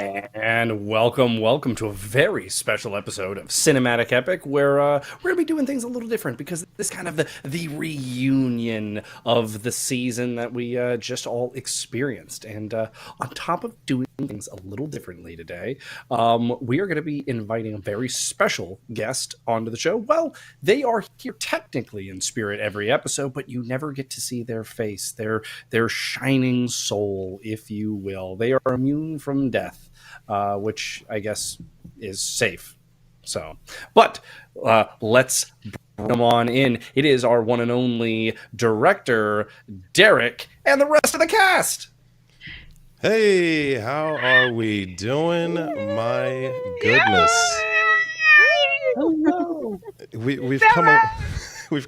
And welcome to a very special episode of Cinematic Epic, where we're going to be doing things a little different because this kind of the reunion of the season that we just all experienced. And on top of doing things a little differently today, we are going to be inviting a very special guest onto the show. Well, they are here technically in spirit every episode, but you never get to see their face, their shining soul, if you will. They are immune from death, which I guess is safe. So, but let's bring them on in. It is our one and only director, Derrick, and the rest of the cast. Hey, how are we doing? My goodness, Hello. we've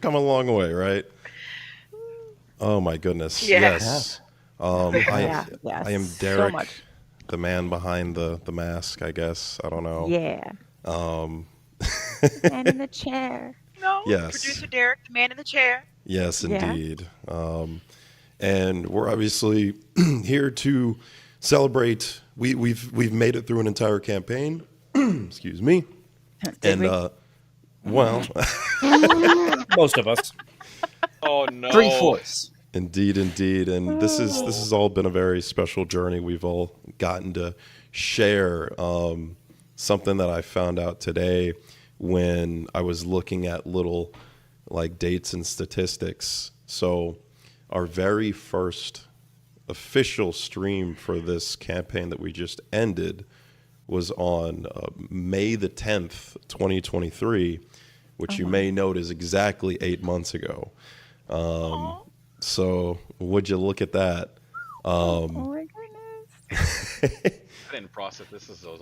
come a long way, right? Oh my goodness, Yes. I am Derrick, So much. the man behind the mask. I guess I don't know. Yeah. Man in the chair. No, Yes. producer Derrick, the man in the chair. Yes, Yeah. indeed. And we're obviously here to celebrate. We've made it through an entire campaign. Excuse me. Did we? Well, Most of us. Oh no! 3/4. indeed, and this has all been a very special journey. We've all gotten to share something that I found out today when I was looking at little like dates and statistics. So our very first official stream for this campaign that we just ended was on May the 10th, 2023, which you may note is exactly 8 months ago. So would you look at that? Oh my goodness. I didn't process this as those.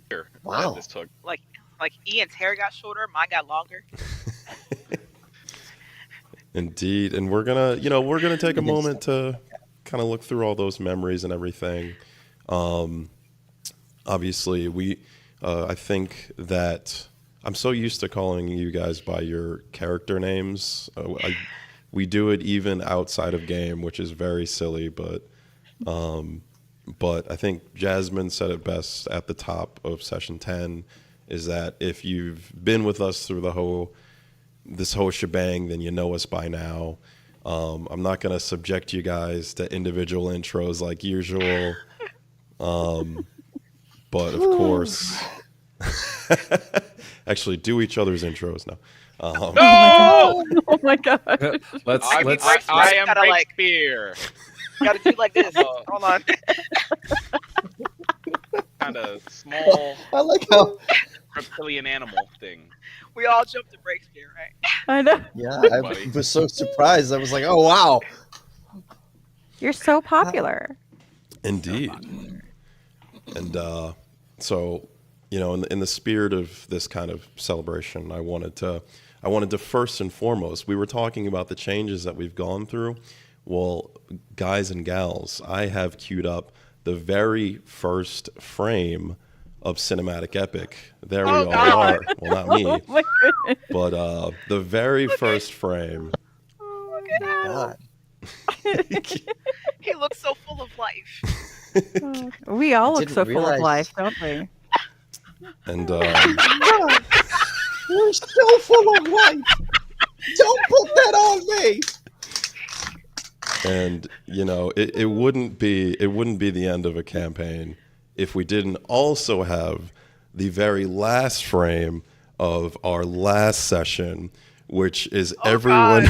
Here, Wow. This took. Like Ian's hair got shorter, mine got longer. Indeed, and we're gonna take a moment to kind of look through all those memories and everything. Obviously, I think that I'm so used to calling you guys by your character names. We do it even outside of game, which is very silly, but I think Jasmine said it best at the top of session 10, is that if you've been with us through this whole shebang, then you know us by now. I'm not going to subject you guys to individual intros like usual. But of course, actually do each other's intros now. No! Oh my god. Let's I am Gotta, like- Shakespeare. You gotta do like this. Hold on. Kind of small I like how, reptilian animal thing. We all jumped to Breakspear, right? I know. yeah, Buddy. I was so surprised. I was like, oh, wow. You're so popular. Indeed. And so, in the spirit of this kind of celebration, I wanted to first and foremost, we were talking about the changes that we've gone through. Well, guys and gals, I have queued up the very first frame of Cinematic Epic. There we all God. are. Well, not me, Oh my goodness. but the very first frame. Look at him. God. He looks so full of life. We all look didn't so full of realize- life, don't we? And God, you're so full of life. Don't put that on me. And it wouldn't be the end of a campaign if we didn't also have the very last frame of our last session, which is everyone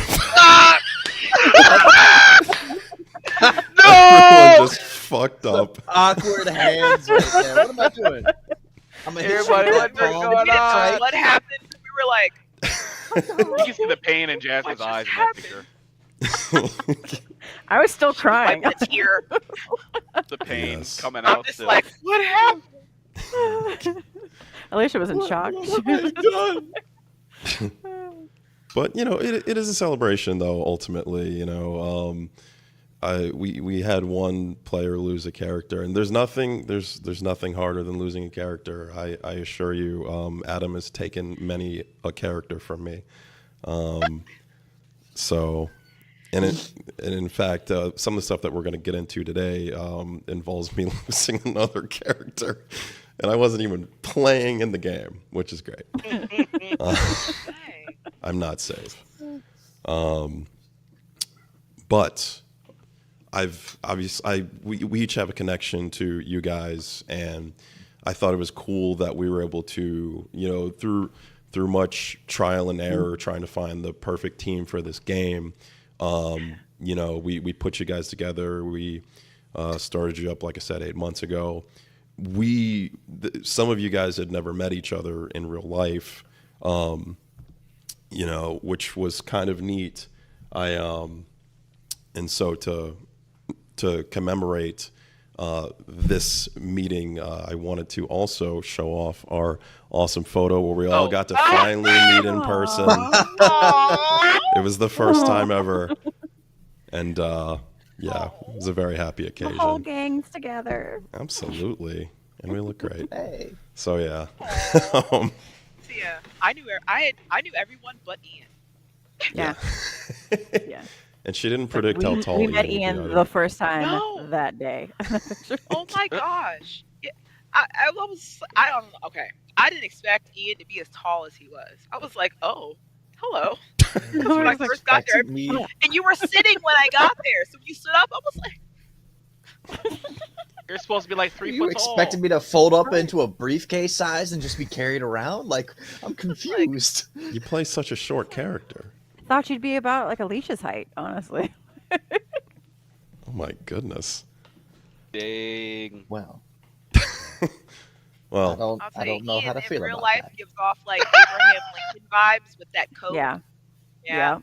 everyone just fucked up. Awkward hands right there. What am I doing? I'm a Everybody, what's going We didn't know on? what happened. We were like, You can see the pain in Jasmine's What eyes just in that happened? picture. I was still crying. like the tear. The pain Yes. coming I'm out just still. like, what happened? Alicia was in shock. But it is a celebration, though. Ultimately, we had one player lose a character, and there's nothing harder than losing a character. I assure you. Adam has taken many a character from me. So And in fact, some of the stuff that we're going to get into today involves me losing another character, and I wasn't even playing in the game, which is great. Hey. I'm not safe. But we each have a connection to you guys, and I thought it was cool that we were able to, through much trial and error, trying to find the perfect team for this game. We put you guys together. We started you up, like I said, 8 months ago. Some of you guys had never met each other in real life, which was kind of neat. And so to commemorate this meeting, I wanted to also show off our awesome photo where we all got to finally meet in person. It was the first time ever, and it was a very happy The occasion. whole gang's together. Absolutely, and we look great. Hey. So yeah. So yeah, I knew everyone but Ian. Yeah. Yeah. And she didn't predict how tall we met would be Ian either. the first time No. that day. Oh my gosh. Yeah, I don't know. Okay, I didn't expect Ian to be as tall as he was. I was like, oh, hello. When I first got there, Expected me. and you were sitting when I got there, so when you stood up, I was like, You're supposed to be like 3 You foot tall. expected me to fold up into a briefcase size and just be carried around? Like, I'm confused. You play such a short character. Thought you'd be about like Alicia's height, honestly. Oh my goodness. Dang. Well, Well, I'll I tell don't you, know Ian how to in feel real about life that. gives off like Abraham Lincoln vibes with that coat. Yeah. Yeah.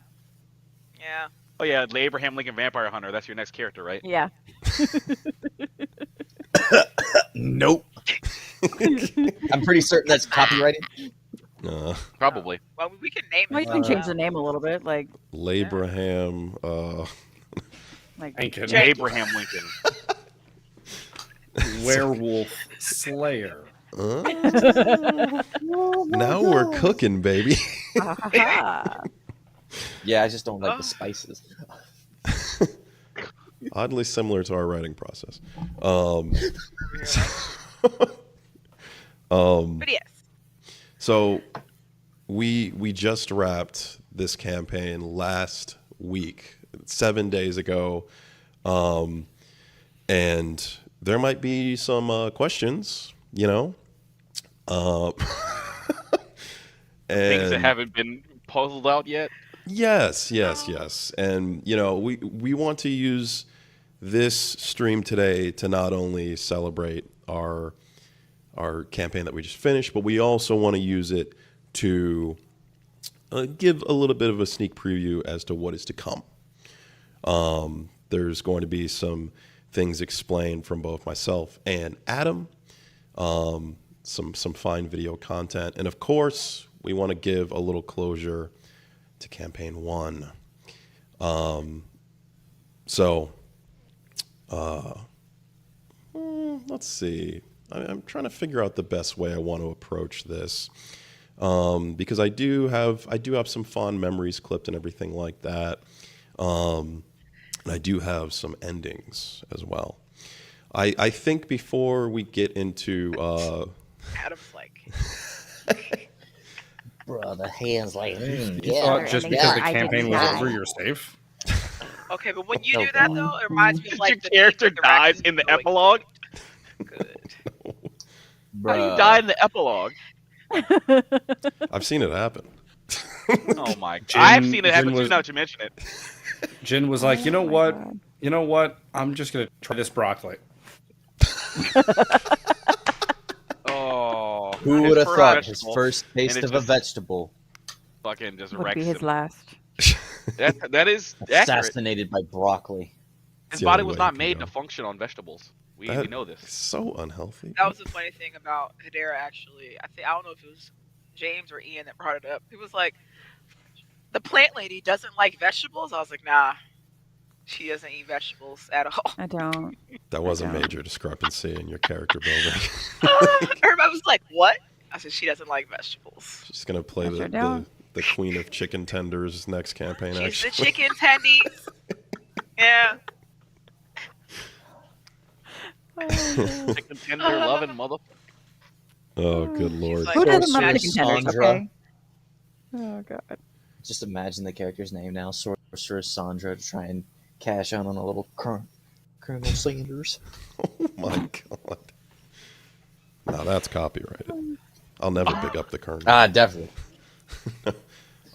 Oh yeah, the Abraham Lincoln Vampire Hunter. That's your next character, right? Yeah. Nope. I'm pretty certain that's copyrighted. Probably. Well, we can name Well, it. you can change the name a little bit, like Labraham. like Abraham Lincoln. Werewolf Slayer. Now we're cooking, baby. ah, Yeah, I just don't like the spices. Oddly similar to our writing process. But yes. So we just wrapped this campaign last week, 7 days ago, and there might be some questions, Things that and haven't been puzzled out yet. yes, and we want to use this stream today to not only celebrate our campaign that we just finished, but we also want to use it to give a little bit of a sneak preview as to what is to come. There's going to be some things explained from both myself and Adam, some fine video content, and of course, we want to give a little closure to campaign 1. Let's see. I'm trying to figure out the best way I want to approach this, because I do have some fond memories clipped and everything like that, and I do have some endings as well. I think before we get into Adam's like, Bro, the hands like, You yeah. thought just because the I did campaign was not. over, you're safe? okay, but when you do that though, it reminds me of like Your the character meme with the dies raccoon in the going, epilogue. Good. How do you die in the epilogue? I've seen it happen. Oh my god. Jin- I've seen it happen Jin too was- now that you mention it. Jin was like, you know what? I'm just gonna try this broccoli. Oh. Who his would have first thought his vegetable, first taste and it of a just vegetable fucking just would wrecks be his him. last. That is accurate. assassinated by broccoli? His the body only was way not you made can to go. function on vegetables. We That- know this. So unhealthy. That was the funny thing about Hedera. Actually, I don't know if it was James or Ian that brought it up. He was like, the plant lady doesn't like vegetables. I was like, nah, she doesn't eat vegetables at all. I don't. That was a Yeah. major discrepancy in your character building. Everybody was like, what? I said, she doesn't like vegetables. She's gonna play I the sure don't. queen of chicken tenders next campaign. She's Actually, the chicken tendies. Yeah. Chicken tender loving mother. Oh, good lord. like- Who doesn't love Sorcerer chicken tenders? Sandra. Okay. Oh god. Just imagine the character's name now, Sorcerer Sandra, to try and cash out on a little Colonel Sanders. Oh my god. Now that's copyrighted. I'll never pick up the Colonel. Ah, definitely.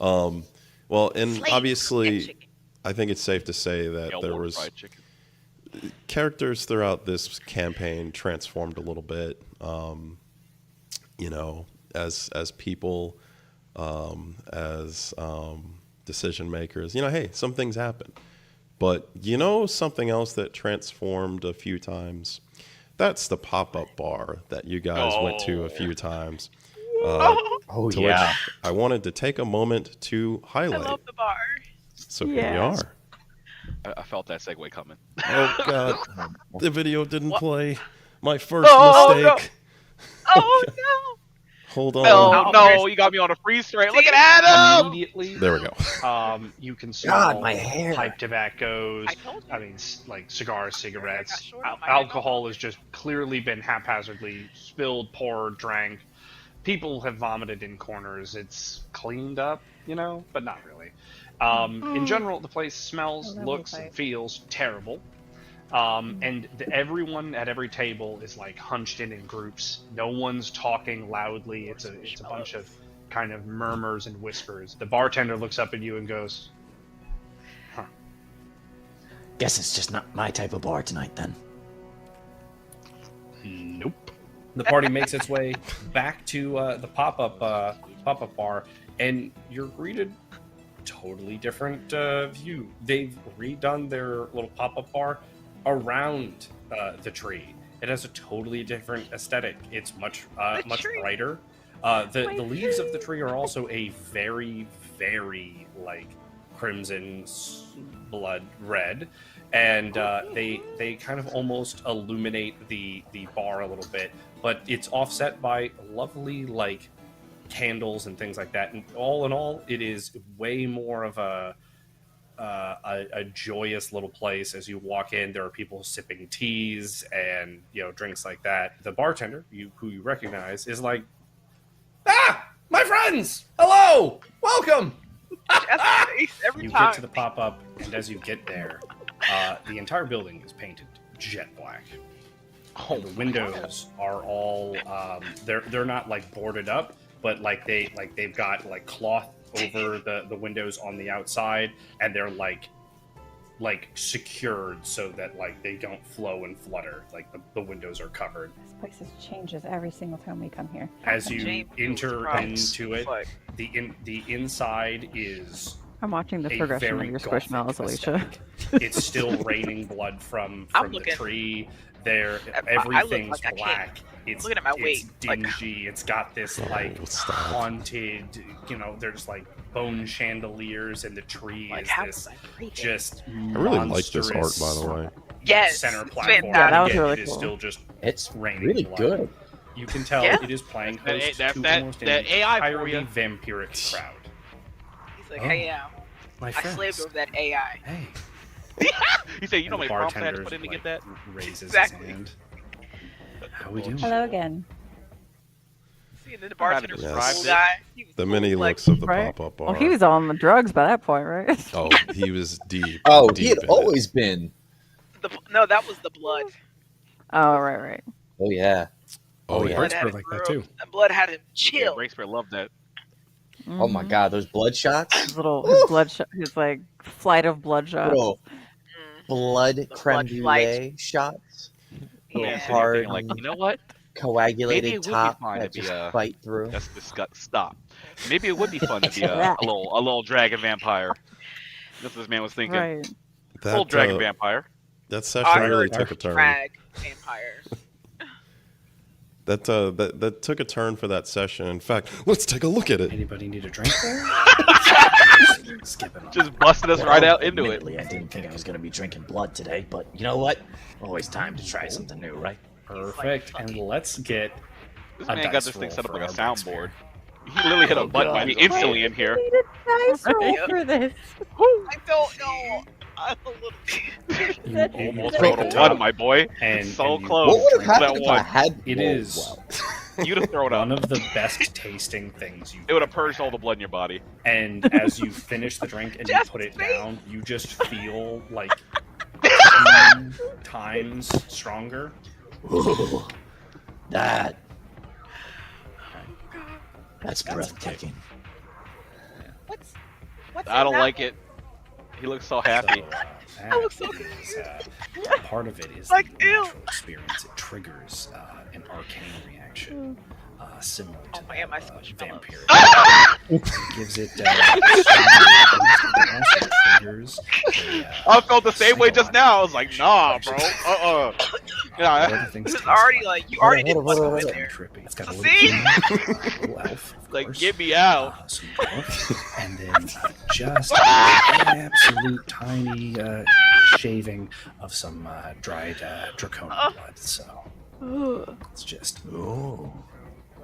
Well, and Slate obviously, chicken. I think it's safe to say that Yeah, there warm was fried chicken. characters throughout this campaign transformed a little bit. As people, as decision makers. Hey, some things happen. But something else that transformed a few times? That's the pop-up bar that you guys went to a few times. Oh, To yeah. which I wanted to take a moment to I highlight. love the bar. So here we Yes. are. I felt that segue coming. Oh god, the video didn't play. My first Oh, no. mistake. Oh no! Hold on. Oh, no, where's- you got me on a freeze frame. Look at Adam! Immediately, There we go. you can smell God, my hair. pipe tobaccos. I told you. I mean, like cigars, cigarettes. got short on my Alcohol has just clearly been haphazardly spilled, poured, drank. People have vomited in corners. It's cleaned up, but not really. In general, the place smells, that looks, was and right. feels terrible. And everyone at every table is like hunched in groups. No one's talking loudly. It's a bunch of kind of murmurs and whispers. The bartender looks up at you and goes, Guess it's just not my type of bar tonight, then. "Nope." The party makes its way back to the pop-up bar, and you're greeted totally different view. They've redone their little pop-up bar around the tree. It has a totally different aesthetic. It's much tree. brighter. The leaves of the tree are also a very, very like crimson blood red, and they kind of almost illuminate the bar a little bit, but it's offset by lovely like candles and things like that. And all in all, it is way more of a joyous little place. As you walk in, there are people sipping teas and drinks like that. The bartender, who you recognize, is like, my friends, hello, welcome. Every You time. get to the pop-up, and as you get there, the entire building is painted jet black. Oh, The windows are all they're not like boarded up, but they've got like cloth over the windows on the outside, and they're like secured so that like they don't flow and flutter. Like the windows are covered. This place changes every single time we come here. As you James, enter surprised. into it, Like, the inside is I'm watching the a progression of very your gothic squishmallows, Alicia. aesthetic. It's still raining blood from I'm the looking- tree. There, I look everything's like I can't- black. It's looking at my it's weight, like- dingy. It's got this like stop. haunted. There's like bone chandeliers, and the tree like is how this was I breathing? just I really like this art, monstrous by the way. Yes, center it's platform. fantastic. that was Again, really it is cool. still just It's raining really blood. good. You can tell Yeah. it is playing That- host that- to that- almost that an AI for entirely ya. vampiric crowd. He's like, Oh, hey, yeah, My I friends. slaved over that AI. Hey. He said, you know And how the many prompts I had to bartender, put in to like, get that? raises Exactly. his hand. How we doing? Hello again. See, and then the bartender's Yes. a cool guy. He was The cool, many like, looks of the Right. pop-up bar. Well, he was on the drugs by that point, right? Oh, he was deep. Oh, deep he had in it. always been. No, that was the blood. Oh, right. Oh, yeah. Oh, yeah. Blood Birdsburg had him like that, grow- too. The blood had him Yeah, chill. Breakspear loved that. Oh, my Mhm. God. Those blood shots? His his blood shot, his like flight of blood shots. Bro, Mm. blood creme blood flight. brulee shots. Little Yeah. Sitting hard, thinking, like, you know what? Maybe coagulated it would be top fine that to be just a- bite through. That's disgust. Stop. Maybe it would be fun to be a little dragon vampire. That's what this man was thinking. Right. Little dragon uh, vampire. that session I really heard took a turn. drag vampire. That took a turn for that session. In fact, let's take a look at it. Anybody need a drink there? Skipping on. Just busted us right out into it. Admittedly, I didn't think I was going to be drinking blood today, but you know what? Always time to try something new, right? Perfect. And let's get This a man got dice this thing roll set up for like a our soundboard. He literally hit a Oh, button by God. me instantly in here. Dice roll Yep. for this. I don't know. I'm a little. You Almost break rolled the a top, one, my boy. and So you close. What would have That happened if I one. had It rolled is well? You'd have thrown up. one of the best tasting things you've It would have ever purged all had. the blood in your body. And as you finish the drink and you Just put it me? down, you just feel like 2 times stronger. Ooh, that. That's breathtaking. What's I in don't that like one? it. He looks so happy. That I look so is, part of it is Like, the ew. natural experience. It triggers an arcane reaction similar to Oh, man, my that of squishmallows. vampiric. It gives it also triggers I felt the same way just now. I was like, nah, bro. Yeah. This is already like you already didn't want to go in there. Trippy. It's got a See? little elf, of Like, course. get me out. Some dwarf, and then just an absolute tiny shaving of some dried draconic blood. So it's just Ooh,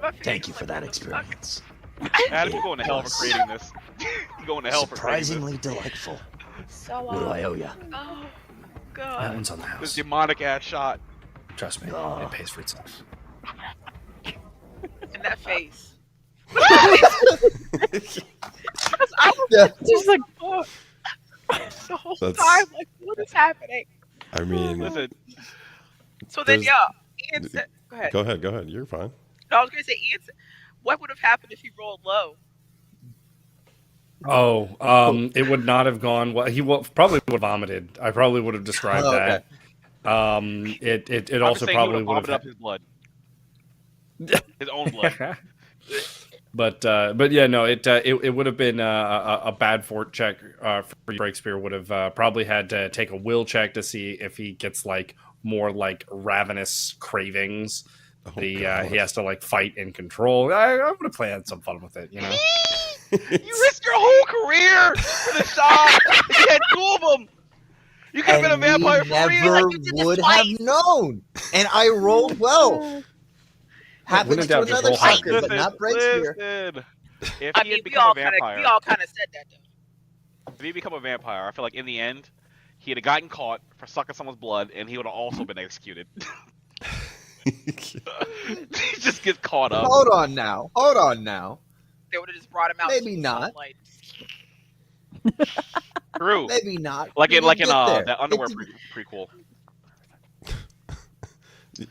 My face thank is you for like, that what the fuck? experience. Adam, you're going to hell for creating this. You're going to hell for creating Surprisingly delightful. So What do I owe ya? Oh that god. one's on the this. house. This demonic ass shot. Trust me, Oh. it pays for itself. In that face. Yeah. Just like, The whole That's- time, like, what is happening? I mean, Listen, So then, There's- yeah, Ian said, go ahead. go ahead. You're fine. No, I was gonna say, Ian said, what would have happened if he rolled low? It would not have gone well. He probably would have vomited. I probably would have described Oh, okay. that. It I'm also just saying probably he would vomited up have. his blood. His own blood. But yeah, no, it would have been a bad fort check for Breakspear. Would have probably had to take a will check to see if he gets like more like ravenous cravings. Oh, He God. has to like fight and control. I would have played some fun with it, you know. You risked your whole career for the shot. You had 2 of them. You could have been a vampire for never real. Like, you did this would twice. have known, and I rolled well. Happens Wouldn't to doubt just another roll high. sucker, but not Breakspear. Listen. If I he mean, had become a vampire, we all kind of said that though. if he become a vampire, I feel like in the end, he'd have gotten caught for sucking someone's blood, and he would have also been executed. He just gets caught up. Hold on now. They would have just brought him out. Maybe to not. sunlight. True. Maybe not. Like We in didn't get there. that underwear It didn't- prequel.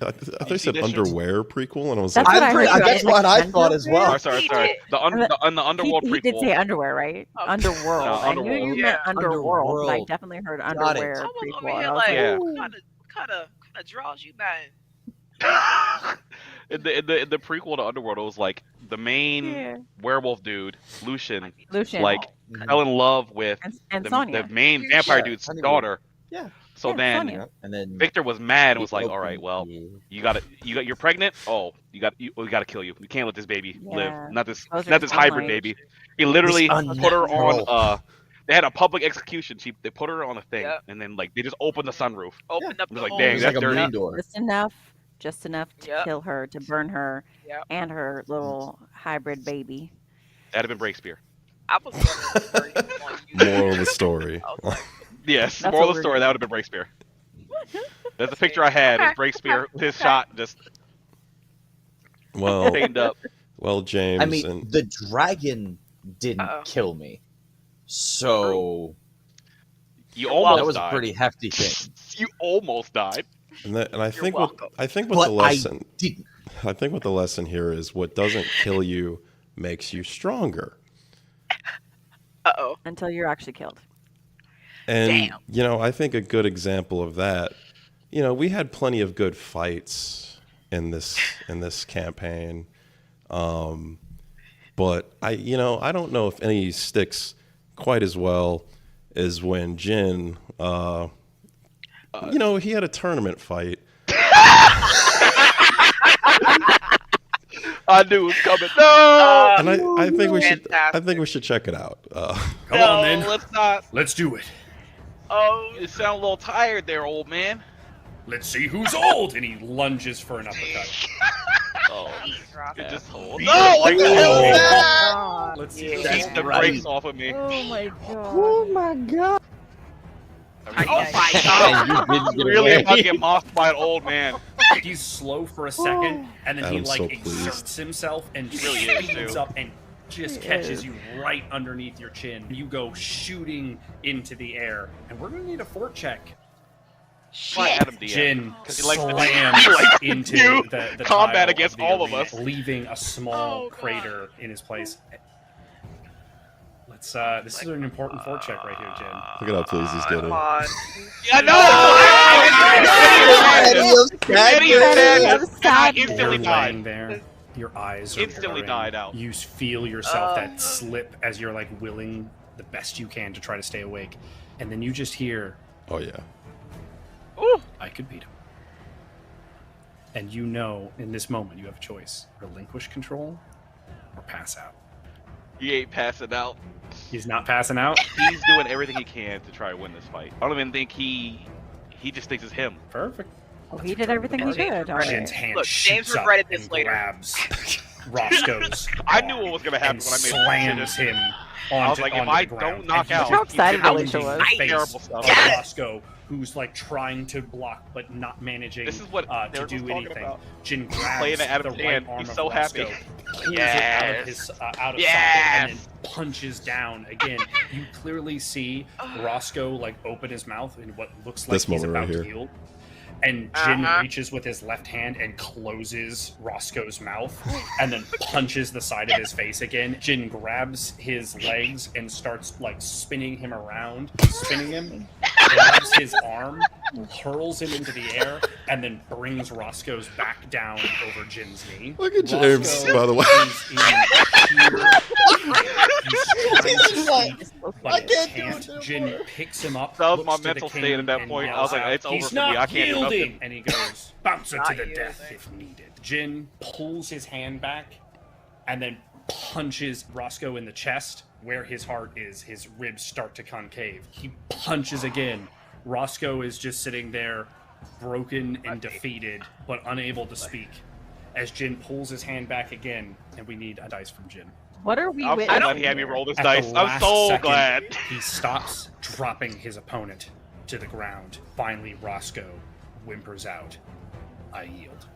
I thought You you see said this shit? underwear prequel, and I was That's like, what I heard. That's what I thought as well. Sorry. He did. The underworld he prequel. did say underwear, right? Oh. Underworld. No, I knew underworld. you meant Yeah. underworld, but I Underworld. definitely heard Got it. underwear I was prequel. over and here I was like, Yeah. what kind of draws you bang? in the prequel to Underworld, it was like the main Yeah. werewolf dude, Lucian, Lucian like Mhm. fell in love with and the Sonya. main Yeah, vampire dude's Sonya. daughter. Yeah. So Yeah, then Sonya. And then Victor was mad and was he like, "All opened- right, well, yeah. you're pregnant. Oh, we got to kill you. We can't let this baby Yeah. live. Not this Those are not this hybrid sunlight. baby." He literally This put her on. unnatural. They had a public execution. They put her on a thing, Yep. and then like they just opened the sunroof. Opened up It was the like, hole. dang, It was that's like a dirty. main door. Just enough to Yep. kill her, to burn her, Yep. and her little hybrid baby. That'd have been Breakspear. I was wondering where he was going to use moral of the it. story. I was like, Yes, That's moral what of the we're story. doing. That would have been Breakspear. That's the picture I had. Okay, Is Breakspear okay, with his okay. shot just Well, chained up. well, James, I mean, and the dragon didn't Uh-oh. kill me, so You You're almost that was died. a pretty hefty thing. You almost died. and I You're think welcome. what the But lesson I didn't. I think what the lesson here is what doesn't kill you makes you stronger. Uh-oh. Until you're actually killed. And Damn. I think a good example of that, we had plenty of good fights in this campaign. But I don't know if any sticks quite as well as when Jin he had a tournament fight. I knew it was coming. No, And I think we should Fantastic. check it out. Come on, then. let's not. Let's do it. Oh, You sound a little tired there, old man. Let's see who's old. And he lunges for an uppercut. Oh, geez, Rob. you just hold. Beat No, the what the brakes hell off is me. that? God. Let's see. Yeah. who's That's Beat the old. right. brakes off of me. Oh my god. Oh my god! Oh my And god! you didn't get Really away. about to get mossed by an old man. He's slow for a second, and then he Adam's like so pleased. exerts himself and really is, speeds too. up and just catches you right underneath your chin. You go shooting into the air, and we're gonna need a fort check. Why Adam DM? Jin 'Cause he likes to slams he likes to into do the combat tile against the all of arena, us. leaving a small Oh, God. crater in his place. Let's. This is an important fort check right here, Jin. Look at how pleased he's getting. Come on. Yeah, no! Daddy Eddie of said, Daddy of and I sadness. instantly You're died. laying there. Your eyes are Instantly blurring. died out. You feel yourself that slip as you're like willing the best you can to try to stay awake, and then you just hear, Oh yeah. Ooh. "I could beat him." And you know, in this moment, you have a choice: relinquish control or pass out. He ain't passing out. He's not passing out. He's doing everything he can to try to win this fight. I don't even think he just thinks it's him. Perfect. Well, he did everything he James could. regretted Jin's hand Look, James shoots up regretted this and later. grabs Roscoe's. I knew what was gonna happen and when I made slams the decision. him I was onto, like, if onto I the ground. don't knock And out, he's How excited pounding Alicia was. the face Terrible stuff. of Yes! Roscoe, who's like trying to block but not managing This is what to Derrick was do talking anything. about. Jin Playing grabs it out the of right hand. arm He's of so happy. Roscoe, pulls it Yes. out of Yes. socket, and then punches down again. You clearly see Roscoe like open his mouth in what looks like This he's moment about right to here. heal. And Jin Uh-huh. reaches with his left hand and closes Roscoe's mouth and then punches the side of his face again. Jin grabs his legs and starts like spinning him around, spinning him, grabs his arm, hurls him into the air, and then brings Roscoe's back down over Jin's knee. Look at James, Roscoe by the way. is in sheer pain. He's trying to speak, but I he can't do it can't. no Jin more. picks him up. That was my looks to the mental king, state at that and point. I yells was like, out, it's over "He's for me. not I can't do nothing." yielding!" And he goes, "Bounce it to Not the death yielding. if needed." Jin pulls his hand back and then punches Roscoe in the chest where his heart is. His ribs start to concave. He punches again. Roscoe is just sitting there, broken and defeated, but unable to speak. As Jin pulls his hand back again, and we need a dice from Jin. What are we I'm so witnessing? glad he had me roll this At dice. the I'm last so second, glad. He stops, dropping his opponent to the ground. Finally, Roscoe whimpers out, "I yield."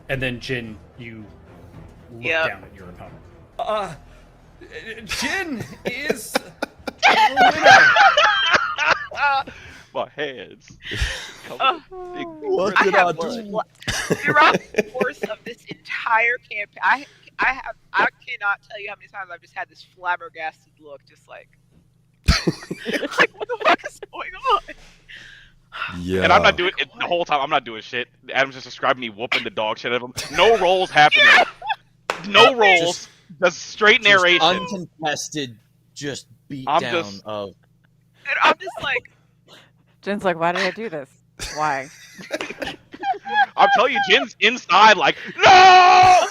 And then Jin, you look Yep. down at your opponent. Jin is the winner. My hands. What's I it have on? throughout the course of this entire campaign, I cannot tell you how many times I've just had this flabbergasted look, just like what the fuck is going on? Yeah. And I'm not doing it the whole time. I'm not doing shit. Adam's just describing me whooping the dog shit out of him. No rolls happening. No rolls. Just straight Just narration. uncontested, just beat I'm down just- of. And I'm just like, Jin's like, why did I do this? Why? I'm telling you, Jin's inside like, no!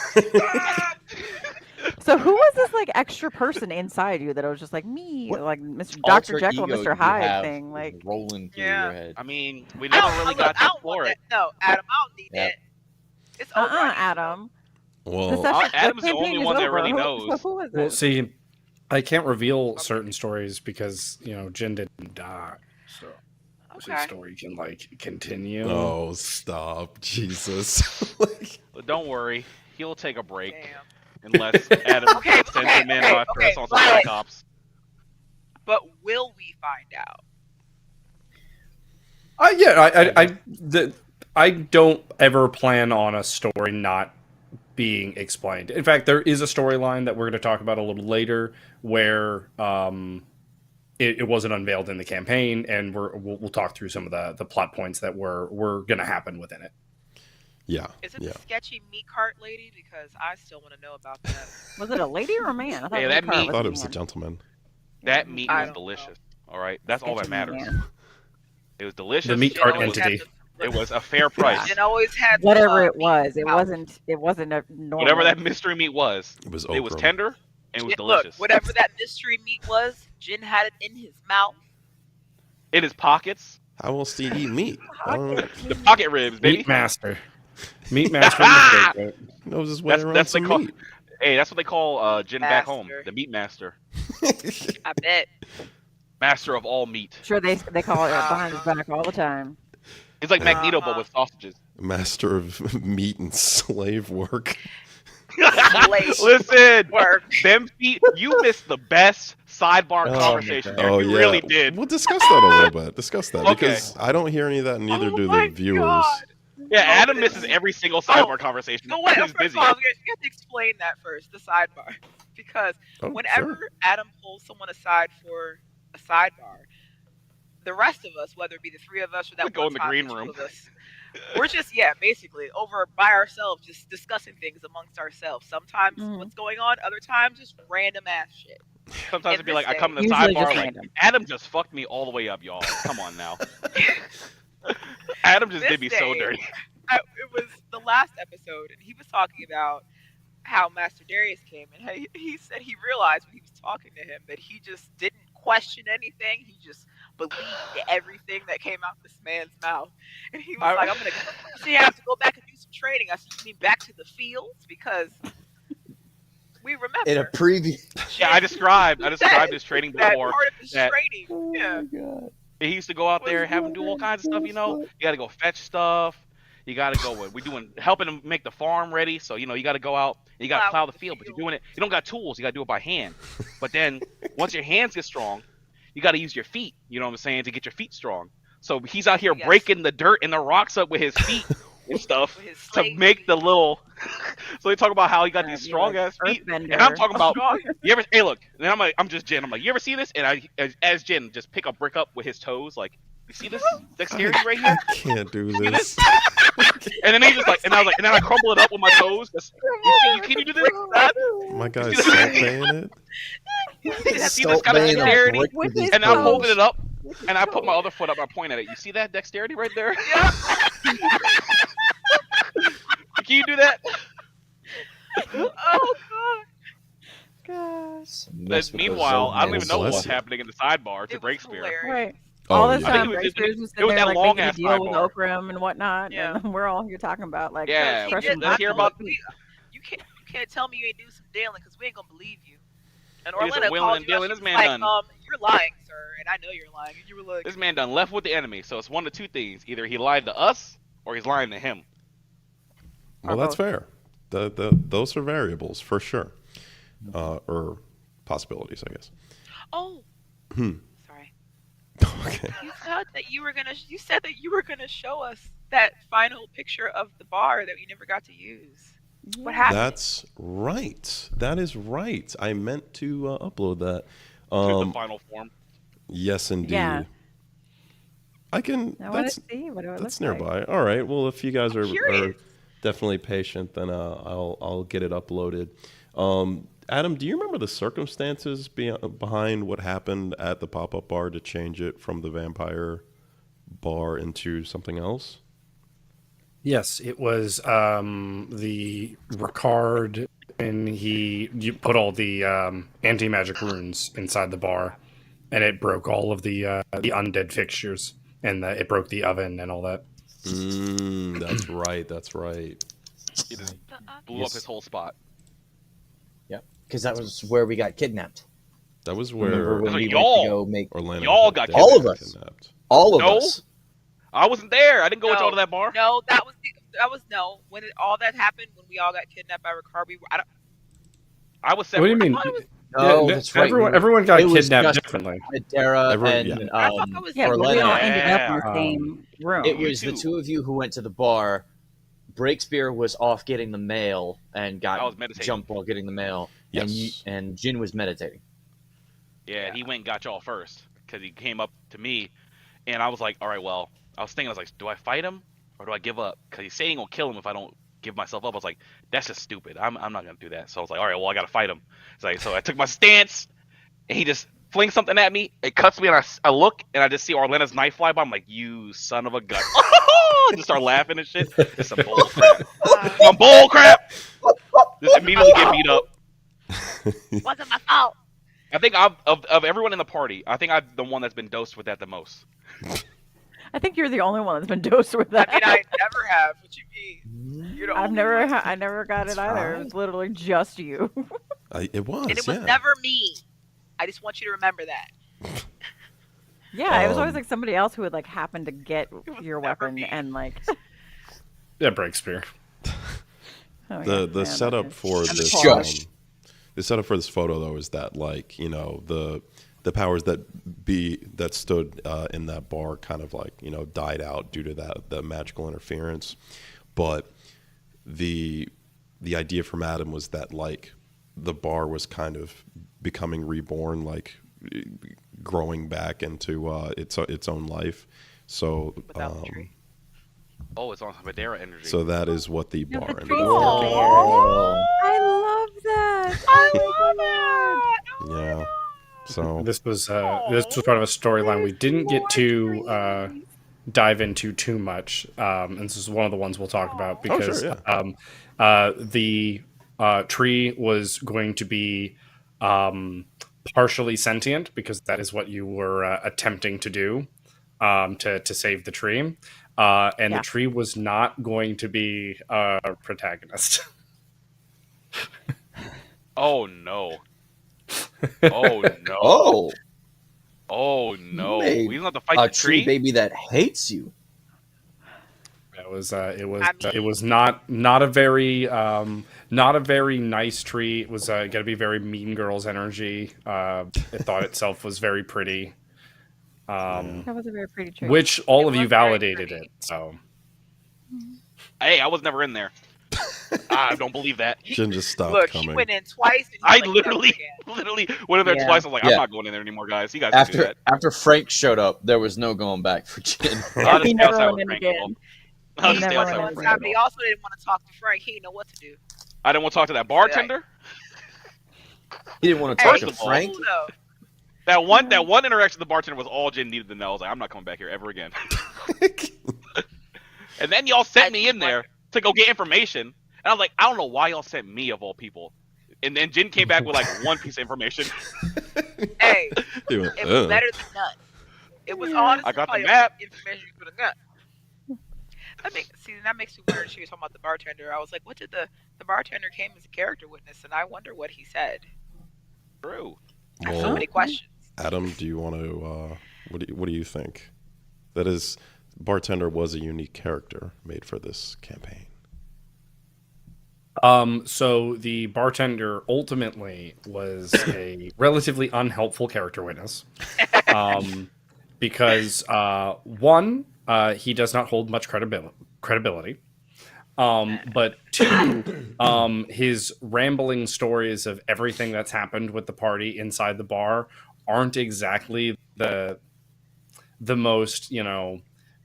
So who was this like extra person inside you that it was just like me, What like Mr. alter Dr. Jekyll and ego Mr. you Hyde have thing? Like, rolling through Yeah. your head. I mean, we I never don't, really look, got I to don't explore want it. that. No, Adam, I don't need Yep. that. It's over. I need to Adam. Well, The session, Adam's the campaign only is one that over. really Who- knows. So who is Well, it? see, I can't reveal certain stories because, Jin didn't die. So Okay. the story can, continue. oh, stop. Jesus. Like, But don't worry, he'll take a break Damn. unless Adam Okay, sends okay, him in okay, after okay, us on some Violet. cops. But will we find out? I don't ever plan on a story not being explained. In fact, there is a storyline that we're going to talk about a little later where it wasn't unveiled in the campaign, and we'll talk through some of the plot points that were going to happen within it. yeah. Is it Yeah. the sketchy meat cart lady? Because I still want to know about that. Was it a lady or a man? I thought, Hey, the that car meat- I was thought a it was a man. gentleman. That meat I was don't delicious. All right, that's all that Sketchy matters. man. It was delicious. The meat Jen cart always had entity. the- It was a fair price. Jen always had Whatever the, it was, it meat mouth. wasn't a normal. Whatever that mystery meat was, It was it was okra. tender and it was Look, delicious. whatever that mystery meat was, Jin had it in his mouth. In his pockets, How else do you eat meat? I don't know. the pocket ribs, baby. Meat Master. Meat Master. and the Scapegoat. He knows his way around That's some they call. meat. Hey, that's what they call Jin back home, Master. the meat master. I bet. Master of all meat. Sure, they call it behind his back all the time. He's like Magneto, but with sausages. Master of meat and slave work. Slave Listen, work. them feet. You missed the best sidebar Oh my conversation. God. There. Oh You yeah, really did. We'll discuss that a little bit. Discuss that Okay. because I don't hear any of that, and neither Oh do my the viewers. God. Yeah, Adam Oh, misses every single sidebar conversation. No, wait, He's first busy. of all, you have to explain that first, the sidebar. Because Oh, whenever sure. Adam pulls someone aside for a sidebar, the rest of us, whether it be the three of us or that We go one in the time green the two room. of us, we're just, basically over by ourselves, just discussing things amongst ourselves. Sometimes Mhm. what's going on, other times just random ass shit. Sometimes it'd be like, I come in the Usually sidebar, just like, random. Adam just fucked me all the way up, y'all. Come on now. Adam just This did me so day, dirty. It was the last episode, and he was talking about how Master Darius came, and he said he realized when he was talking to him that he just didn't question anything. He just believed everything that came out this man's mouth. And he was like, I have to go back and do some training. I said, you mean back to the fields? Because we remember. In a preview. Yeah, I described his training that before. part of his that- training. Oh Yeah. my God. He used to go out there and have him do all kinds of stuff, you know. You got to go fetch stuff. You got to go. Helping him make the farm ready. So, you know, you got to go out and you got to plow the field, but you're doing it. You don't got tools. You got to do it by hand. But then once your hands get strong, you got to use your feet. You know what I'm saying? To get your feet strong. So he's out here breaking the dirt and the rocks up with his feet and stuff With his to slave make the feet. little. So they talk about how he got these Be strong like ass feet. Earthbender. And I'm talking about, you ever, hey, look, and I'm just Jen. I'm like, you ever see this? And I, as Jen, just pick a brick up with his toes. Like, you see this dexterity right here? I can't do this. And then he just like, and I was like, and then I crumble it up with my toes. Can you do this? My guy's salt baying it. You see this Salt kind of baying a dexterity? brick With with his his And I'm toes. holding it up, and I put my other foot up. I point at it. You see that dexterity right there? Can you do that? Oh, God. Mess But with those meanwhile, I don't even know Bless what's you. happening in the sidebar to It was Breakspear. hilarious. Right. Oh, All this yeah. time, I think it was- Breakspear's just it was sitting there that like long making a ass deal with sidebar. Okram and whatnot, Yeah. and we're all here talking about like Yeah, He crushing did let's that. hear buttons. about- You can't tell me you ain't do some dealing because we ain't gonna believe you. And He did some Orlando wheeling called and you out. dealing. She This was man like, done. you're lying, sir, and I know you're lying. And you were like, This man done left with the enemy. So it's one of two things: either he lied to us, or he's lying to him. Well, that's fair. Those are variables for sure, or possibilities, I guess. oh, Hmm. sorry. Okay. You said that you were gonna show us that final picture of the bar that we never got to use. What happened? That's right. That is right. I meant to upload that. To the final form. Yes, indeed. Yeah. I can. I want That's to see what it that's looks like. nearby. All right. Well, if you guys are curious. definitely patient, then I'll get it uploaded. Adam, do you remember the circumstances behind what happened at the pop-up bar to change it from the vampire bar into something else? Yes, it was the Ricard, and you put all the anti-magic runes inside the bar, and it broke all of the undead fixtures, and it broke the oven and all that. That's right. That's right. He just blew up his whole spot. Yep. Because that was where we got kidnapped. That was Remember where when we went y'all- to go make Orlando. y'all got All of us. kidnapped. all of No. us. I wasn't there. I didn't go with No. y'all to that bar. No, when all that happened, when we all got kidnapped by Ricard. I was What do you separate. mean? I thought it was- No, Yeah, that's right. Everyone got It was kidnapped just- differently. Dara Everyone- and yeah. I thought that was Yeah, but we Orlando. all ended up in Yeah. the same room. It was You the too. two of you who went to the bar. Breakspear was off getting the mail and I was got meditating. jumped while getting the mail. Yes. And Jin was meditating. Yeah, he went and got y'all first because he came up to me, and I was like, all right, well, I was thinking, I was like, do I fight him or do I give up? Because he's saying he'll kill him if I don't give myself up. I was like, that's just stupid. I'm not gonna do that. So I was like, all right, well, I gotta fight him. So I took my stance, and he just flings something at me. It cuts me, and I look, and I just see Orlando's knife fly by. I'm like, you son of a gun! Just start laughing and shit. It's some bull crap. Some bull crap. Just immediately get beat up. wasn't my fault. I think of everyone in the party, I think I'm the one that's been dosed with that the most. I think you're the only one that's been dosed with I that. mean, I never have. What you mean? You're the I've only never, one. I never got it either. It was literally just you. It was. And it was yeah. never me. I just want you to remember that. Yeah, it was always like somebody else who would like happen to get your never weapon me. and like. Yeah, Breakspear. Oh, The yeah, the yeah, setup that is- for and the this claws. Shush. the setup for this photo though is that like the powers that stood in that bar kind of like died out due to the magical interference, but the idea from Adam was that like the bar was kind of becoming reborn, like growing back into its own life. So Without the tree. Oh, it's on Hedera energy. so that is what the Yeah, bar the ended trees up are becoming. Oh. I love that. I Oh love my it. Yeah. So This was part of a storyline we didn't get to dive into too much, and this is one of the ones we'll talk about Oh, because sure, yeah. the tree was going to be partially sentient because that is what you were attempting to do to save the tree, and Yeah. the tree was not going to be a protagonist. Oh no. Oh no. Oh, Oh no. made We don't have to fight a the tree tree. baby that hates you. It was I mean- not a very not a very nice tree. It was going to be very Mean Girls energy. It thought itself was very pretty, That was a very pretty tree. which all It of you was very validated pretty. it. So Hey, I was never in there. I don't believe that. Jin just stopped Look, he coming. went in twice. And I he's like, never literally again. went in there Yeah. twice. I was like, Yeah. I'm not going in there anymore, guys. You guys can do After that. after Frank showed up, there was no going back for Jin. I'll He just stay never outside went with in Frank. again. I'll He just stay never outside went with in Frank. But he also didn't want to talk to Frank. He didn't know what to do. I didn't want to talk to that bartender. He didn't want to Hey, talk First to of all- Frank. Cool, though. That one interaction with the bartender was all Jin needed to know. I was like, I'm not coming back here ever again. And then y'all sent me in there to go get information, and I was like, I don't know why y'all sent me of all people. And then Jin came back with like one piece of information. Hey, He went, it was better than none. It was honestly I got the probably map. information you could have got. That makes me wonder. She was talking about the bartender. I was like, what did the bartender came as a character witness, and I wonder what he said. True. I have so Well, many questions. Adam, do you want to? What do you think? That is, bartender was a unique character made for this campaign. so the bartender ultimately was a relatively unhelpful character witness, because one, he does not hold much credibility. But two, his rambling stories of everything that's happened with the party inside the bar aren't exactly the most,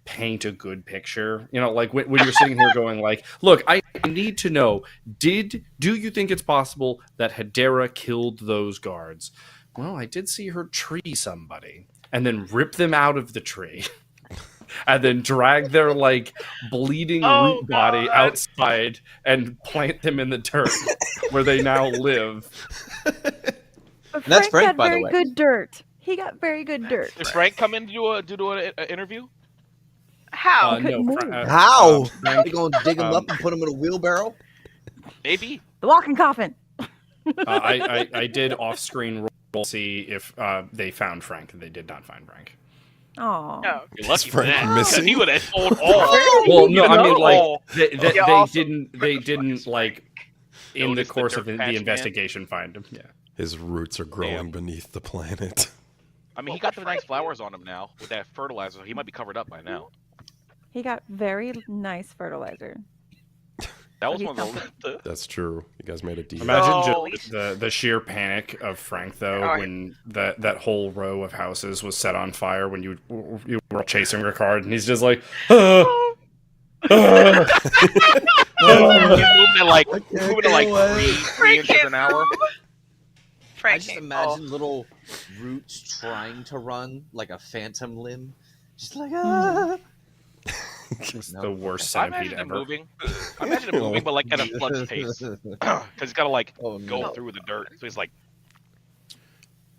paint a good picture. Like when you're sitting here going like, look, I need to know, do you think it's possible that Hedera killed those guards? Well, I did see her tree somebody and then rip them out of the tree. And then drag their like bleeding root body God. outside and plant them in the dirt where they now live. But That's Frank, got by the very way. good dirt. He got very good dirt. Did Frank come in to do an interview? How? couldn't move. How? Frank, They gonna dig him up and put him in a wheelbarrow? Maybe. The walking coffin. I did off-screen roll to see if they found Frank, and they did not find Frank. Oh. No. You're lucky for Frank that. missing? Because he would have told all. Well, no, I mean like all. they Yeah, also, didn't like in the Notice the course dirt of the patch man. investigation find him. Yeah. His roots are growing Damn. beneath the planet. I mean, he got the nice flowers on him now with that fertilizer. He might be covered up by now. He got very nice fertilizer. That was He's one of the. That's true. You guys made a deal. Imagine So- just the sheer panic of Frank though Alright. when that whole row of houses was set on fire when you were chasing Ricard and he's just like, He's moving at like moving at like three Frank inches can't an hour. move. I Frank just can't- imagine little roots trying to run like a phantom limb. Just like it's No. the worst I centipede imagine him ever. moving. I imagine him moving, but like at a slug's pace, because he's got to like Oh, go no. through the dirt. So he's like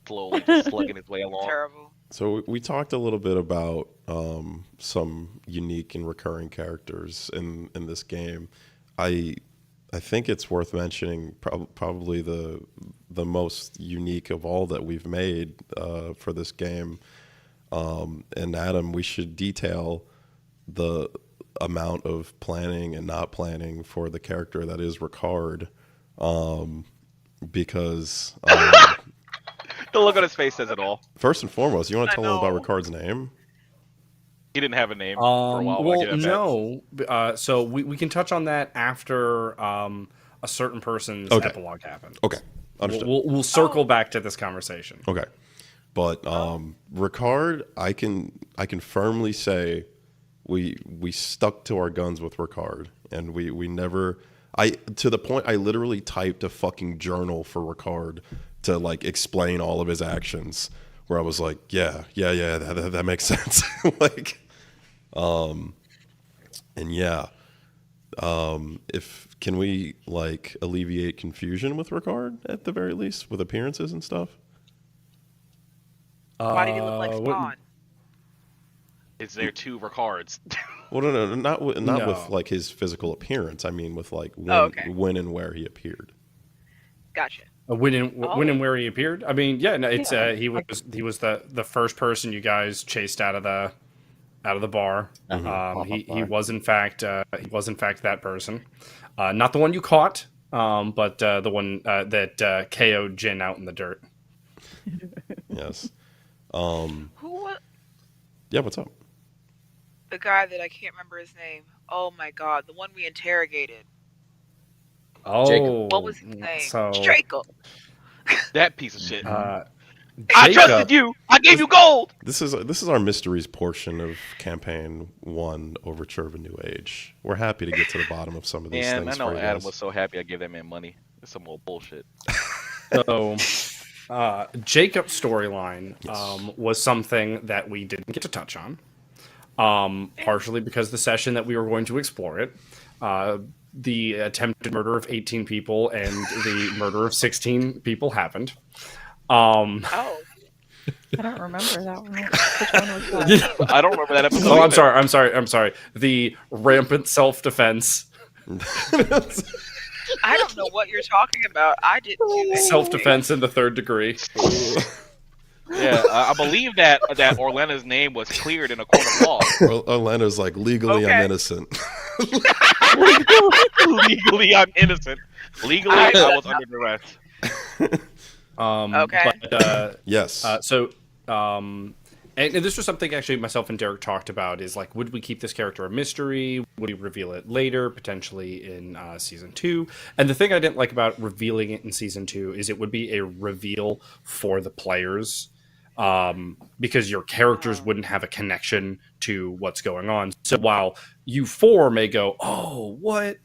slowly just slugging his way along. Terrible. So we talked a little bit about some unique and recurring characters in this game. I think it's worth mentioning probably the most unique of all that we've made for this game. And Adam, we should detail the amount of planning and not planning for the character that is Ricard, because The look on his face says it all. first and foremost, you want to I tell them about know. Ricard's name? He didn't have a name for a while. I Well, give him that. no. So we can touch on that after a certain person's Okay. epilogue happens. Okay, understood. We'll circle back to this conversation. Okay, but Ricard, I can firmly say we stuck to our guns with Ricard, and we never. To the point I literally typed a fucking journal for Ricard to like explain all of his actions, where I was like, yeah, that makes sense. Like, and yeah, if can we like alleviate confusion with Ricard at the very least with appearances and stuff? Why did he look like what- Spawn? Is there two Ricards? Well, no, not with No. like his physical appearance. I mean, with like okay. when and where he appeared. Gotcha. When and where he appeared. I mean, yeah, no, it's he was the first person you guys chased out of the bar. He was in fact that person, not the one you caught, but the one that KO'd Jin out in the dirt. Yes. Who was Yeah. What's up? the guy that I can't remember his name? Oh my god, the one we interrogated. Oh, What was his name? So Draco. That piece of shit. uh, I Jacob- trusted you. I gave you gold. This is our mysteries portion of campaign 1, Overture of a New Age. We're happy to get to the bottom of some of these Man, I things. know for you Adam guys. was so happy I gave that man money. It's some old bullshit. So, Jacob's storyline was something that we didn't get to touch on, partially because the session that we were going to explore it, the attempted murder of 18 people and the murder of 16 people happened. Oh. I don't remember that one. Which one was that? I don't remember that episode. Oh, either. I'm sorry. The rampant self-defense. I don't know what you're talking about. I didn't do anything. Self-defense in the third degree. Yeah, I believe that Orlando's name was cleared in a court of law. Orlando's like, legally, I'm Okay. innocent. Legally, I'm innocent. Legally, I was under duress. Okay. But Yes. and this was something actually myself and Derrick talked about is like, would we keep this character a mystery? Would we reveal it later, potentially in season 2? And the thing I didn't like about revealing it in season 2 is it would be a reveal for the players, because your characters wouldn't have a connection to what's going on. So while you 4 may go, oh, what?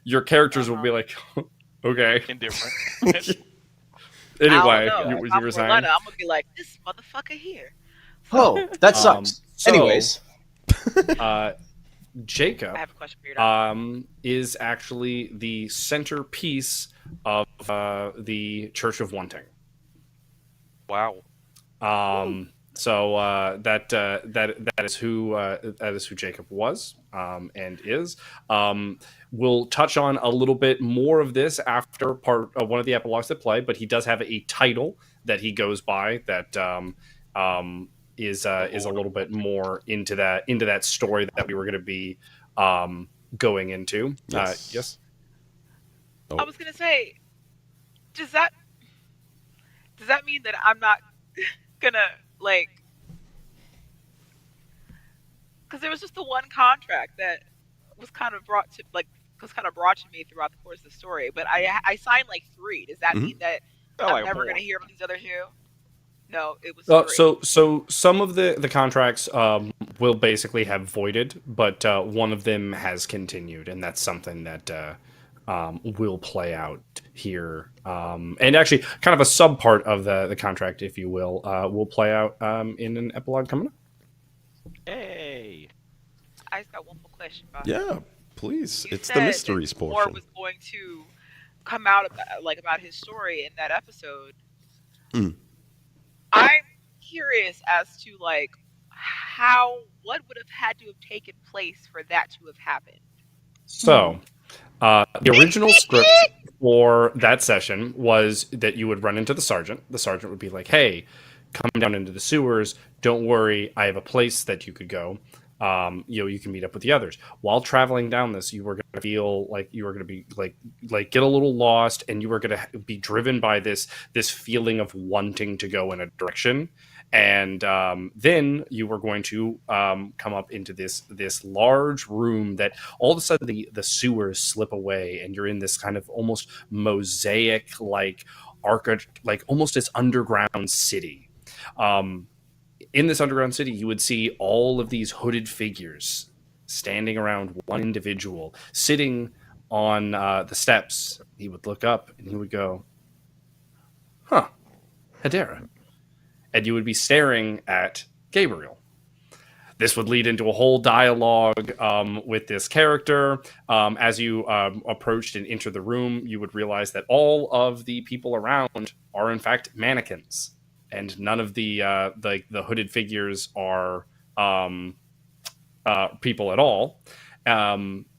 Your characters will be like, okay. Indifferent. Anyway, I don't know. you If I'm were saying? Orlando, I'm gonna be like, this motherfucker here. Oh, that sucks. so- Anyways, Jacob I have a question for you. is actually the centerpiece of the Church of Wanting. Wow. So that is who Jacob was and is. We'll touch on a little bit more of this after one of the epilogues that play, but he does have a title that he goes by that is a little bit more into that story that we were going to be going into. Yes. Yes. Oh. I was gonna say, does that mean that I'm not gonna like? Because there was just the one contract that was kind of brought to me throughout the course of the story, but I signed like 3. Does that mean that I'm like never 4. gonna hear about these other 2? No, it was 3. So some of the contracts will basically have voided, but one of them has continued, and that's something that will play out here. And actually, kind of a sub part of the contract, if you will play out in an epilogue coming up. Hey. I just got one more question. Bob. Yeah, please. You It's the said mysteries that more portion. was going to come out about his story in that episode. I'm curious as to like what would have had to have taken place for that to have happened. So, the original script for that session was that you would run into the sergeant. The sergeant would be like, "Hey, come down into the sewers. Don't worry, I have a place that you could go. You can meet up with the others. While traveling down this, you were going to feel like you were going to be like get a little lost, and you were going to be driven by this feeling of wanting to go in a direction. And then you were going to come up into this large room that all of a sudden the sewers slip away, and you're in this kind of almost mosaic like almost this underground city. In this underground city, you would see all of these hooded figures standing around one individual sitting on the steps. He would look up and he would go, "Huh, Hedera." And you would be staring at Gabriel. This would lead into a whole dialogue with this character. As you approached and entered the room, you would realize that all of the people around are in fact mannequins, and none of the hooded figures are people at all.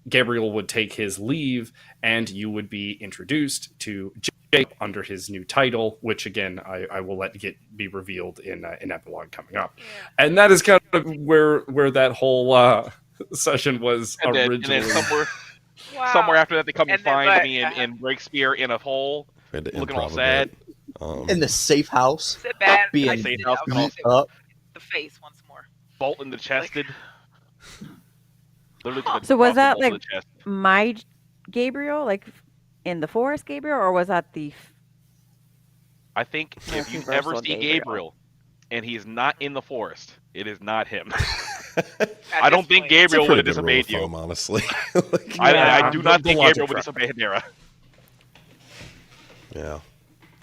Gabriel would take his leave, and you would be introduced to Jake under his new title, which again I will let be revealed in an epilogue coming up. Yeah. And that is kind of where that whole session was originally. And then somewhere after that, they come and find me in Breakspear in a hole, looking all sad. In the safe house. Sit bad. Being safe house up. The face once more. Bolt in the chested. So was that like my Gabriel, like in the forest Gabriel, or was that the? I think if you ever see Gabriel and he's not in the forest, it is not him. I don't think Gabriel would have disobeyed you. Honestly, I do not think Gabriel would disobey Hedera. Yeah,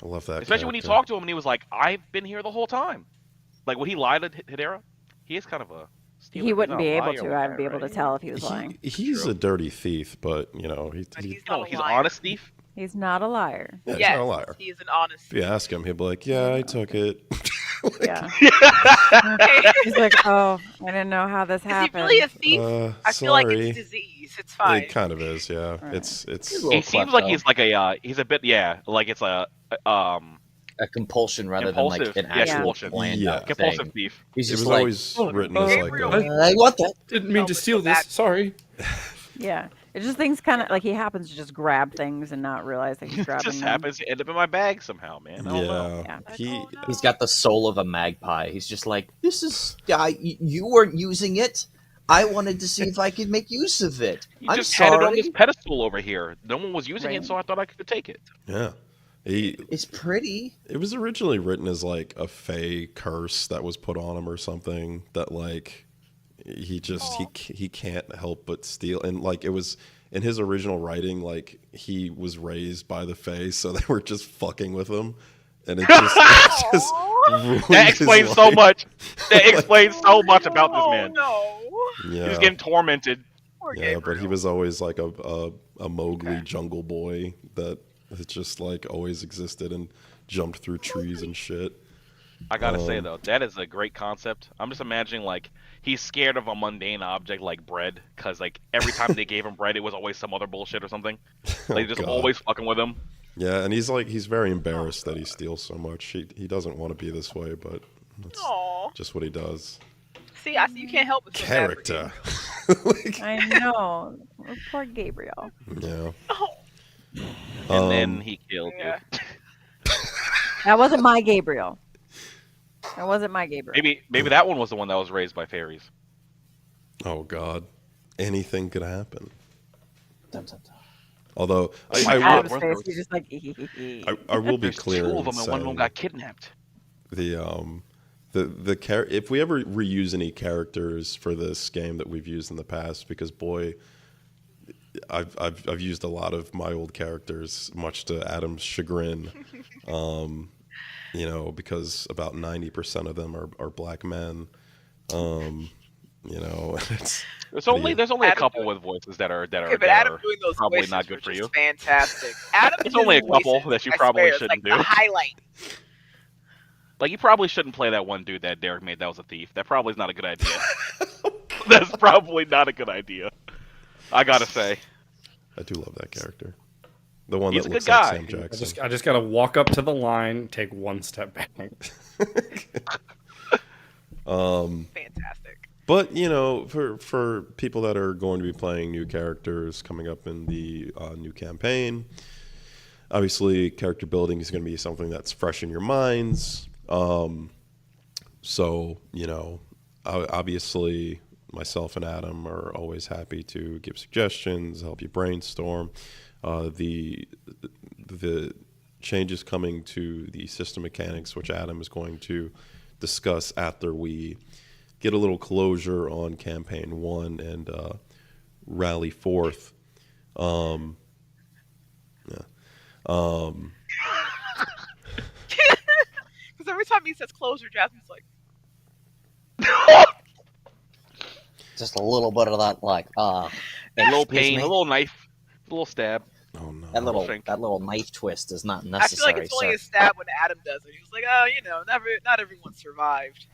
I love that. Especially when you talked to him and he was like, "I've been here the whole time." Like when he lied to Hedera, he is kind of a. He wouldn't be able to. I'd be able to tell if he was lying. He's a dirty thief, but he's he's an honest thief. He's not a liar. Yeah, he's not a liar. He's an honest. If you ask him, he'll be like, "Yeah, I took it." Yeah. He's like, "Oh, I didn't know how this happened." Is he really a thief? I feel like it's disease. It's fine. It kind of is, yeah. Right. It's. He seems like he's like he's a bit like it's a compulsion rather than like an actual planned out compulsive thing. thief. He's It just was like, always written as like I want that. Didn't mean to steal this. Sorry. Yeah, it's just things kind of like he happens to just grab things and not realize that he's It grabbing just them. happens to end up in my bag somehow, man. I don't know. Yeah. he's got the soul of a magpie. He's just like, this is you weren't using it. I wanted to see if I could make use of it. He I'm just sorry. had it on this pedestal over here. No one was using it, so I thought I could take it. Yeah. It's pretty. It was originally written as like a fey curse that was put on him or something that like he can't help but steal, and like it was in his original writing like he was raised by the fey, so they were just fucking with him, and it just that explains so much. That explains so much about this man. No. Yeah. He was getting tormented. Yeah, but he was always like a Mowgli jungle boy that it just like always existed and jumped through trees and shit. I gotta say though, that is a great concept. I'm just imagining like he's scared of a mundane object like bread, because like every time they gave him bread, it was always some other bullshit or something. Like just always fucking with him. Yeah, and he's very embarrassed that he steals so much. He doesn't want to be this way, but that's just what he does. See, I see you can't help but feel bad for Character. I know. Poor Gabriel. Yeah. And then he killed you. That wasn't my Gabriel. That wasn't my Gabriel. Maybe that one was the one that was raised by fairies. Oh God, anything could happen. Dun, dun, dun. Although Adam's face, he's just like, I will be There's clear. two of them, in and one of them saying got kidnapped. If we ever reuse any characters for this game that we've used in the past, because boy, I've used a lot of my old characters, much to Adam's chagrin. Because about 90% of them are black men. There's only a couple with voices that are but Adam doing those probably voices not good for were you. just fantastic. Adam It's only a doing couple voices, that you I probably swear, it's shouldn't like do. The highlight. Like you probably shouldn't play that one dude that Derrick made that was a thief. That probably is not a good idea. That's probably not a good idea. I gotta say. I do love that character. The one He's that a looks good like guy. Sam Jackson. I just gotta walk up to the line, take one step back. Fantastic. But you know, for people that are going to be playing new characters coming up in the new campaign, obviously character building is going to be something that's fresh in your minds. So you know, obviously myself and Adam are always happy to give suggestions, help you brainstorm. The changes coming to the system mechanics, which Adam is going to discuss after we get a little closure on campaign 1 and rally forth. Yeah. Because every time he says closure, Jasmine's like, Just a little bit of that, like, A little excuse pain, me? a little knife, a little stab. Oh no. That Shrink. little knife twist is not I feel necessary, like it's only sir. a stab when Adam does it. He was like, oh, you know, not everyone survived.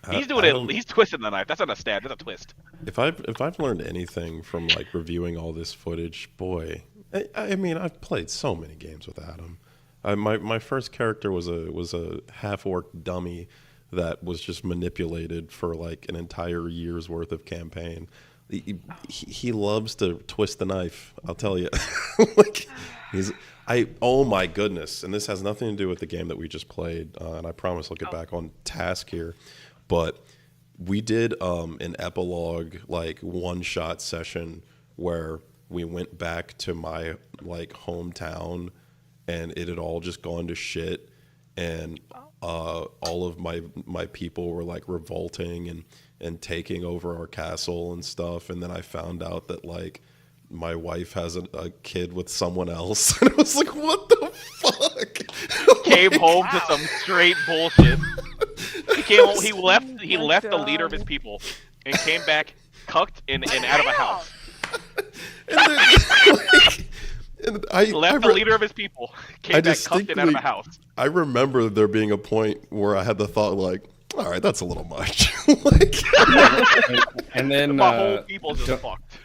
He's doing it. He's twisting the knife. That's not a stab. That's a twist. If I've learned anything from like reviewing all this footage, boy, I mean I've played so many games with Adam. My first character was a half-orc dummy that was just manipulated for like an entire year's worth of campaign. He loves to twist the knife. I'll tell you. Like oh my goodness, and this has nothing to do with the game that we just played. And I promise I'll get back on task here. But we did an epilogue, like one-shot session where we went back to my like hometown, and it had all just gone to shit, and all of my people were like revolting and taking over our castle and stuff. And then I found out that like my wife has a kid with someone else, and I was like, what the fuck? Came home to some straight bullshit. He came home. He left the leader of his people and came back cucked and out of a house. And then, like, and Left the leader of his people. Came back cucked and out of a house. I remember there being a point where I had the thought like, all right, that's a little much. Like, And then My whole people just fucked.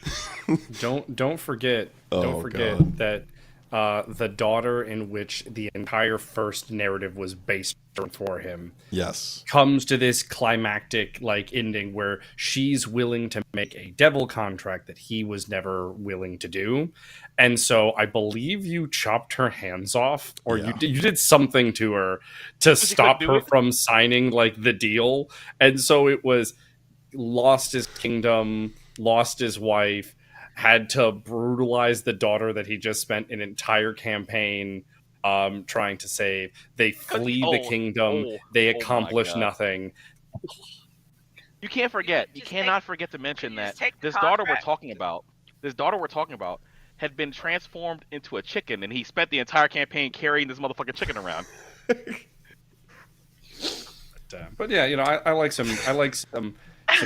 don't forget God. that the daughter in which the entire first narrative was based for him yes. comes to this climactic like ending where she's willing to make a devil contract that he was never willing to do. And so I believe you chopped her hands off, or Yeah. you did something to her to stop couldn't do her it? from signing like the deal. And so it was lost his kingdom, lost his wife, had to brutalize the daughter that he just spent an entire campaign trying to save. They flee the kingdom. They oh my accomplish God. nothing. You can't forget. You Just cannot forget to mention you that just take the this daughter we're contract. talking about, had been transformed into a chicken, and he spent the entire campaign carrying this motherfucking chicken around. But yeah, you know, I like some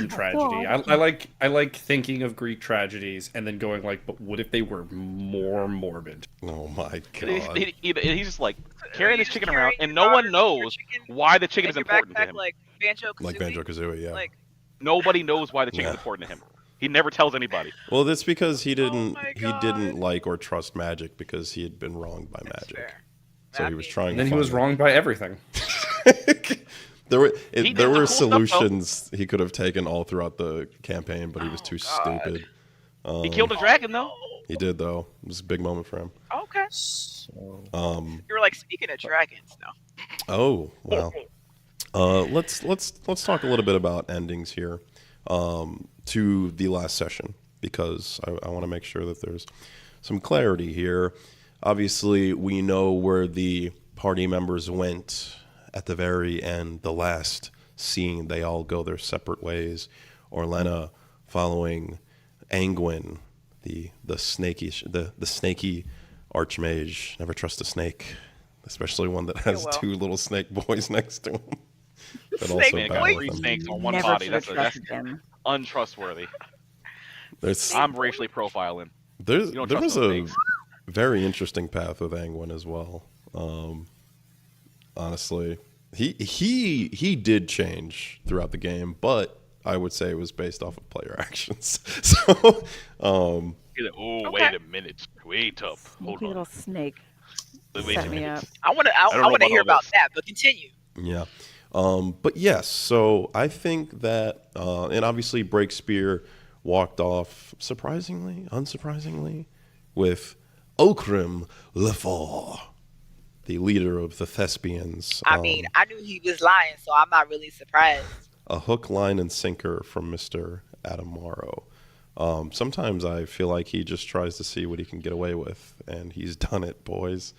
tragedy. I like thinking of Greek tragedies and then going like, but what if they were more morbid? Oh my He's God. he's just like carrying You this just chicken carry around, your and no daughter, one your knows chicken, why the chicken in is your important to backpack him. like Banjo-Kazooie. Like Banjo-Kazooie, yeah. Like, Nobody knows why the chicken is Yeah. important to him. He never tells anybody. Well, that's because he my didn't God. like or trust magic because he had been wronged by that's magic. fair. So I he was mean, trying And to then he was find wronged by everything. there were He did there some were cool stuff, though. solutions he could have taken all throughout the campaign, but he was too God. stupid. He killed a dragon though. He did though. It was a big moment for him. Okay. So, Um, You were like, speaking of dragons now. oh wow. Let's talk a little bit about endings here to the last session, because I want to make sure that there's some clarity here. Obviously, we know where the party members went at the very end, the last scene. They all go their separate ways. Orlena following Angwin, the snaky archmage. Never trust a snake, especially one that has well. two little snake boys next to him. That Snake Man, battle got boys? three with him. snakes on one Never body. should have That's trusted him. untrustworthy. There's I'm racially profiling. there You don't was trust a those snakes. very interesting path with Angwin as well. Honestly, he did change throughout the game, but I would say it was based off of player actions. So He He's like, oh, Okay. wait a minute. Wait up. Hold Sneaky on. little snake. Wait Set a me minute. up. I want to. don't know I want to about hear all about this. that. But continue. Yeah. But yes, so I think that, and obviously Breakspear walked off unsurprisingly, with Okrim Lefort, the leader of the Thespians. I mean, I knew he was lying, so I'm not really surprised. A hook, line, and sinker from Mr. Adam Morrow. Sometimes I feel like he just tries to see what he can get away with, and he's done it, boys.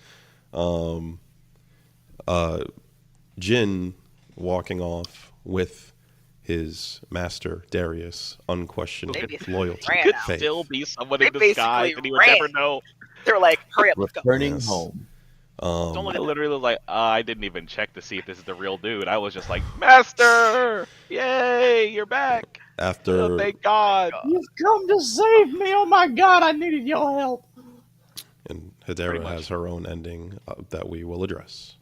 Jin walking off with his master Darius, unquestioned They basically loyalty, ran Could out. faith. still be someone They in disguise, basically and he would ran. never know. They were like, "Hurry up, let's go." Returning Yes. home. Don't look I at them. literally was like, I didn't even check to see if this is the real dude. I was just like, Master! Yay, you're back! Oh, After thank God. You've come to save me. Oh my God, I needed your help. and Pretty Hedera much. has her own ending that we will address.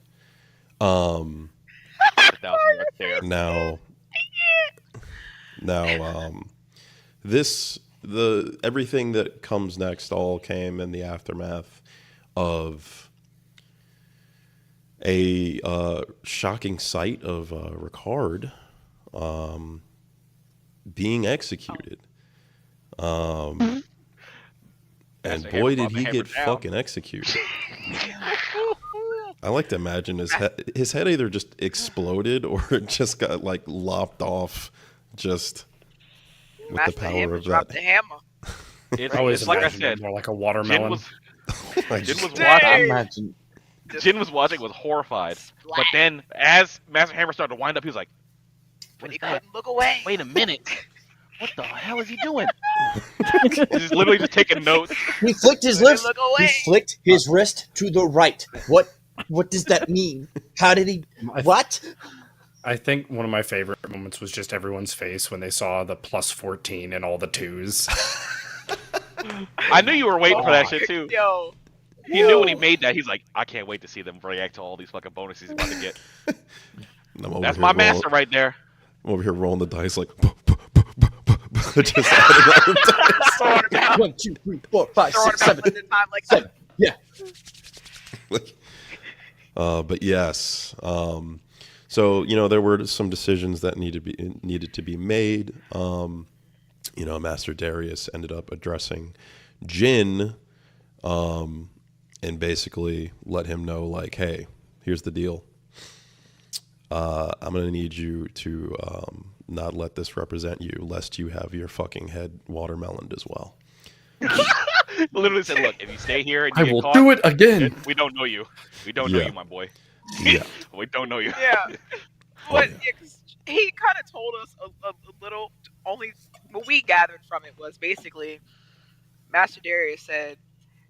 1,000 right there. Now, everything that comes next all came in the aftermath of a shocking sight of Ricard being executed. And Master boy, Hammer did brought the he hammer get down. fucking executed. I like to imagine his head either just exploded or it just got like lopped off just with Master the power Hammer of dropped that. the hammer. It's, I always it's like I imagined it said, more like a Jin watermelon. was, Like, Jin was Dang! watching. Imagine. Jin was watching, was horrified. But Splat. then, as Master Hammer started to wind up, he was like, But "What he is that? couldn't look away. Wait a minute! What the hell is he doing?" He's literally just taking notes. He flicked his Couldn't lips. look He away. flicked his wrist to the right. What does that mean? How did he? What? I think one of my favorite moments was just everyone's face when they saw the plus 14 and all the twos. I knew you were waiting for that shit too. Yo, He knew when he made that. He's like, I can't wait to see them react to all these fucking bonuses he's about to get. and I'm over That's here my master right there. I'm over here rolling the dice like just adding all the dice. throwing it out, 1, 2, 3, 4, 5, throwing 6, it out 7. at the time like Seven. Yeah. But yes, so there were some decisions that needed to be made. Master Darius ended up addressing Jin, and basically let him know like, hey, here's the deal. I'm gonna need you to not let this represent you, lest you have your fucking head watermeloned as well. Literally said, look, if you stay here and you I get will caught, do it again. we don't know you. We don't know Yeah. you, my boy. Yeah. We don't know you. Yeah. But yeah. yeah, 'cause he kind of told us a little. Only what we gathered from it was basically Master Darius said,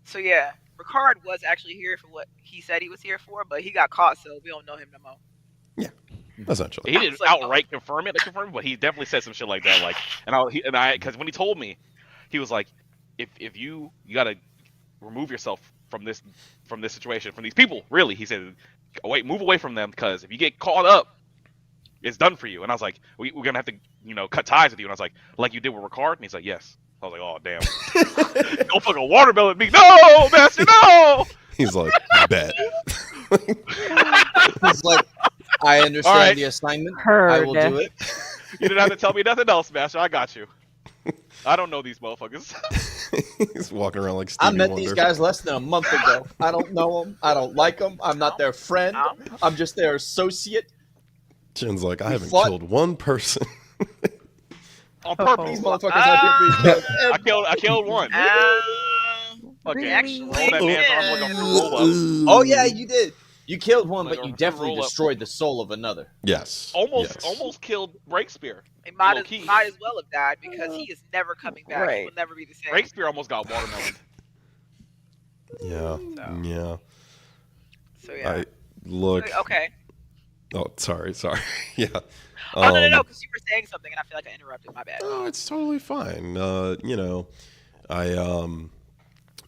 "So yeah, Ricard was actually here for what he said he was here for, but he got caught, so we don't know him no more." Essentially. He didn't It's like, outright confirm it, but he definitely said some shit like that. Like, because when he told me, he was like, if you gotta remove yourself from this situation, from these people, really. He said, wait, move away from them, because if you get caught up, it's done for you. And I was like, we're gonna have to, cut ties with you. And I was like you did with Ricard? And he's like, yes. I was like, oh damn. Don't fucking watermelon me. No, master, no. He's like, bet. He's like, I understand All right. the assignment. Heard. I will do it. You didn't have to tell me nothing else, master. I got you. I don't know these motherfuckers. He's walking around like Stevie I met Wonder. these guys less than a month ago. I don't know them. I don't like them. I'm not their friend. I'm just their associate. Jin's like, I We haven't fought- killed one person. On Oh. purpose. These motherfuckers have been I killed one. Okay. Actually, Roll that man's arm like a roll up. Oh yeah, you did. You killed one, Like but you a definitely roll-up. destroyed the soul of another. Yes. Almost Yes. killed Breakspear. It might Low-key. as well have died because he is never coming back. He Right. will never be the same. Breakspear almost got watermelon. Yeah. So. Yeah. So yeah. I look. Okay. Oh, sorry. Yeah. Oh no, because you were saying something and I feel like I interrupted. My bad. Oh, it's totally fine.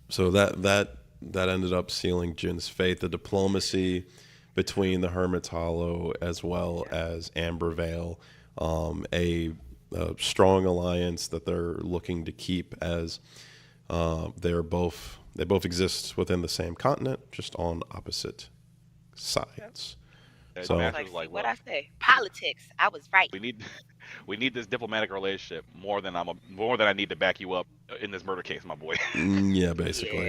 So that ended up sealing Jin's fate. The diplomacy between the Hermit's Hollow as well as Amber Vale, a strong alliance that they're looking to keep as They both exist within the same continent, just on opposite sides. And So- Master Like, was see like, what look, I say? Politics. I was right. we need this diplomatic relationship more than I need to back you up in this murder case, my boy. Yeah, basically.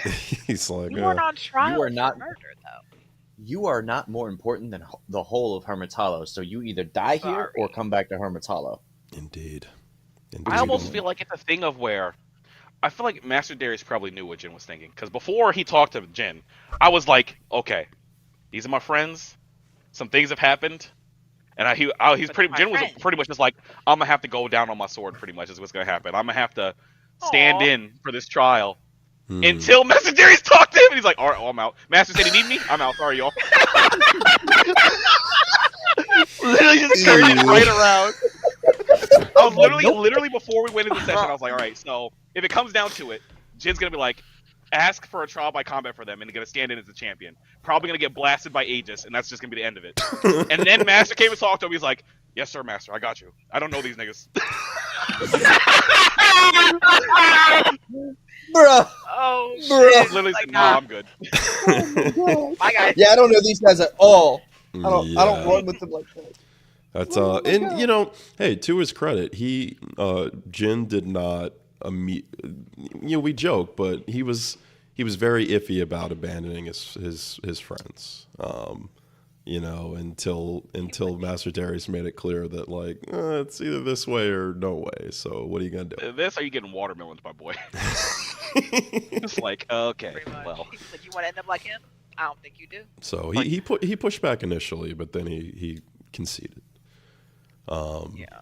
Yeah. He's like, You weren't on trial are for not- murder, though. You are not more important than the whole of Hermitalo, so you either die here or Sorry. come back to Hermitalo. indeed. I almost feel like it's a thing of where I feel like Master Darius probably knew what Jin was thinking, because before he talked to Jin, I was like, okay, these are my friends. Some things have happened, and he's But pretty. my Jin was friend. pretty much just like, I'm gonna have to go down on my sword. Pretty much is what's gonna happen. I'm gonna have to stand Aw. in for this trial Hmm. until Master Darius talked to him, and he's like, all right, I'm out. Master said he need me. I'm out. Sorry, y'all. Literally just turned it right around. I was literally before we went into the session, I was like, all right, so if it comes down to it, Jin's gonna be like, ask for a trial by combat for them, and they're gonna stand in as a champion. Probably gonna get blasted by Aegis, and that's just gonna be the end of it. And then Master came and talked to him. He's like, yes, sir, Master, I got you. I don't know these niggas. Bruh! Oh, Bruh. shit. Literally Like, said, nah, I'm good. my guy. Yeah, I don't know these guys at all. I don't Yeah. run with them like that. That's and you know, hey, to his credit, Jin did not we joke, but he was very iffy about abandoning his friends. Until Master Darius made it clear that like it's either this way or no way. So what are you gonna do? This, are you getting watermelons, my boy? It's like, okay, Pretty much. well. He was like, you want to end up like him? I don't think you do. So he pushed back initially, but then he conceded. Yeah.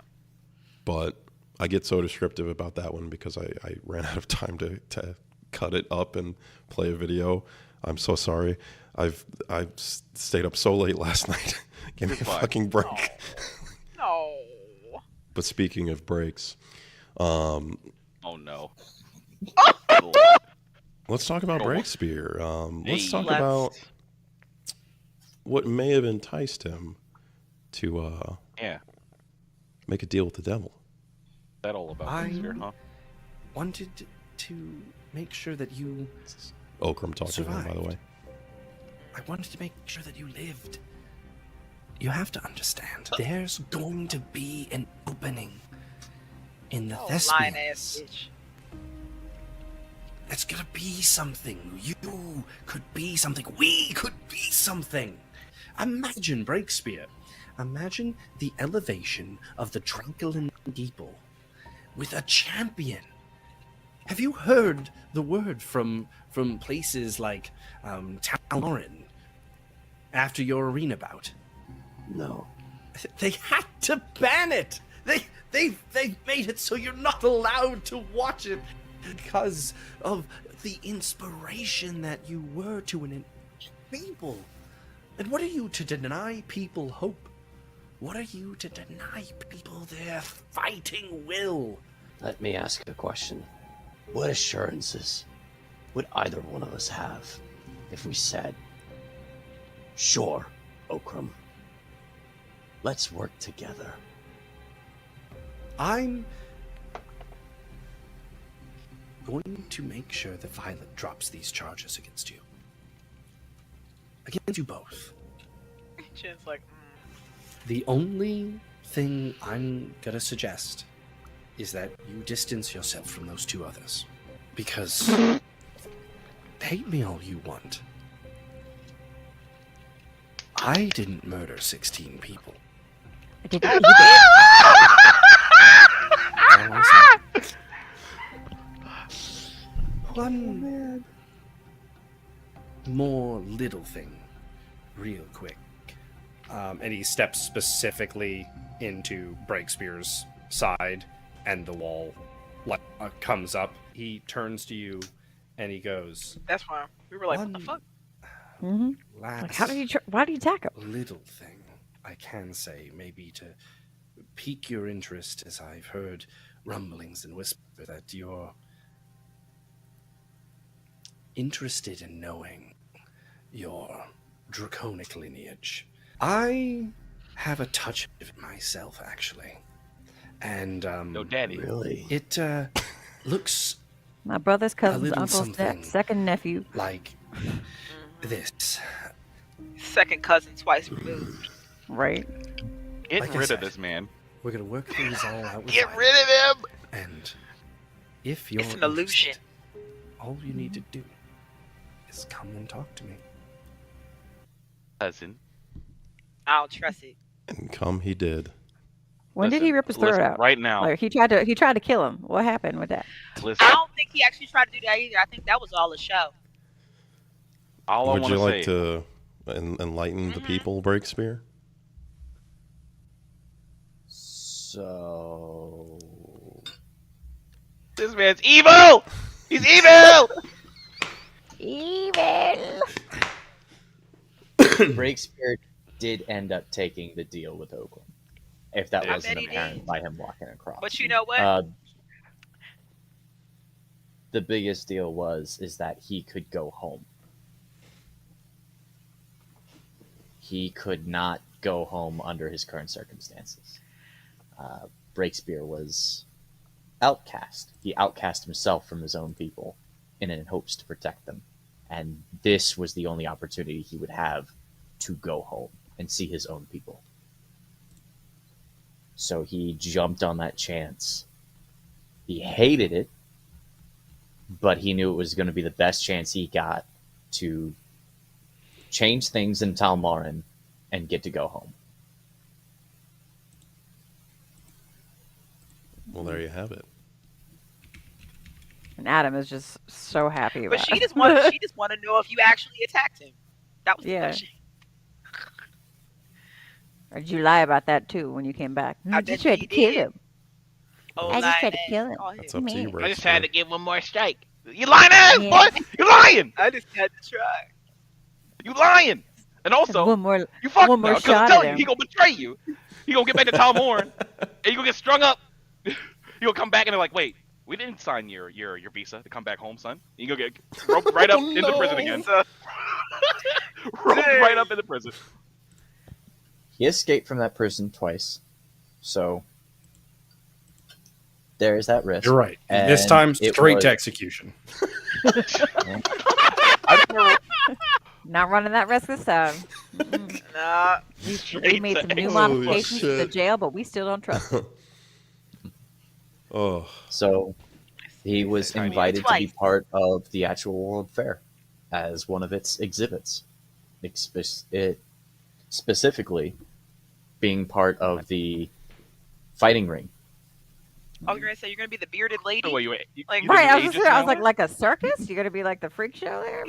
But I get so descriptive about that one because I ran out of time to cut it up and play a video. I'm so sorry. I've stayed up so late last night. Give me a fucking break. No. But speaking of breaks, Oh no. let's talk about Go on. Breakspear. Let's Hey. talk Let's. about what may have enticed him to Yeah, make a deal with the devil. that all about I- Breakspear, huh? Wanted to make sure that you. Okram talking to him, by the Survived. way. I wanted to make sure that you lived. You have to understand. There's going to be an opening in the Oh, lying Thespians. ass bitch. It's gonna be something. You could be something. We could be something. Imagine Breakspear. Imagine the elevation of the Tranquilin people with a champion. Have you heard the word from places like Talon after your arena bout? No. They had to ban it. They've made it so you're not allowed to watch it because of the inspiration that you were to an people. And what are you to deny people hope? What are you to deny people their fighting will? Let me ask a question. What assurances would either one of us have if we said, sure, Okram, let's work together? I'm going to make sure that Violet drops these charges against you. Against you both. Jin's like, The only thing I'm gonna suggest is that you distance yourself from those two others. Because hate me all you want. I didn't murder 16 people. Did he did. That was one more little thing, real quick. And he steps specifically into Breakspear's side, and the wall comes up. He turns to you, and he goes, that's fine. We were like, what the One- fuck? Mm-hmm. "Last Like, how did you? Why did you attack him? little thing I can say, maybe to pique your interest, as I've heard rumblings and whispers that you're interested in knowing your draconic lineage. I have a touch of it myself, actually. And No, daddy. Really? it looks My brother's cousin's little uncle's something. second nephew. like this. Second cousin twice removed. Right. Get Like I rid said, of this man. We're gonna work things all out. With Get Violet. rid of him. And if you're It's an illusion. interested, all you need to do is come and talk to me. Cousin. I don't trust it. And come he did. When did he rip his throat listen, out? Right now. Like he tried to kill him. What happened with that? Listen. I don't think he actually tried to do that either. I think that was all a show. All I Would want you to like say. to enlighten the people, Breakspear? So This man's evil. He's evil. Evil. Breakspear did end up taking the deal with Oakland. If that I wasn't bet he apparent did. by him walking across. But you know what? The biggest deal is that he could go home. He could not go home under his current circumstances. Breakspear was outcast. He outcast himself from his own people in hopes to protect them. And this was the only opportunity he would have to go home and see his own people. So he jumped on that chance. He hated it, but he knew it was going to be the best chance he got to change things in Talmarin and get to go home. Well, there you have it. And Adam is just so happy about But she it. just wanted to know if you actually attacked him. That was the Yeah. question. Or did you lie about that too when you came back? I I bet just tried you to kill did. him. Oh, I just tried to lying kill ass. him. Call That's up to you, Man. I just had to Breakspear. give one more strike. You lying ass, Yeah. boy. You lying. I just had to try. You lying. And also, One more. you fucked one more because I'm shot telling at you, he him. gonna betray you. He gonna get back to Tom Horn, and you gonna get strung up. You gonna come back and they're like, wait, we didn't sign your visa to come back home, son. You gonna get roped right up Oh, into prison no. again. So, Roped right up into prison. He escaped from that prison twice. So there is that risk. You're right. This And time, it straight was- to execution. I just remember Not running that risk this time. Mm-mm. nah. We straight made to some new Holy modifications to the shit. jail, but we still don't trust it. Oh, So he was Tiny. invited to be Twice. part of the actual World Fair as one of its exhibits. It specifically being part of the fighting ring. I was gonna say you're gonna be the bearded lady. the way you Like, you Right, I did was, ages I was now? like a circus? You're gonna be like the freak show there?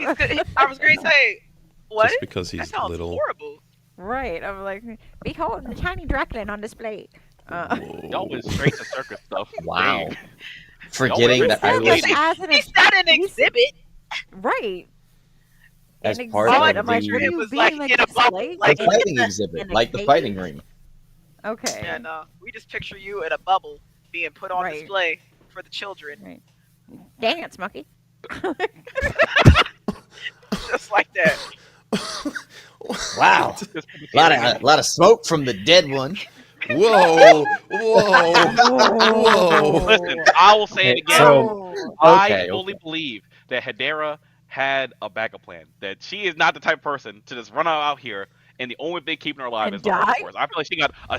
I was gonna say what? just because That he's sounds little. horrible. Right. I'm like, behold the tiny Dracula on display. Y'all went straight to circus stuff. Wow. Dang. Forgetting that I Said was this as an It's not an exhibit. right. as An part exhibit. of I'm like, the, are It you was being like in a bubble, displayed? like the in fighting a- exhibit, in a like the cage? fighting ring. Okay. Yeah, no. We just picture you in a bubble being put on Right. display for the children. Dance, monkey. Just like that. Wow. A lot of smoke from the dead one. Whoa, whoa, whoa. Listen, I will say it again. So- I Okay, fully believe that Hedera had a backup plan. That she is not the type of person to just run out here and the only thing keeping her alive And is the die? Force. I feel like she got a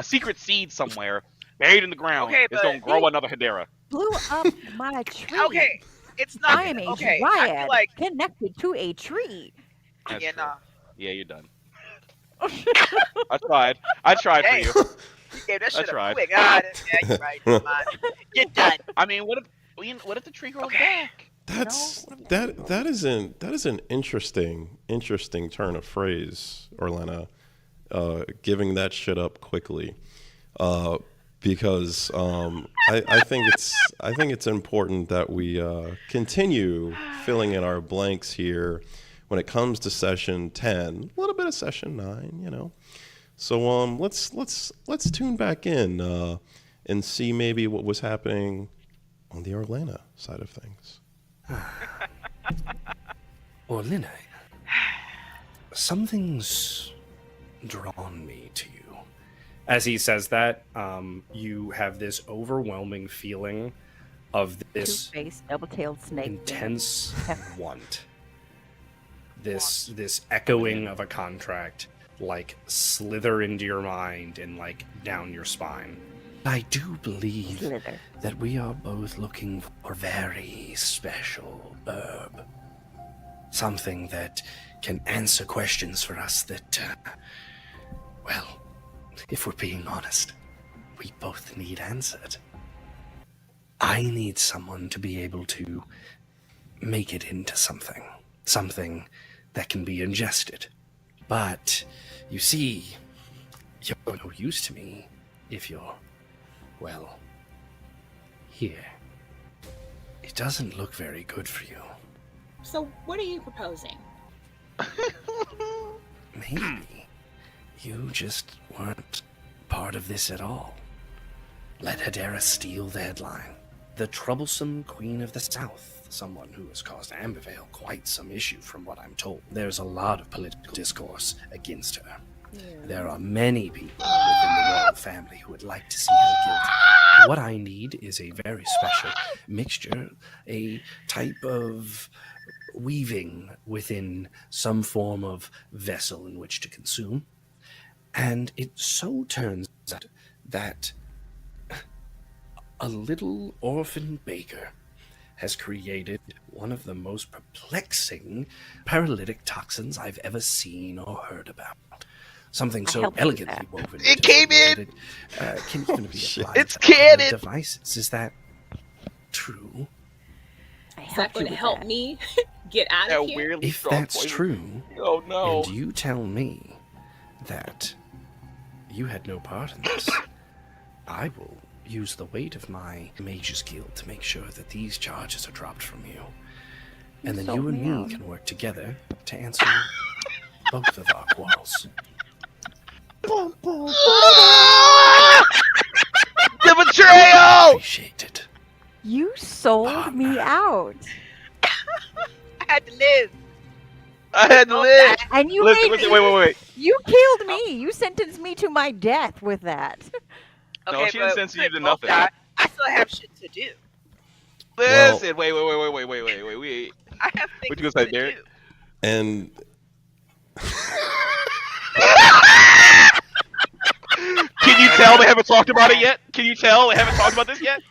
secret seed somewhere buried in the ground. Okay, It's but- gonna grow another Hedera. Blew up my tree. Okay. It's not I am a okay. I dryad feel like connected to a tree. That's yeah, true. nah. Yeah, you're done. I tried. I tried Hey. for you. You gave that shit up tried. quick. Yeah, you're right. Never mind. You're done. I mean, what if the tree grows Okay. back? That's that is an interesting turn of phrase, Orlena. Giving that shit up quickly, because I think it's important that we continue filling in our blanks here when it comes to session 10, a little bit of session 9, you know. So let's tune back in and see maybe what was happening on the Orlena side of things. Orlena, something's drawn me to you. As he says that, you have this overwhelming feeling of this Two-faced, double-tailed snake. intense want. This echoing of a contract like slither into your mind and like down your spine. I do believe Slither. that we are both looking for a very special herb. Something that can answer questions for us that, well, if we're being honest, we both need answered. I need someone to be able to make it into something that can be ingested. But, you see, you're no use to me if you're, well, here. It doesn't look very good for you. So, what are you proposing? Maybe you just weren't part of this at all. Let Hedera steal the headline. The troublesome Queen of the South, someone who has caused Ambervale quite some issue from what I'm told. There's a lot of political discourse against her. There are many people within the royal family who would like to see her guilty. What I need is a very special mixture, a type of weaving within some form of vessel in which to consume. And it so turns out that a little orphan baker has created one of the most perplexing paralytic toxins I've ever seen or heard about. Something so helped you with elegantly that. woven. It came in! That it can even be applied It's to other canon! devices. Is that true? I Is that helped you going to with help that. me get out That of here? weirdly If strong that's poison. true, Oh no. and you tell me that you had no part in this, I will use the weight of my Mage's Guild to make sure that these charges are dropped from you. And then sold you and me me out. can work together to answer both of our quarrels. The betrayal! Appreciate it. You sold me out. I had to live. I had to Don't live. die. And you Listen, made listen, wait. You killed me. You sentenced me to my death with that. No, she didn't but censor we you to both nothing. die. I still have shit to do. Listen, wait. I have things What you gonna say, to Derrick? do. And Can you tell they haven't talked about it yet? Can you tell they haven't talked about this yet?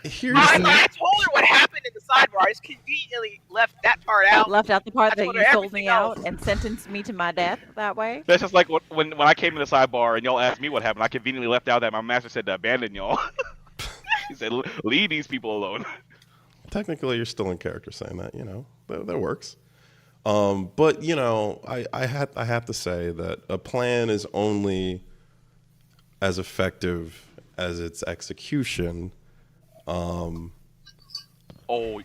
here's I the, told her what happened in the sidebar. I just conveniently left that part out. Left out the part I that told you her sold me everything out else. and sentenced me to my death that way. That's just like when I came in the sidebar and y'all asked me what happened. I conveniently left out that my master said to abandon y'all. He said, leave these people alone. technically you're still in character saying that, you know, that works. But you know, I have to say that a plan is only as effective as its execution. Oh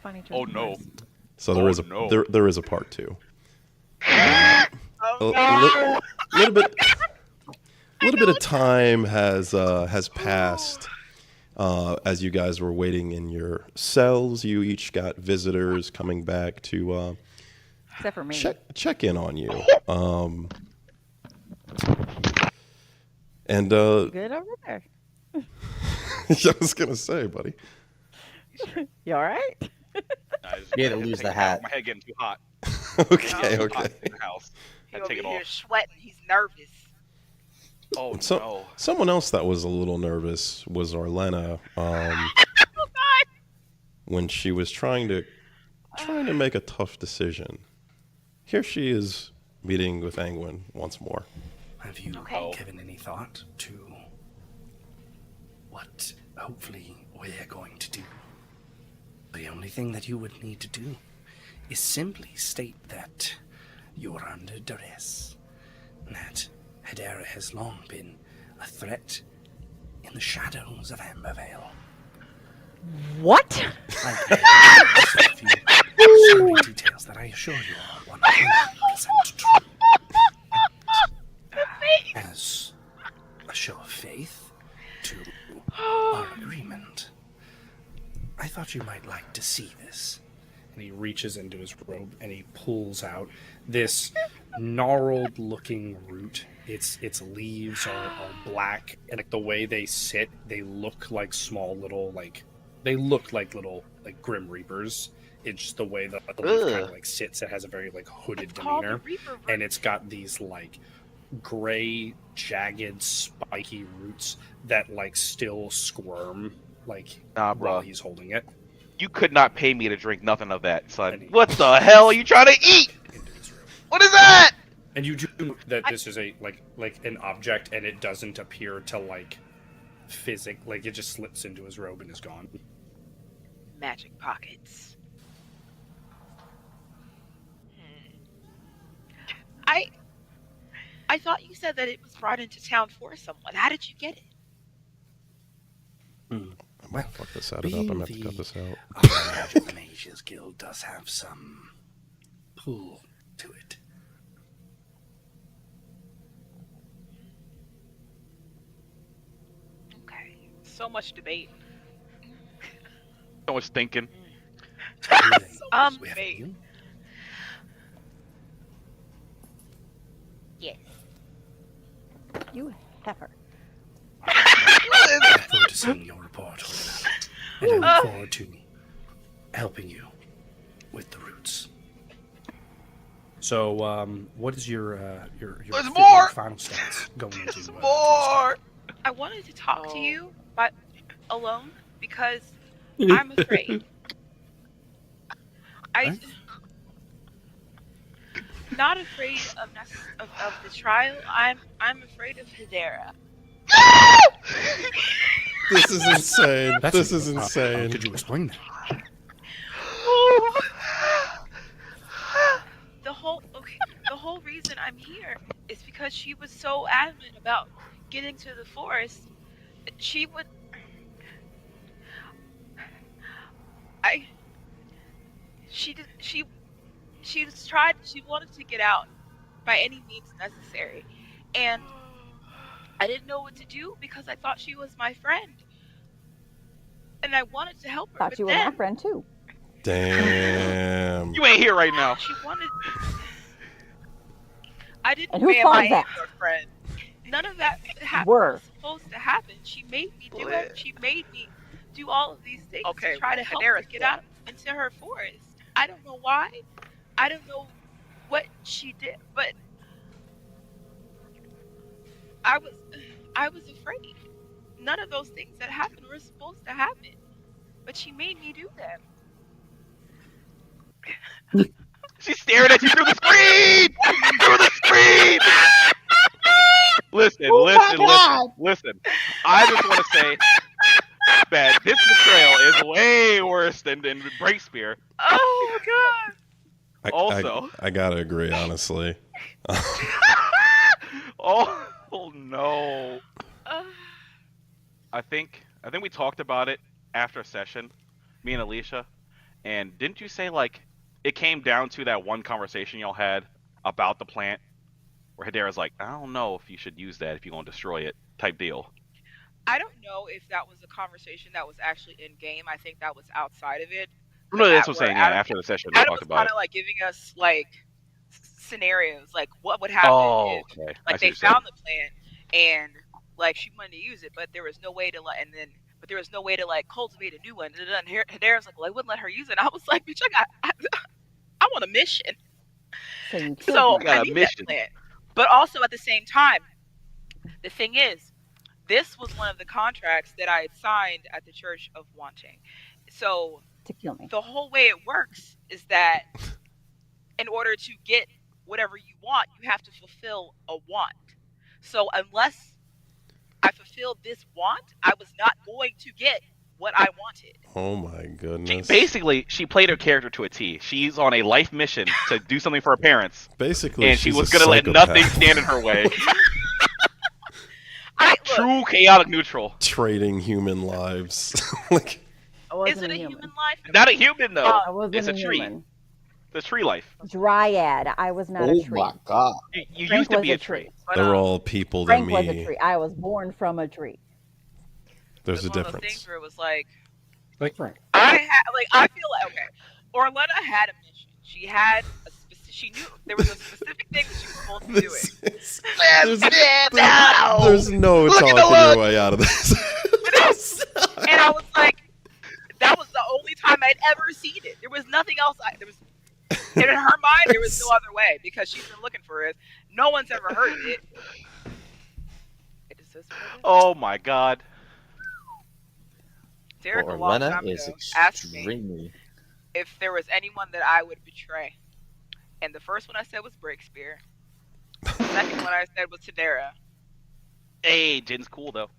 Funny choice no. of words. So there Oh, is a no. there is a part two. Oh, no. Little bit of time has passed as you guys were waiting in your cells. You each got visitors coming back to Except for me. check in on you. And Good over there. I was gonna say, buddy. You all right? You had to lose the hat. My head getting too hot. Okay, Too okay. hot in the house. He Had to over take it here off. sweating. He's nervous. Oh So no. someone else that was a little nervous was Orlena. When she was trying to make a tough decision. Here she is meeting with Angwin once more. Have you Okay. given any thought to what hopefully we're going to do? The only thing that you would need to do is simply state that you're under duress, that Hedera has long been a threat in the shadows of Ambervale. What? Like a few summary details that I assure you are 100% true. As a show of faith to our agreement, I thought you might like to see this. And he reaches into his robe and he pulls out this gnarled looking root. Its leaves are black, and like the way they sit, they look like small little, like they look like little like Grim Reapers. It's just the way the leaf kind of like sits. It has a very like hooded demeanor, and it's got these like gray, jagged, spiky roots that like still squirm like while he's holding it. You could not pay me to drink nothing of that, son. What the hell are you trying to eat? What is that? And you do know that this is a like an object, and it doesn't appear to like like it just slips into his robe and is gone. Magic pockets. I thought you said that it was brought into town for someone. How did you get it? I might fuck this out. I'm gonna have to cut this out. Magic Mages Guild does have some pull to it. Okay. So much debate. So much thinking. Debate. Yes. You heifer. I look forward to seeing your report, and I look forward to helping you with the roots. So, what is your final stats going into? There's more. I wanted to talk to you, but alone because I'm afraid. Not afraid of the trial. I'm afraid of Hedera. This is insane. This is insane. Could you explain that? The whole reason I'm here is because she was so adamant about getting to the forest. She wanted to get out by any means necessary, and I didn't know what to do because I thought she was my friend, and I wanted to help her. Thought you were my friend too. Damn. You ain't here right now. She wanted. I didn't And whose ban fault my is that? friend. None of that Were. was supposed to happen. She made me do it. She made me do all of these things to try to help her get out into her forest. I don't know why. I don't know what she did, but I was afraid. None of those things that happened were supposed to happen, but she made me do them. She's staring at you through the screen! Through the screen! Listen. I just want to say that this betrayal is way worse than Breakspear. Oh god! I gotta agree, honestly. Oh no! I think we talked about it after a session, me and Alicia, and didn't you say like it came down to that one conversation y'all had about the plant, where Hedera's like, I don't know if you should use that if you're gonna destroy it, type deal. I don't know if that was a conversation that was actually in game. I think that was outside of it. No, that's what I'm saying. Yeah, after the session we Adam talked was about kind it. of like giving us like scenarios, like what would happen Oh, if okay. like they found the plant and like she wanted to use it, but there was no way to but there was no way to like cultivate a new one. And Hedera's like, well, I wouldn't let her use it. I was like, bitch, I want a mission. So I need that plant. But also at the same time, the thing is, this was one of the contracts that I had signed at the Church of Wanting. So to kill me. The whole way it works is that in order to get whatever you want, you have to fulfill a want. So unless I fulfilled this want, I was not going to get what I wanted. Oh my goodness. She played her character to a T. She's on a life mission to do something for her parents. Basically, and she was going to let nothing stand in her way. True chaotic neutral. Trading human lives. Is it a human life? Not a human though. I wasn't it's a tree. human. It's a tree life. Dryad. I was not a tree. Oh my god. You Frank used to be was a tree. They're all people to Frank me. was a tree. I was born from a tree. There's a one of those difference. things where it was like Frank. I feel like okay. Orletta had a mission. She had she knew there was a specific thing that she was supposed to do it. There's no talking your way out of this. And I was like, I'd ever seen it. There was nothing else. In her mind, there was no other way because she's been looking for it. No one's ever heard of it. It is just what it is. Oh my god. Derrick Well, a long Orlena time is ago asked me extremely. if there was anyone that I would betray. And the first one I said was Breakspear. The second one I said was Tadera. Hey, Jin's cool though.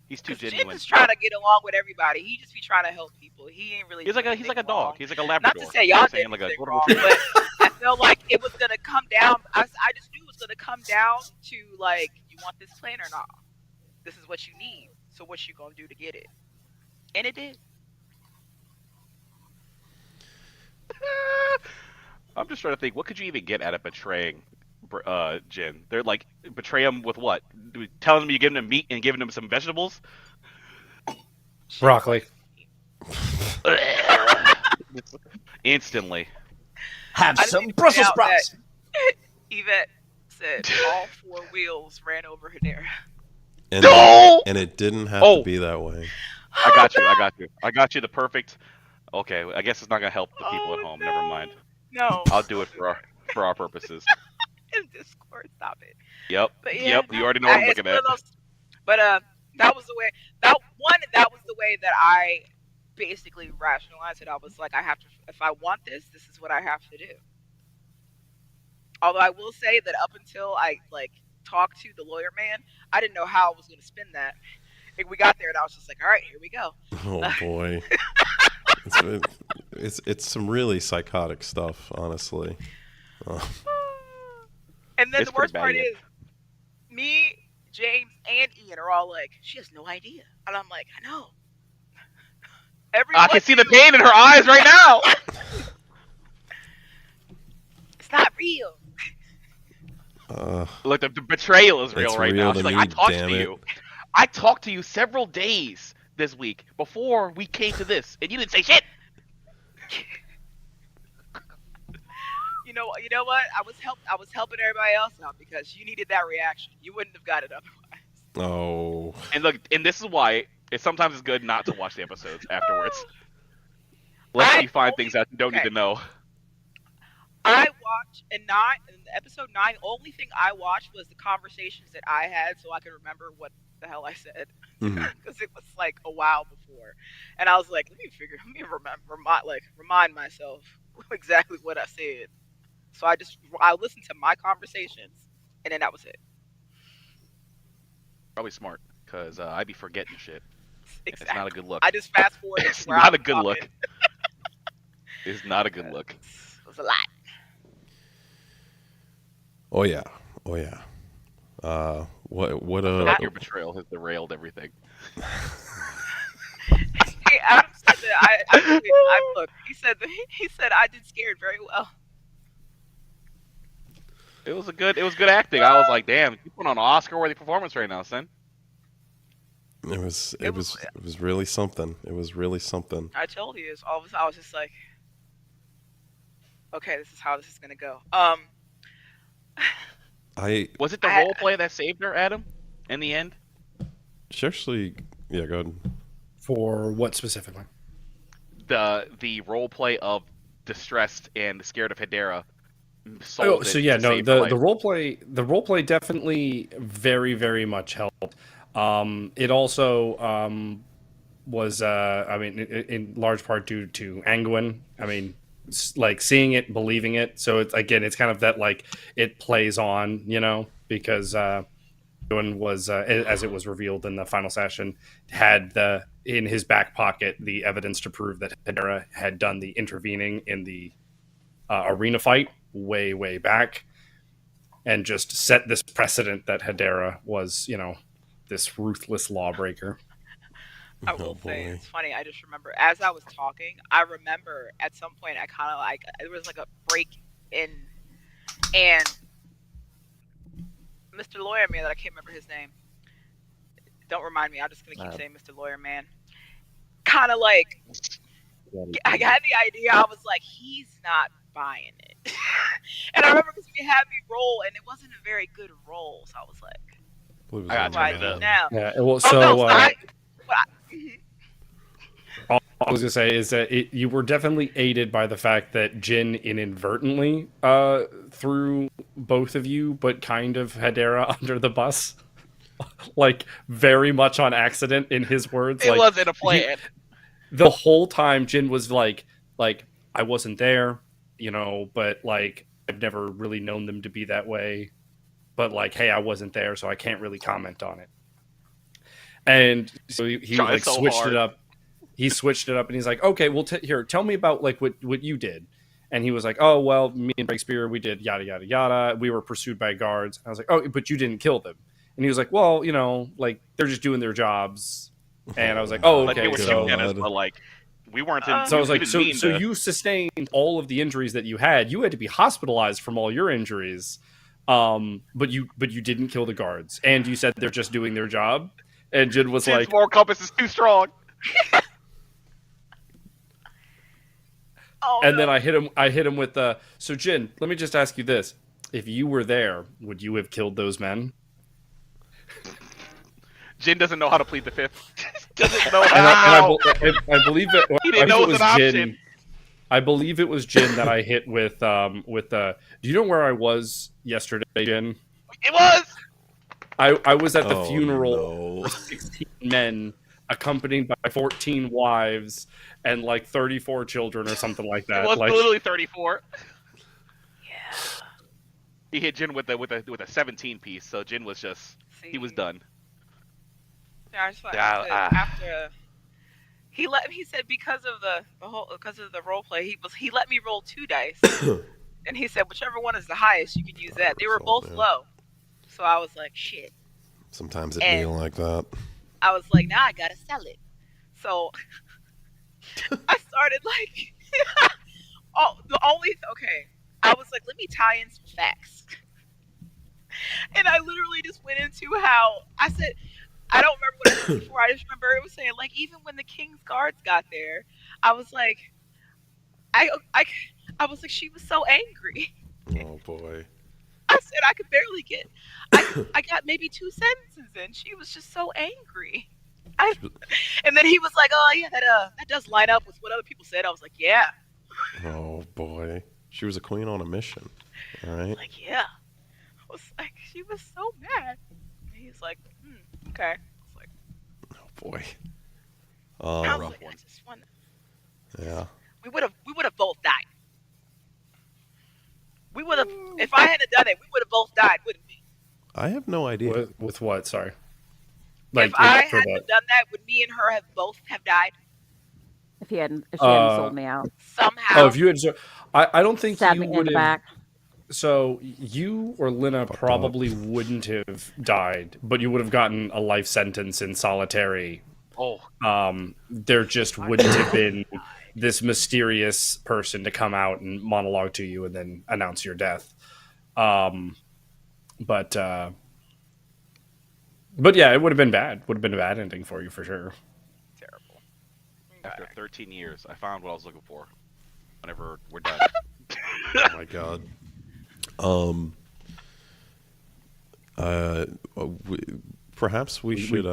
He's too Because Jin genuine. is trying to get along with everybody. He just be trying to help people. He ain't really. He's like a anything dog. wrong. He's like a Labrador. Not to say y'all did saying, like a anything golden wrong, retriever. but I felt like it was gonna come down. I just knew it was gonna come down to like, you want this plan or not? This is what you need. So what you gonna do to get it? And it did. I'm just trying to think. What could you even get out of betraying Jin? They're like, betray him with what? Telling him you're giving him meat and giving him some vegetables? Broccoli. Instantly. Have I some didn't Brussels point out sprouts. that Yvette said all four wheels ran over Hedera. And, No! and it didn't have Oh. to be that way. I got you. I got you. I got you the perfect. Okay, I guess it's not gonna help the people at home. no. Never mind. No. I'll do it for our purposes. In Discord, stop it. Yep. But yeah, Yep. You already know what I'm it's looking one at. of those- But that was the way. That was the way that I basically rationalized it. I was like, I have to. If I want this, this is what I have to do. Although I will say that up until I talked to the lawyer man, I didn't know how I was going to spin that. And we got there, and I was just like, all right, here we go. Oh boy, it's some really psychotic stuff, honestly. And then It's the worst pretty bad, part yeah. is, me, James, and Ian are all like, she has no idea. And I'm like, I know. I can see the pain in her eyes right now. It's not real. Look, the betrayal is real It's right real now. to She's like, me, I talked damn to it. you. I talked to you several days this week before we came to this, and you didn't say shit. You know what? I was helping everybody else out because you needed that reaction. You wouldn't have got it otherwise. Oh, And look, and this is why sometimes it's good not to watch the episodes afterwards. Lest you find things that you don't need to know. I watched in episode 9. Only thing I watched was the conversations that I had, so I could remember what the hell I said, because it was like a while before, and I was like, let me remind myself exactly what I said. So I listened to my conversations, and then that was it. Probably smart, because I'd be forgetting shit. Exactly. It's not a good look. I just fast forwarded. It's not a good look. It's not a good look. It was a lot. oh yeah, oh yeah. What Your betrayal has derailed everything. Hey, Adam said that I look. He said I did scared very well. It was good acting. I was like, damn, you put on an Oscar-worthy performance right now, son. It was really something. It was really something. I told you, it's all of a sudden I was just like, okay, this is how this is gonna go. Was it the role play that saved her, Adam? In the end, Seriously, yeah. Go ahead. For what specifically? the role play of distressed and scared of Hedera. Oh, so yeah, no, the role play definitely very, very much helped. It also was I mean, in large part due to Angwin. I mean, like seeing it, believing it. So it's kind of that like it plays on, because Angwin was as it was revealed in the final session, had in his back pocket the evidence to prove that Hedera had done the intervening in the arena fight way back, and just set this precedent that Hedera was, this ruthless lawbreaker. I will say, it's funny. I just remember as I was talking, I remember at some point I kind of there was like a break in, and Mr. Lawyer Man, that I can't remember his name. Don't remind me. I'm just gonna keep saying Mr. Lawyer Man. Kind of like, I had the idea. I was like, he's not buying it. And I remember because we had me roll, and it wasn't a very good roll. So I was like, I got what do I do now? Yeah. Well, Oh, no, I was gonna say is that you were definitely aided by the fact that Jin inadvertently threw both of you, but kind of Hedera under the bus, like very much on accident. In his words, It like wasn't a plan. the whole time Jin was like I wasn't there, you know, but like I've never really known them to be that way. But like, hey, I wasn't there, so I can't really comment on it. And so he Trying like so switched hard. it up. He switched it up, and he's like, "Okay, well, here, tell me about like what you did." And he was like, "Oh, well, me and Breakspear, we did yada yada yada. We were pursued by guards." I was like, "Oh, but you didn't kill them." And he was like, "Well, you know, like they're just doing their jobs." And I was like, "Oh, Like they okay." were So, shooting at us, but like we weren't in. so I was we like, didn't "So, mean so to- you sustained all of the injuries that you had. You had to be hospitalized from all your injuries, but you didn't kill the guards, and you said they're just doing their job." And Jin was Jin's like, moral compass is too strong. Oh, and no. then I hit him with the. So Jin, let me just ask you this: if you were there, would you have killed those men? Jin doesn't know how to plead the fifth. Doesn't know And how. I believe it. He didn't know it was an option. I believe it was Jin that I hit with the. Do you know where I was yesterday, Jin? It was. I was at the Oh, funeral no. for 16 men, accompanied by 14 wives and like 34 children or something like that. It was Like, literally 34. Yeah. He hit Jin with a 17 piece, so Jin was just he was done. Yeah, I just thought Yeah, after he said because of the role play he let me roll 2 dice, and he said whichever one is the highest you can use that. They were both low, so I was like shit. Sometimes it be like that. I was like, now I gotta sell it. So I started like, I was like, let me tie in some facts. And I literally just went into how I said, I don't remember what it was before. I just remember it was saying like, even when the King's guards got there, I was like, I was like, she was so angry. Oh boy. I said I could barely get. I got maybe 2 sentences in. She was just so angry. And then he was like, "Oh yeah, that does line up with what other people said." I was like, "Yeah." Oh boy. She was a queen on a mission. All right. Like, yeah. I was like, she was so mad. And he's like, okay. I was like, Oh boy. I was like, I just want. Yeah. We would have both died. We would have, if I hadn't done it, we would have both died, wouldn't we? I have no idea. with what? Sorry. If I hadn't have done that, would me and her have both have died If she hadn't sold me out, somehow? Oh, if you had, I don't think stabbed you me in would the have. back. So you or Lina probably wouldn't have died, but you would have gotten a life sentence in solitary. Oh, There just wouldn't have been this mysterious person to come out and monologue to you and then announce your death. But yeah, it would have been bad. Would have been a bad ending for you for sure. Terrible. after 13 years, I found what I was looking for. Whenever we're done. Oh my god. Perhaps we should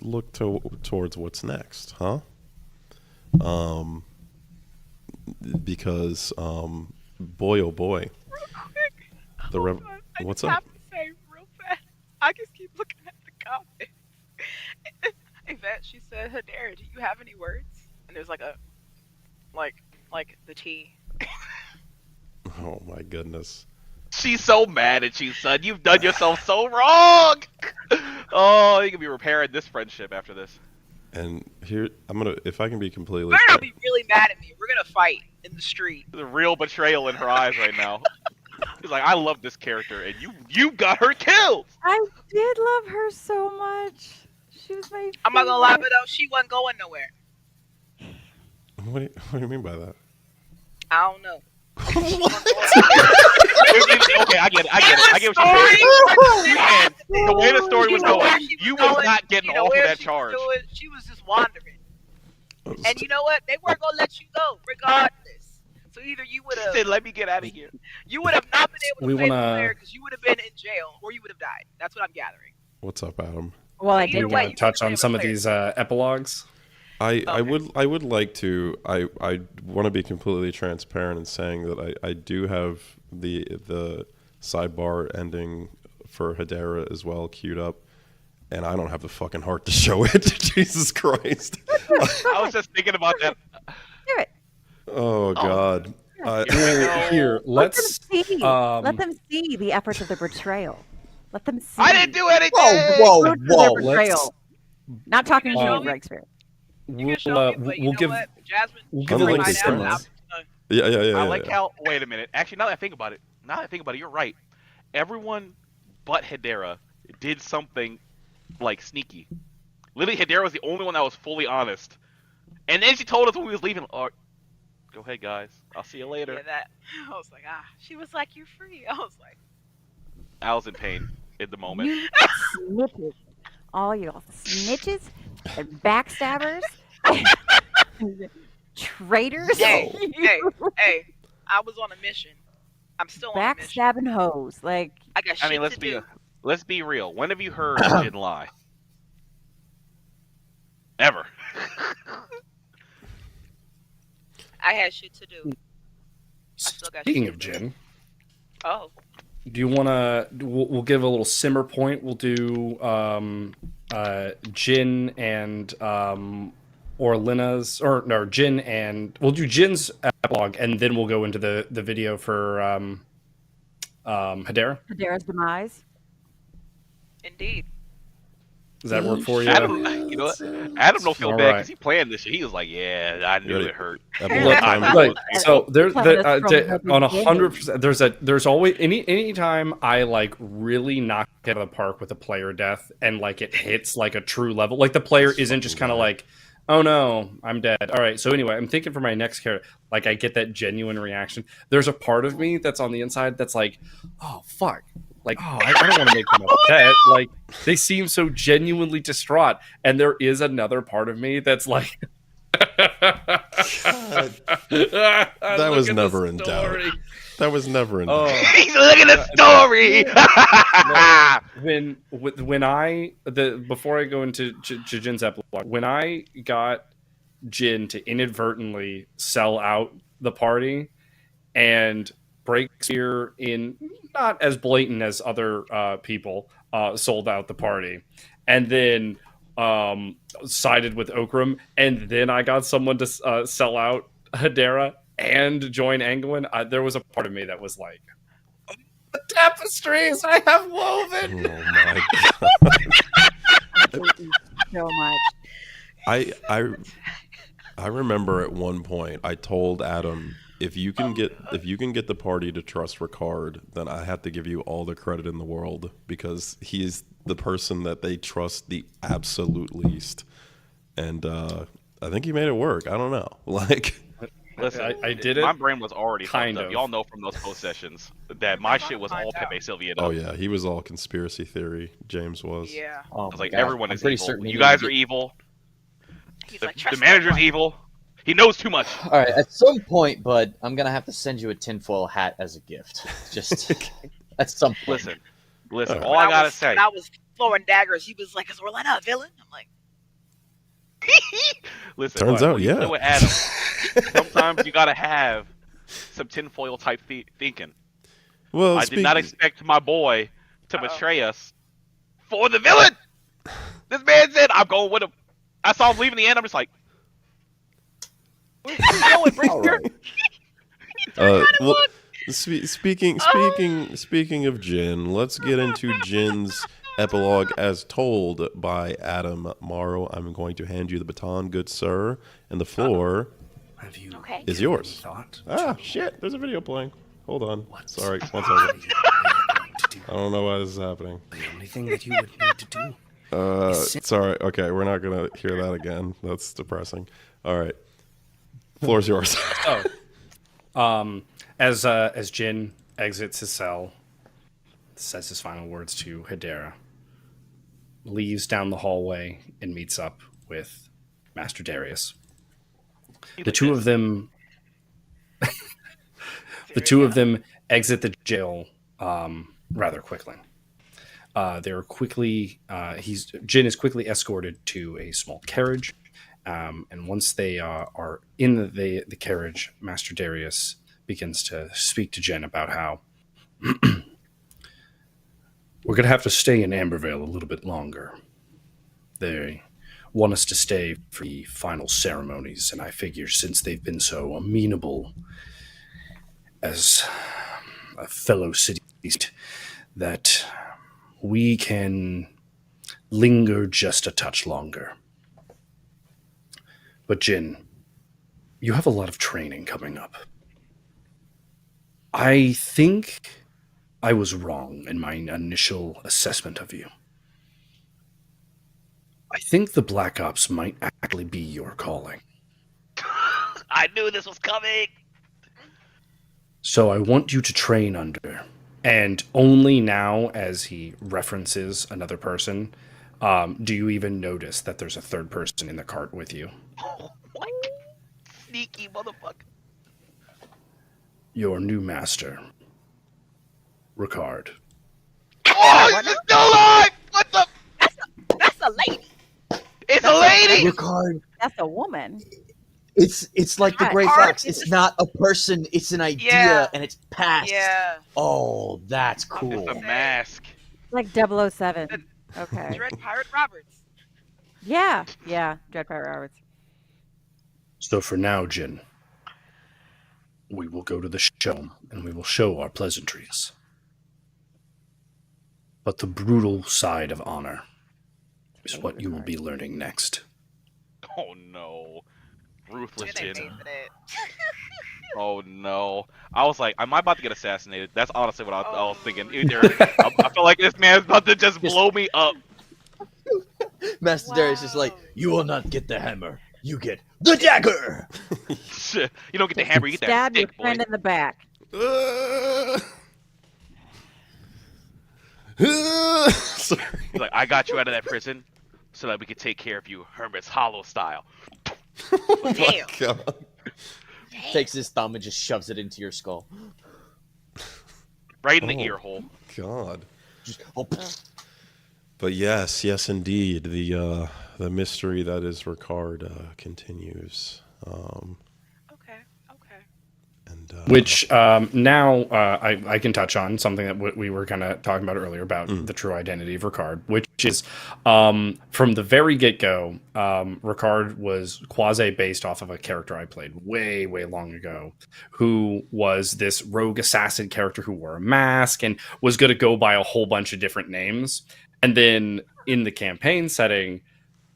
look towards what's next, huh? Because boy oh boy, what's I up? have to say real fast. I just keep looking at the comments. Yvette, she said, "Hedera, do you have any words?" And there's like a, like the T. Oh my goodness. She's so mad at you, son. You've done yourself so wrong. Oh, you can be repairing this friendship after this. And here if I can be completely You're gonna be really mad at me. We're gonna fight in the street. The real betrayal in her eyes right now. He's like, I love this character, and you got her killed. I did love her so much. She was my favorite. I'm not gonna lie, but though she wasn't going nowhere. what do you mean by that? I don't know. Okay, I get it. I get what you're saying. The way the story was going, you was not getting off of that charge. She was just wandering. And you know what? They weren't gonna let you go, regardless. So either you would have said, "Let me get out of here." You would have not been able to We play wanna- there because you would have been in jail, or you would have died. That's what I'm gathering. What's up, Adam? Well, I Either did. way, Want you to touch can on play some with of her. these epilogues? I would like to. I want to be completely transparent in saying that I do have the sidebar ending for Hedera as well queued up, and I don't have the fucking heart to show it. Jesus Christ! I was just thinking about that. Do it. Oh God! Here, Let let's. them see. Let them see the efforts of the betrayal. Let them see. I didn't do anything. Whoa, Fruits of whoa, their whoa! betrayal. Not talking to show you, me? Breakspear. You can show me, but you we'll know give. what? Jasmine, We'll you give can a Unlike find link the to out. friends. Simba. I like how. Wait a minute. Actually, now that I think about it, everyone but Hedera did something like sneaky. Literally, Hedera was the only one that was fully honest. And then she told us when we was leaving, "Oh, go ahead, guys. I'll see you later." Yeah, that. I was like, She was like, "You're free." I was like, I was in pain in the moment. You snitches. All you snitches and backstabbers. And traitors. "Hey, hey, I was on a mission. I'm still on a mission. Backstabbing hoes. Like, I got shit I mean, to let's be real. When have you heard Jin lie? Ever? I had shit to do. still got Speaking shit of to do. gin, Oh, do you want to? We'll give a little simmer point. We'll do Jin and Orlina's, or no, Jin and we'll do Jin's epilogue, and then we'll go into the video for Hedera. Hedera's demise. indeed. Does that work for you? Adam, you know what? Adam don't feel All bad right. because he planned this shit. He was like, "Yeah, I knew it hurt." Epilogue time. Right. So there's Playing us from the on beginning. 100%. There's always any time I like really knock it out of the park with a player death and like it hits like a true level. Like the player isn't just kind of like, oh no, I'm dead. All right. So anyway, I'm thinking for my next character, like I get that genuine reaction. There's a part of me that's on the inside that's like, oh fuck. Like, oh, I don't want to make them upset. Like, they seem so genuinely distraught. And there is another part of me that's like, that was never in doubt. That was never in doubt. He's looking at the story. Before I go into Jin's epilogue, when I got Jin to inadvertently sell out the party and Breakspear, in not as blatant as other people, sold out the party, and then sided with Okram, and then I got someone to sell out Hedera and join Anguin. There was a part of me that was like, the tapestries I have woven. Oh my god! So much. I remember at one point I told Adam, if you can get the party to trust Ricard, then I have to give you all the credit in the world because he is the person that they trust the absolute least. And I think he made it work. I don't know. Like, listen, I did it. My brain was already kind fucked up. of. Y'all know from those post sessions that my shit was all Pepe Sylvia. oh yeah, he was all conspiracy theory. James was. Yeah. Oh I was my like, God. everyone I'm is pretty evil. certain he You guys didn't are evil. He's The, like, the trust manager's nobody. evil. He knows too much. All right, at some point, bud, I'm gonna have to send you a tinfoil hat as a gift. Just at some point. Listen. All When I gotta was, say. when I was throwing daggers, he was like, "Is Orlando a villain?" I'm like, Listen. Turns when out, you yeah. play with Adam, sometimes you gotta have some tinfoil type thinking. Well, I did not expect my boy to betray us for the villain. This man said, "I'm going with him." I saw him leaving the end. I'm just like, "Where's he going, Breakspear?" Well, speaking of Jin, let's get into Jin's epilogue as told by Adam Morrow. I'm going to hand you the baton, good sir, and the floor Have you is yours. thought? Ah, shit! There's a video playing. Hold on. Sorry, 1 second. I don't know why this is happening. The only thing that you would need to do. Sorry. Okay, we're not gonna hear that again. That's depressing. All right, floor's yours. As Jin exits his cell, says his final words to Hedera, leaves down the hallway and meets up with Master Darius. The two of them exit the jail rather quickly. Jin is quickly escorted to a small carriage, And once they are in the carriage, Master Darius begins to speak to Jen about how we're going to have to stay in Ambervale a little bit longer. They want us to stay for the final ceremonies, and I figure since they've been so amenable as a fellow city that we can linger just a touch longer. But Jin, you have a lot of training coming up. I think I was wrong in my initial assessment of you. I think the Black Ops might actually be your calling. I knew this was coming. So I want you to train under, and only now as he references another person, do you even notice that there's a third person in the cart with you? What? Sneaky motherfucker. Your new master, Ricard. Oh, he's still alive! What the? That's a lady. It's a lady! Ricard, That's a woman. it's like the Gray Ricard Fox. It's not a person, it's an idea, Yeah. and it's past. Yeah. Oh, that's cool. It's a mask. Like 007. Okay. Dread Pirate Roberts. Yeah. Yeah. Dread Pirate Roberts. So for now, Jin, we will go to the show and we will show our pleasantries. But the brutal side of honor is what you will be learning next. Oh no. Ruthless Jen ain't Jin. paid for that. Oh no. I was like, am I about to get assassinated? That's honestly what I was thinking. Either I feel like this man's about to just blow me up. Master Darius is like, you will not get the hammer. You get the dagger. You don't get the hammer, you get that Stab your stick, boy. friend in the back. Sorry. He's like, I got you out of that prison so that we could take care of you, Hermit's Hollow style. Oh Damn. my god. Takes his thumb and just shoves it into your skull. Right in the Oh. ear hole. God. Just, But yes, indeed, the mystery that is Ricard continues. Okay. And Which now I can touch on something that we were kind of talking about earlier about the true identity of Ricard, which is from the very get-go, Ricard was quasi-based off of a character I played way, way long ago, who was this rogue assassin character who wore a mask and was going to go by a whole bunch of different names. And then in the campaign setting,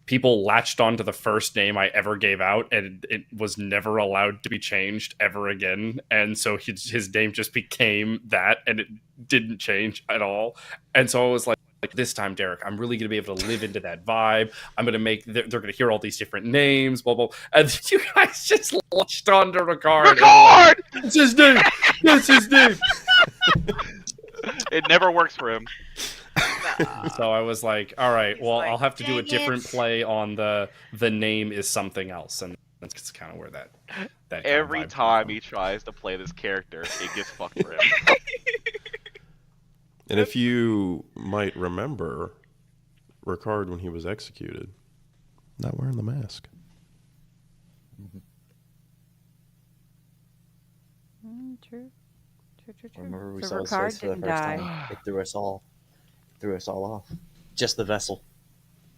people latched onto the first name I ever gave out, and it was never allowed to be changed ever again. And so his name just became that, and it didn't change at all. And so I was like this time, Derrick, I'm really going to be able to live into that vibe. I'm going to make, they're going to hear all these different names, blah, blah. And you guys just latched onto Ricard. Ricard! That's his name. That's his name. It never works for him. So I was like, all right, well, like, I'll have to do a "Dang different it." play on the name is something else. And that's kind of where that kind of Every vibe comes time from. he tries to play this character, it gets fucked for him. And if you might remember, Ricard, when he was executed, not wearing the mask. True. True. remember we So saw his Ricard face for the didn't first die. time. It threw us all off. Just the vessel.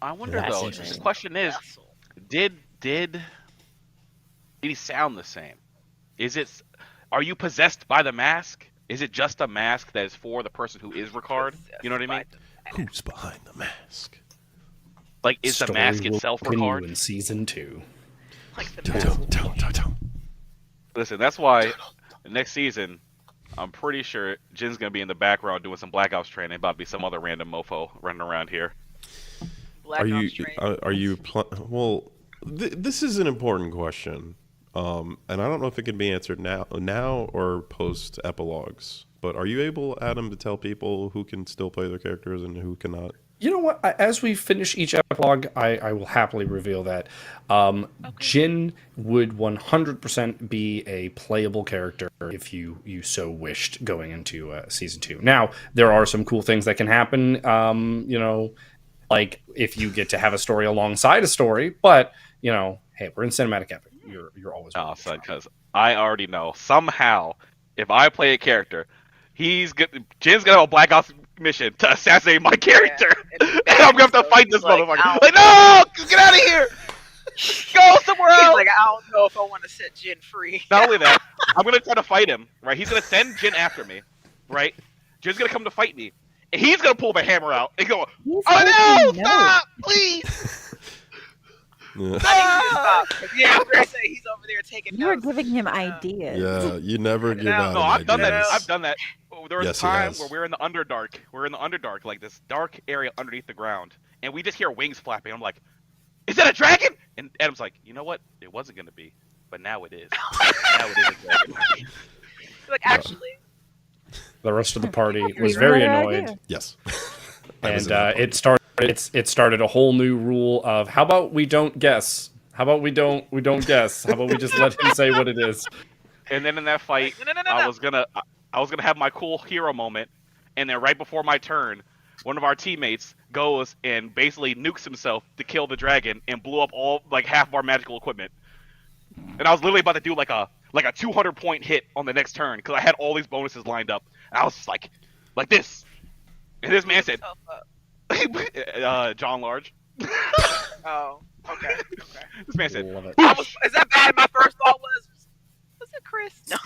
I wonder That's though. The interesting. question is, Vessel. did he sound the same? Are you possessed by the mask? Is it just a mask that is for the person who is Ricard? You know what I mean? Who's behind the mask? Like, is the Story mask will itself continue Ricard? in season 2. Like the Don't. Listen, that's why next season, I'm pretty sure Jin's gonna be in the background doing some Black Ops training. About to be some other random mofo running around here. Black Are you? Ops train. Are you? Well, this is an important question, and I don't know if it can be answered now or post epilogues. But are you able, Adam, to tell people who can still play their characters and who cannot? You know what? As we finish each epilogue, I will happily reveal that Jin would 100% be a playable character if you so wished going into season 2. Now, there are some cool things that can happen, like if you get to have a story alongside a story, but you know, hey, we're in cinematic epic. You're always Oh, welcome to son, try. because I already know somehow if I play a character, Jin's gonna have a Black Ops mission to assassinate my character, and I'm gonna have to fight this motherfucker. Like, no, get out of here, go somewhere He's else. like, I don't know if I want to set Jin free. Not only that, I'm gonna try to fight him. Right, he's gonna send Jin after me. Right, Jin's gonna come to fight me, and he's gonna pull the hammer out and go, He's "Oh no, taking stop, please!" Yeah. Stop. Yeah, I was gonna say he's over there taking You are notes. giving him ideas. Yeah, you never give out No, I've done that. ideas. I've done that. There was Yes, a he time has. where we're in the Underdark. We're in the Underdark, like this dark area underneath the ground, and we just hear wings flapping. I'm like, "Is that a dragon?" And Adam's like, "You know what? It wasn't gonna be, but now it is. Now it is a dragon." Like, actually, The rest of the party Leave was it very at that annoyed, idea. Yes. I was and in that party. it started a whole new rule of how about we don't guess. How about we don't guess? How about we just let him say what it is? And then in that fight, no. I was gonna have my cool hero moment, and then right before my turn, one of our teammates goes and basically nukes himself to kill the dragon and blew up all like half of our magical equipment. And I was literally about to do like a 200-point hit on the next turn because I had all these bonuses lined up. And I was just like this, and this man said, "John Large." Oh, okay. This man said, Love it. Is that bad? My first thought was it Chris? No.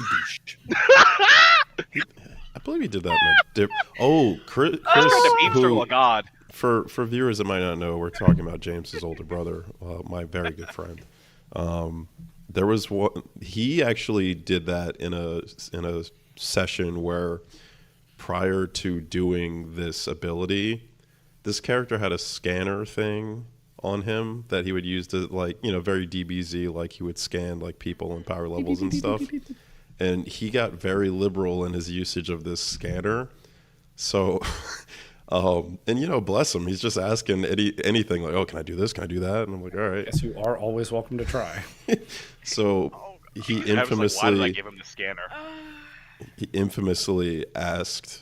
I believe he did that. Chris, "I was trying to beam who, circle a god." for viewers that might not know, we're talking about James's older brother, my very good friend. There was one. He actually did that in a session where, prior to doing this ability, this character had a scanner thing on him that he would use to, like, you know, very DBZ, like he would scan like people and power levels and stuff. And he got very liberal in his usage of this scanner. So, and you know, bless him, he's just asking anything like, "Oh, can I do this? Can I do that?" And I'm like, "All right." Yes, you are always welcome to try. So he And I was like, "Why did I infamously give him the scanner?" asked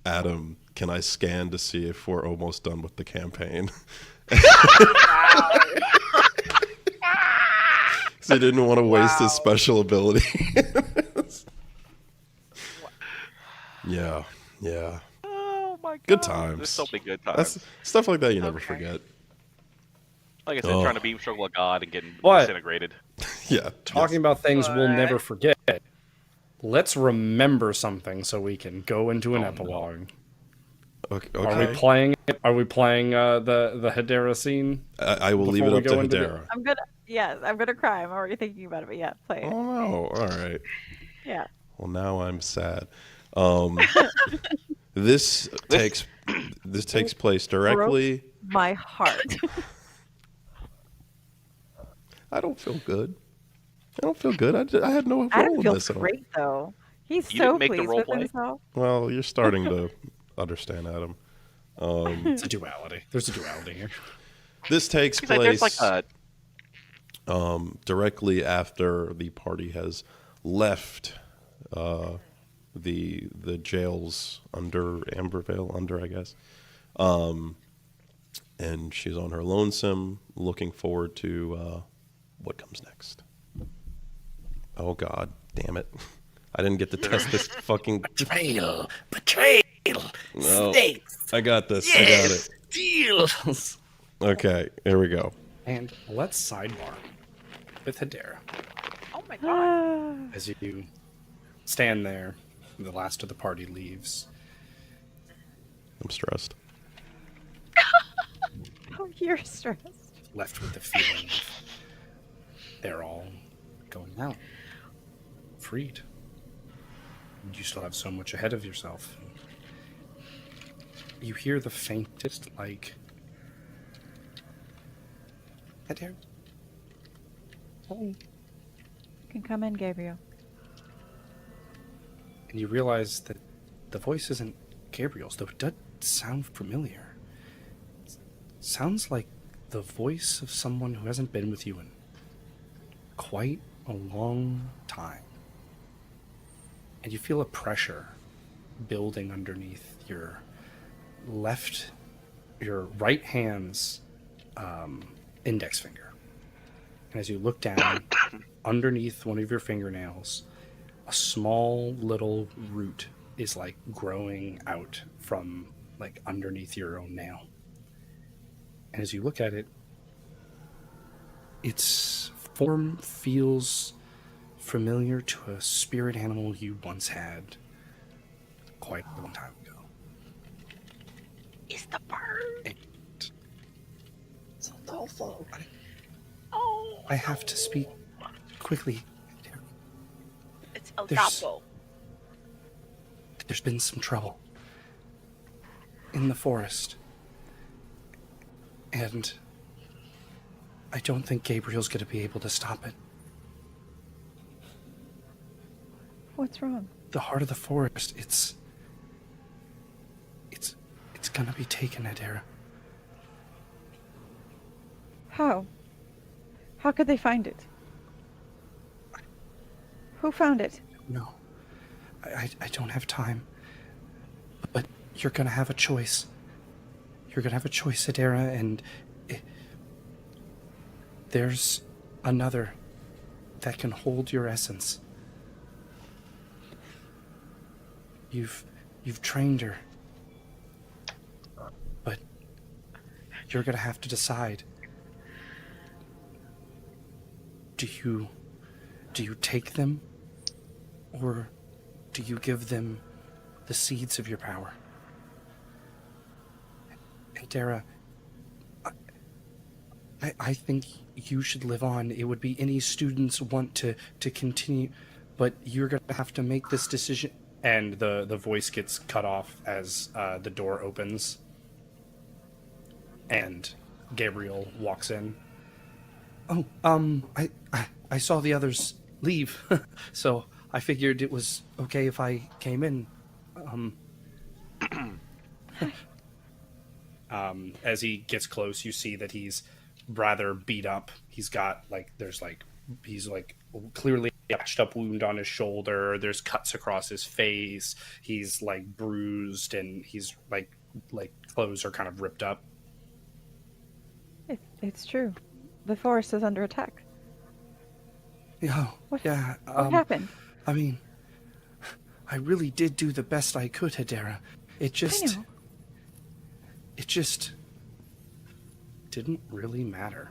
Adam, "Can I scan to see if we're almost done with the campaign?" Wow. So he didn't want to waste his Wow. special ability. Yeah. Oh my god! Good times. There's so many good times. That's stuff like that you never Okay. forget. Like I said, Oh. trying to beam circle a god and getting What? disintegrated. Yeah. Talking about things we'll What? never forget. Let's remember something so we can go into an epilogue. Okay. Are we playing? Are we playing the Hedera scene? I will leave before it we up to go into the- Hedera. I'm gonna cry. I'm already thinking about it, but yeah, play it. Oh no! All right. Yeah. Well, now I'm sad. This takes place directly. My heart. I don't feel good. I had no role Adam in feels this at all. great though. He's You so didn't make the pleased role with play? himself. Well, you're starting to understand, Adam. It's a duality. There's a duality here. This takes He's like, place there's like a directly after the party has left the jails under Ambervale, I guess. And she's on her lonesome, looking forward to what comes next. Oh God, damn it! I didn't get to test this fucking Betrayal. No. Snakes. I got this. I got it. Deals. Okay, here we go. And let's sidebar with Hedera Oh my god. as you stand there. The last of the party leaves. I'm stressed. Oh, you're stressed. Left with the feeling of they're all going out, freed. You still have so much ahead of yourself. You hear the faintest, like, Hedera. Oh. You can come in, Gabriel. And you realize that the voice isn't Gabriel's, though it does sound familiar. It sounds like the voice of someone who hasn't been with you in quite a long time. And you feel a pressure building underneath your right hand's index finger. And as you look down, underneath one of your fingernails, a small little root is like growing out from like underneath your own nail. And as you look at it, its form feels familiar to a spirit animal you once had quite a long time ago. It's the bird. And It's a tofu. Oh, I have to speak quickly. it's El There's- Chapo. There's been some trouble in the forest. And I don't think Gabriel's going to be able to stop it. What's wrong? The heart of the forest, it's going to be taken, Adara. How? How could they find it? Who found it? No. I don't have time. But you're going to have a choice. You're going to have a choice, Adara, and there's another that can hold your essence. You've trained her. But you're going to have to decide. Do you take them, or do you give them the seeds of your power? And Dara, I think you should live on. It would be any students want to continue, but you're going to have to make this decision. And the voice gets cut off as the door opens, and Gabriel walks in. Oh, I saw the others leave, so I figured it was okay if I came in. As he gets close, you see that he's rather beat up. He's got he's clearly a patched up wound on his shoulder. There's cuts across his face. He's like bruised, and he's like clothes are kind of ripped up. It's true. The forest is under attack. Yeah, What yeah. happened? I mean, I really did do the best I could, Hedera. I know. It just didn't really matter.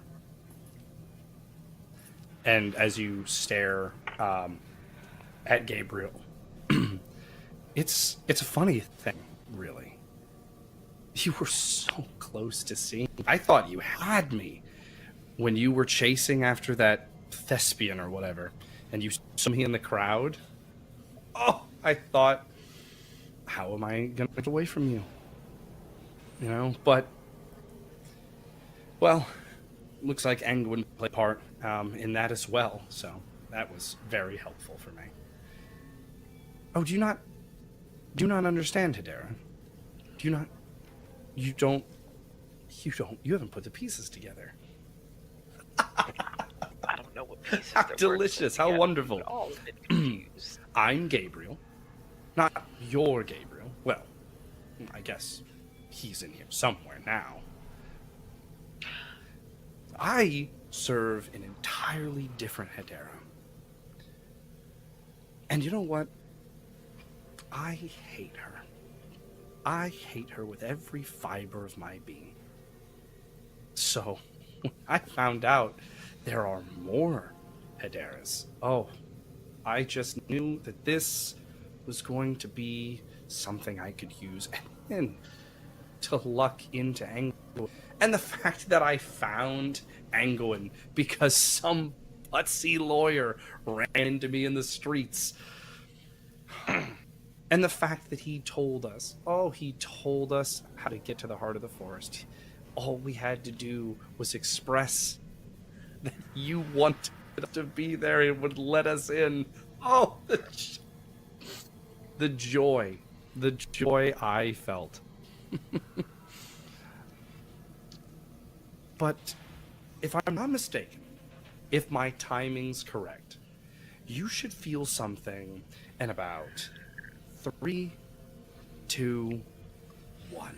And as you stare at Gabriel, it's a funny thing, really. You were so close to seeing. I thought you had me when you were chasing after that thespian or whatever, and you saw me in the crowd. Oh, I thought, how am I gonna get away from you? You know, but well, looks like Angwin played a part in that as well, so that was very helpful for me. Oh, do you not understand, Hedera? You haven't put the pieces together. I don't know what pieces How they're delicious, how together. wonderful. We're all a bit confused. I'm Gabriel. Not your Gabriel. Well, I guess he's in here somewhere now. I serve an entirely different Hedera. And you know what? I hate her. I hate her with every fiber of my being. So, when I found out there are more Hederas, I just knew that this was going to be something I could use and to luck into Angwin. And the fact that I found Angwin because some putsy lawyer ran into me in the streets. And the fact that he told us how to get to the heart of the forest. All we had to do was express that you wanted to be there and would let us in. Oh, the joy I felt. But if I'm not mistaken, if my timing's correct, you should feel something in about 3, 2, 1.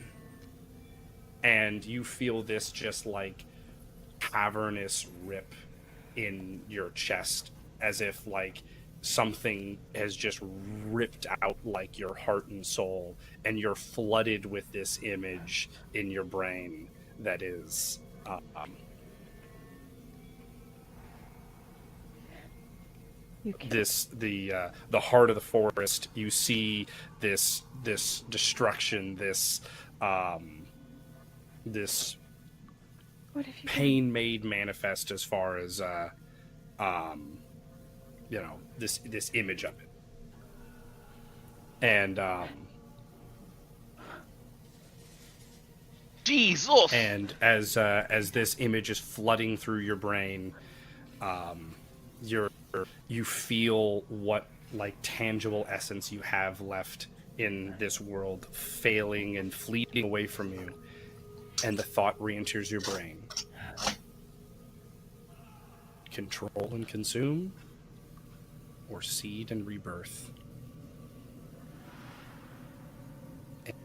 And you feel this just like cavernous rip in your chest, as if like something has just ripped out like your heart and soul, and you're flooded with this image in your brain that is the heart of the forest. You see this destruction, this pain made manifest as far as this image of it. And Jesus. And as this image is flooding through your brain, you feel what like tangible essence you have left in this world failing and fleeting away from you, and the thought re-enters your brain: control and consume, or seed and rebirth.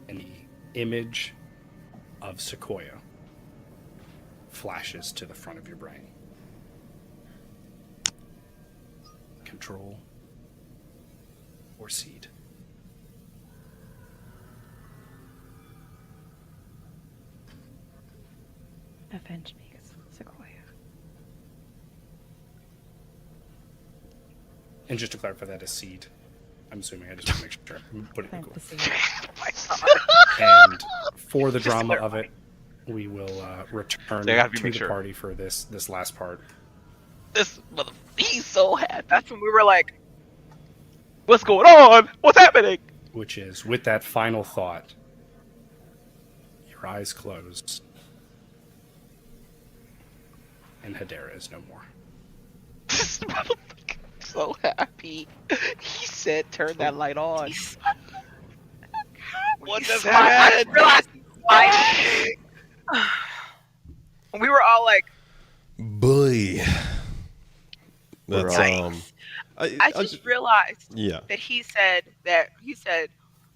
And the image of Sequoia flashes to the front of your brain. Control or seed. Avenge me, Sequoia. And just to clarify, that is seed. I'm assuming. I just want to make sure I'm putting it cool. And for the drama of it, we will return to the party for this last part. This mother, he's so happy. That's when we were like, "What's going on? What's happening?" Which is, with that final thought, your eyes closed, and Hedera is no more. This motherfucker so happy. He said, "Turn that light on." What just happened? We were all like, boy. That's I just realized yeah. that he said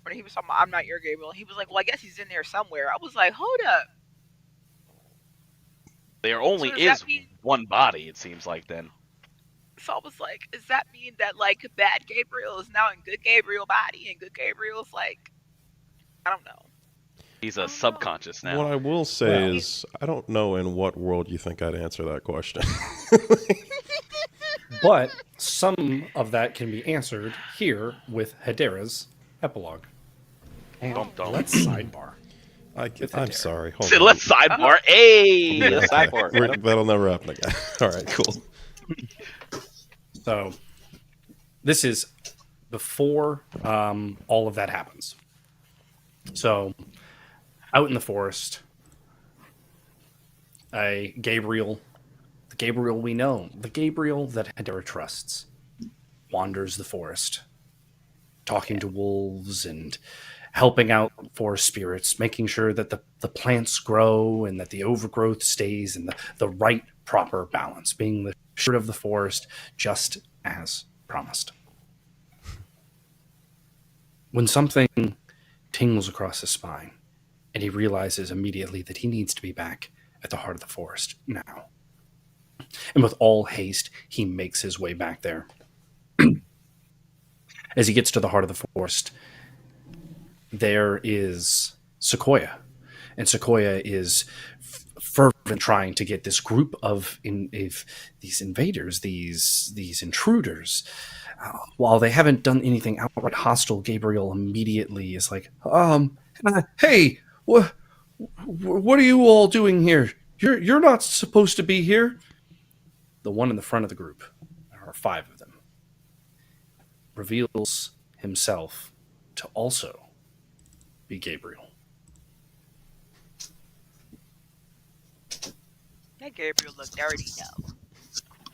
when he was talking about I'm not your Gabriel, he was like, well, I guess he's in there somewhere. I was like, hold up. There only is one body, it seems like then. So I was like, does that mean that like bad Gabriel is now in good Gabriel body and good Gabriel's like, I don't know. He's a subconscious now. What I will say is, I don't know in what world you think I'd answer that question. But some of that can be answered here with Hedera's epilogue. Let's sidebar. I'm sorry. Hold So on. let's sidebar. Hey, let's sidebar. That'll never happen again. All right, cool. So this is before all of that happens. So out in the forest, the Gabriel we know, the Gabriel that Hedera trusts, wanders the forest, talking to wolves and helping out forest spirits, making sure that the plants grow and that the overgrowth stays in the right, proper balance, being the steward of the forest, just as promised. When something tingles across his spine, and he realizes immediately that he needs to be back at the heart of the forest now. And with all haste, he makes his way back there. As he gets to the heart of the forest, there is Sequoia. And Sequoia is fervent trying to get this group of these invaders, these intruders. While they haven't done anything outright hostile, Gabriel immediately is like, hey, what are you all doing here? You're not supposed to be here. The one in the front of the group, there are 5 of them, reveals himself to also be Gabriel. That Gabriel looked dirty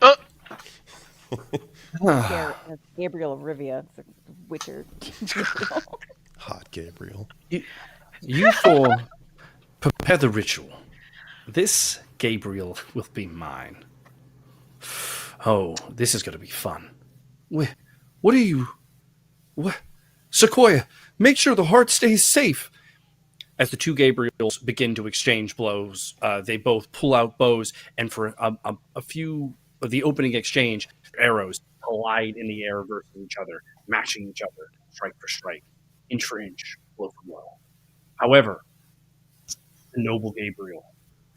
though. Gabriel of Rivia. It's a Witcher. Hot Gabriel. You four prepare the ritual. This Gabriel will be mine. Oh, this is going to be fun. What are you... What? Sequoia, make sure the heart stays safe. As the 2 Gabriels begin to exchange blows, they both pull out bows, and for a few the opening exchange, arrows collide in the air versus each other, matching each other, strike for strike, inch for inch, blow for blow. However, the noble Gabriel,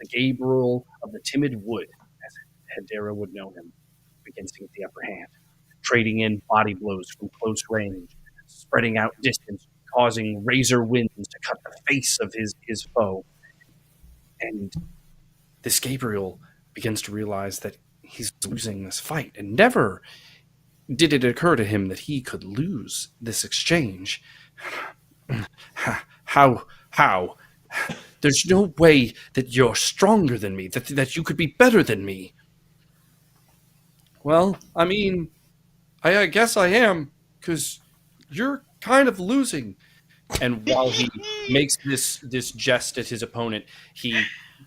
the Gabriel of the timid wood, as Hedera would know him, begins to get the upper hand, trading in body blows from close range, spreading out distance, causing razor winds to cut the face of his foe. And this Gabriel begins to realize that he's losing this fight, and never did it occur to him that he could lose this exchange. How? There's no way that you're stronger than me, that you could be better than me. Well, I mean, I guess I am, because you're kind of losing. And while he makes this jest at his opponent, he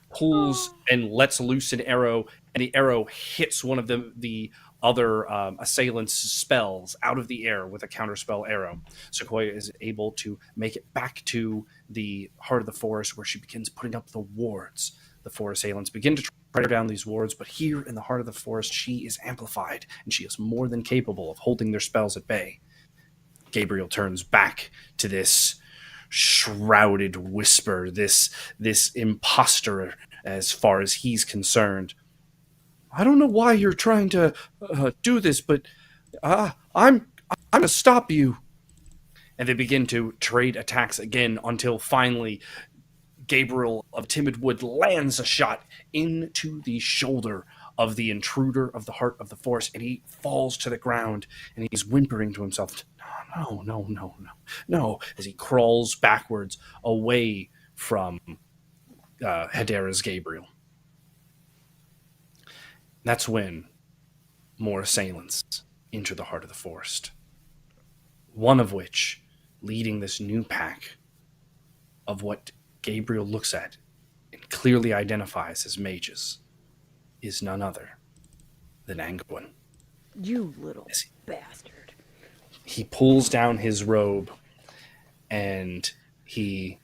pulls and lets loose an arrow, and the arrow hits one of the other assailant's spells out of the air with a counterspell arrow. Sequoia is able to make it back to the heart of the forest, where she begins putting up the wards. The four assailants begin to try down these wards, but here in the heart of the forest, she is amplified, and she is more than capable of holding their spells at bay. Gabriel turns back to this shrouded whisper, this imposter, as far as he's concerned. I don't know why you're trying to do this, but I'm going to stop you. And they begin to trade attacks again until finally Gabriel of Timid Wood lands a shot into the shoulder of the intruder of the heart of the forest, and he falls to the ground, and he's whimpering to himself, no, as he crawls backwards away from Hedera's Gabriel. That's when more assailants enter the heart of the forest, one of which leading this new pack of what Gabriel looks at and clearly identifies as mages is none other than Angwin. You little bastard. He pulls down his robe and he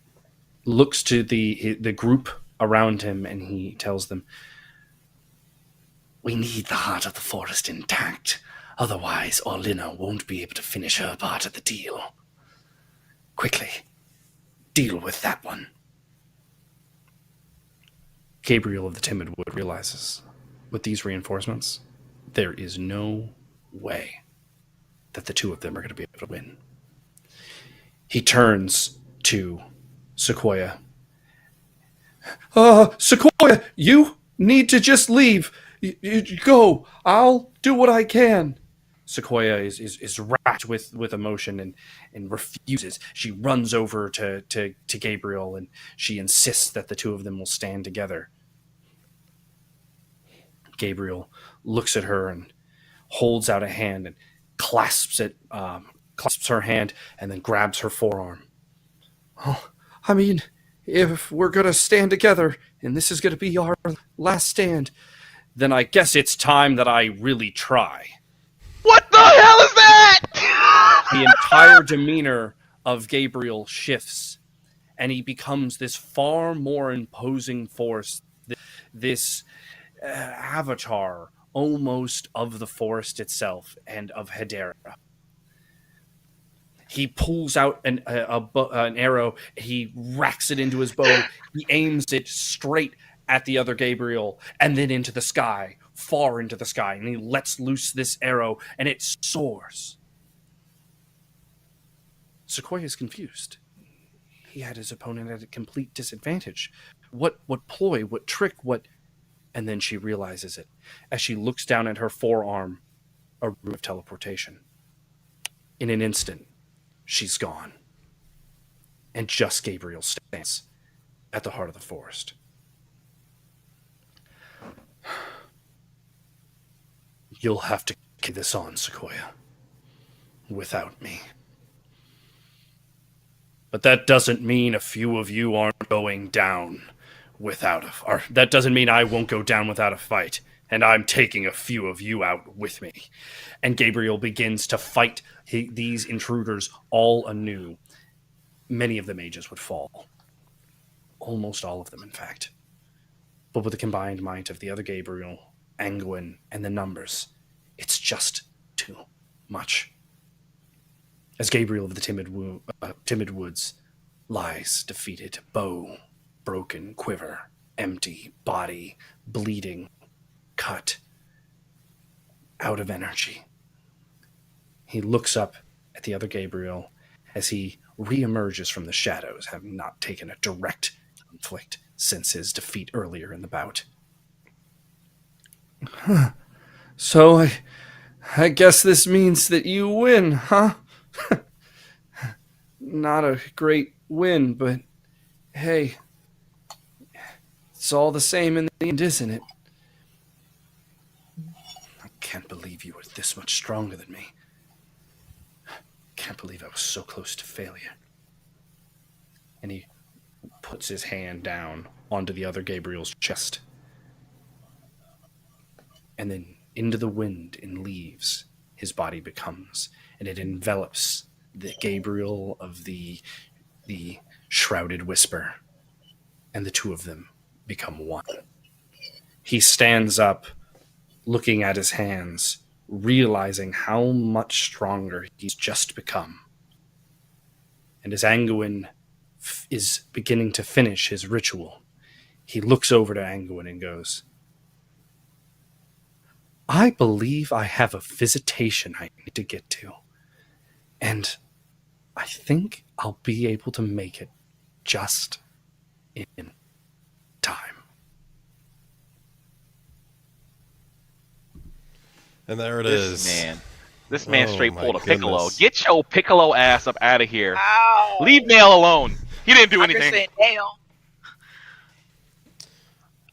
looks to the group around him, and he tells them, we need the heart of the forest intact. Otherwise, Orlina won't be able to finish her part of the deal. Quickly, deal with that one. Gabriel of the Timid Wood realizes, with these reinforcements, there is no way that the two of them are going to be able to win. He turns to Sequoia. Sequoia, you need to just leave. You go. I'll do what I can. Sequoia is racked with emotion and refuses. She runs over to Gabriel, and she insists that the two of them will stand together. Gabriel looks at her and holds out a hand and clasps her hand, and then grabs her forearm. Oh, I mean, if we're going to stand together, and this is going to be our last stand, then I guess it's time that I really try. What the hell is that? The entire demeanor of Gabriel shifts, and he becomes this far more imposing force, this avatar almost of the forest itself and of Hedera. He pulls out an arrow, he racks it into his bow, he aims it straight at the other Gabriel, and then into the sky, far into the sky, and he lets loose this arrow, and it soars. Sequoia is confused. He had his opponent at a complete disadvantage. What ploy, what trick, and then she realizes it as she looks down at her forearm, a room of teleportation. In an instant, she's gone. And just Gabriel stands at the heart of the forest. You'll have to carry this on, Sequoia, without me. But that doesn't mean a few of you aren't going down that doesn't mean I won't go down without a fight, and I'm taking a few of you out with me. And Gabriel begins to fight these intruders all anew. Many of the mages would fall. Almost all of them, in fact. But with the combined might of the other Gabriel Anguin, and the numbers. It's just too much. As Gabriel of the Timid Woods lies defeated, bow, broken, quiver, empty, body, bleeding, cut, out of energy. He looks up at the other Gabriel as he reemerges from the shadows, having not taken a direct conflict since his defeat earlier in the bout. Huh. So I guess this means that you win, huh? Not a great win, but hey, it's all the same in the end, isn't it? I can't believe you were this much stronger than me. Can't believe I was so close to failure. And he puts his hand down onto the other Gabriel's chest. And then into the wind and leaves his body becomes, and it envelops the Gabriel of the shrouded whisper, and the two of them become one. He stands up, looking at his hands, realizing how much stronger he's just become. And as Anguin is beginning to finish his ritual, he looks over to Anguin and goes, I believe I have a visitation I need to get to. And I think I'll be able to make it just in time. And there it is. This man straight my pulled a Piccolo. goodness. Get your Piccolo ass up out of here. Ow. Leave Nail alone. He didn't do I'm just anything. saying, Nail.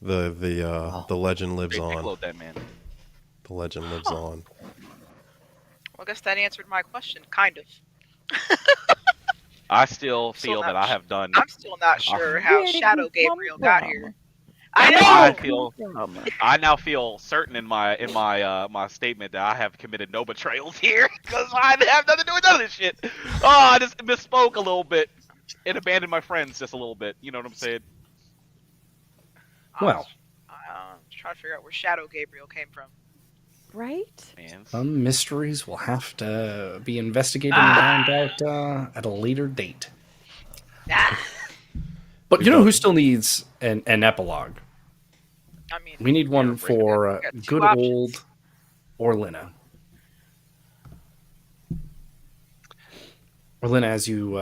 The legend lives Straight on. Piccoloed that man. The legend lives on. Well, I guess that answered my question, kind of. I still Still feel not that I sh- have done. I'm still not sure how Where did Shadow you come Gabriel got from? here. I I know. feel. I now feel certain in my my statement that I have committed no betrayals here because I have nothing to do with none of this shit. Oh, I just misspoke a little bit and abandoned my friends just a little bit. You know what I'm saying? Well, I'm trying to figure out where Shadow Gabriel came from. Right? Man. some mysteries will have to be investigated and found out at a later date. Ah, But you know who still needs an epilogue? I mean, We need one for we got two good options. old Orlina. Orlina, as you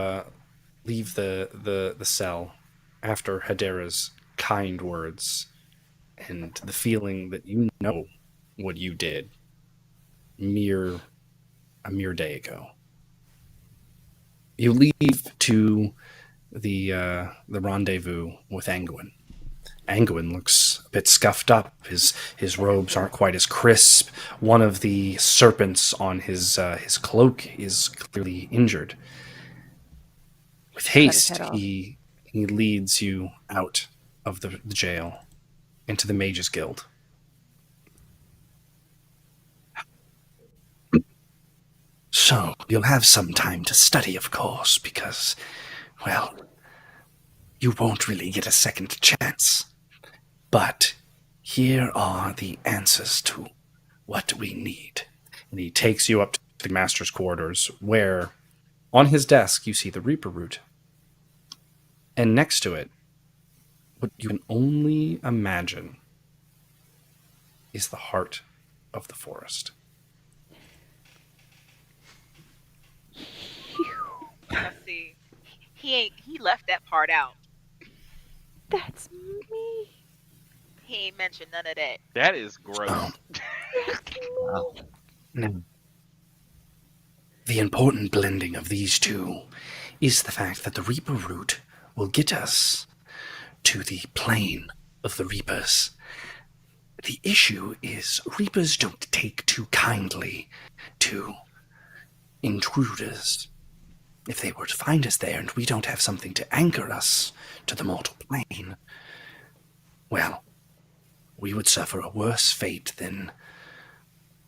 leave the cell after Hedera's kind words and the feeling that you know what you did a mere day ago, you leave to the rendezvous with Anguin. Anguin looks a bit scuffed up. His robes aren't quite as crisp. One of the serpents on his cloak is clearly injured. With his haste, head off. he leads you out of the jail into the Mages Guild. So, you'll have some time to study, of course, because, well, you won't really get a second chance. But here are the answers to what we need. And he takes you up to the master's quarters, where on his desk you see the Reaper Root. And next to it, what you can only imagine is the heart of the forest. Let's see. He left that part out. That's me. He ain't mentioned none of that. That is gross. Oh. Wow. Now, the important blending of these two is the fact that the Reaper root will get us to the plane of the Reapers. The issue is Reapers don't take too kindly to intruders. If they were to find us there and we don't have something to anchor us to the mortal plane, well, we would suffer a worse fate than...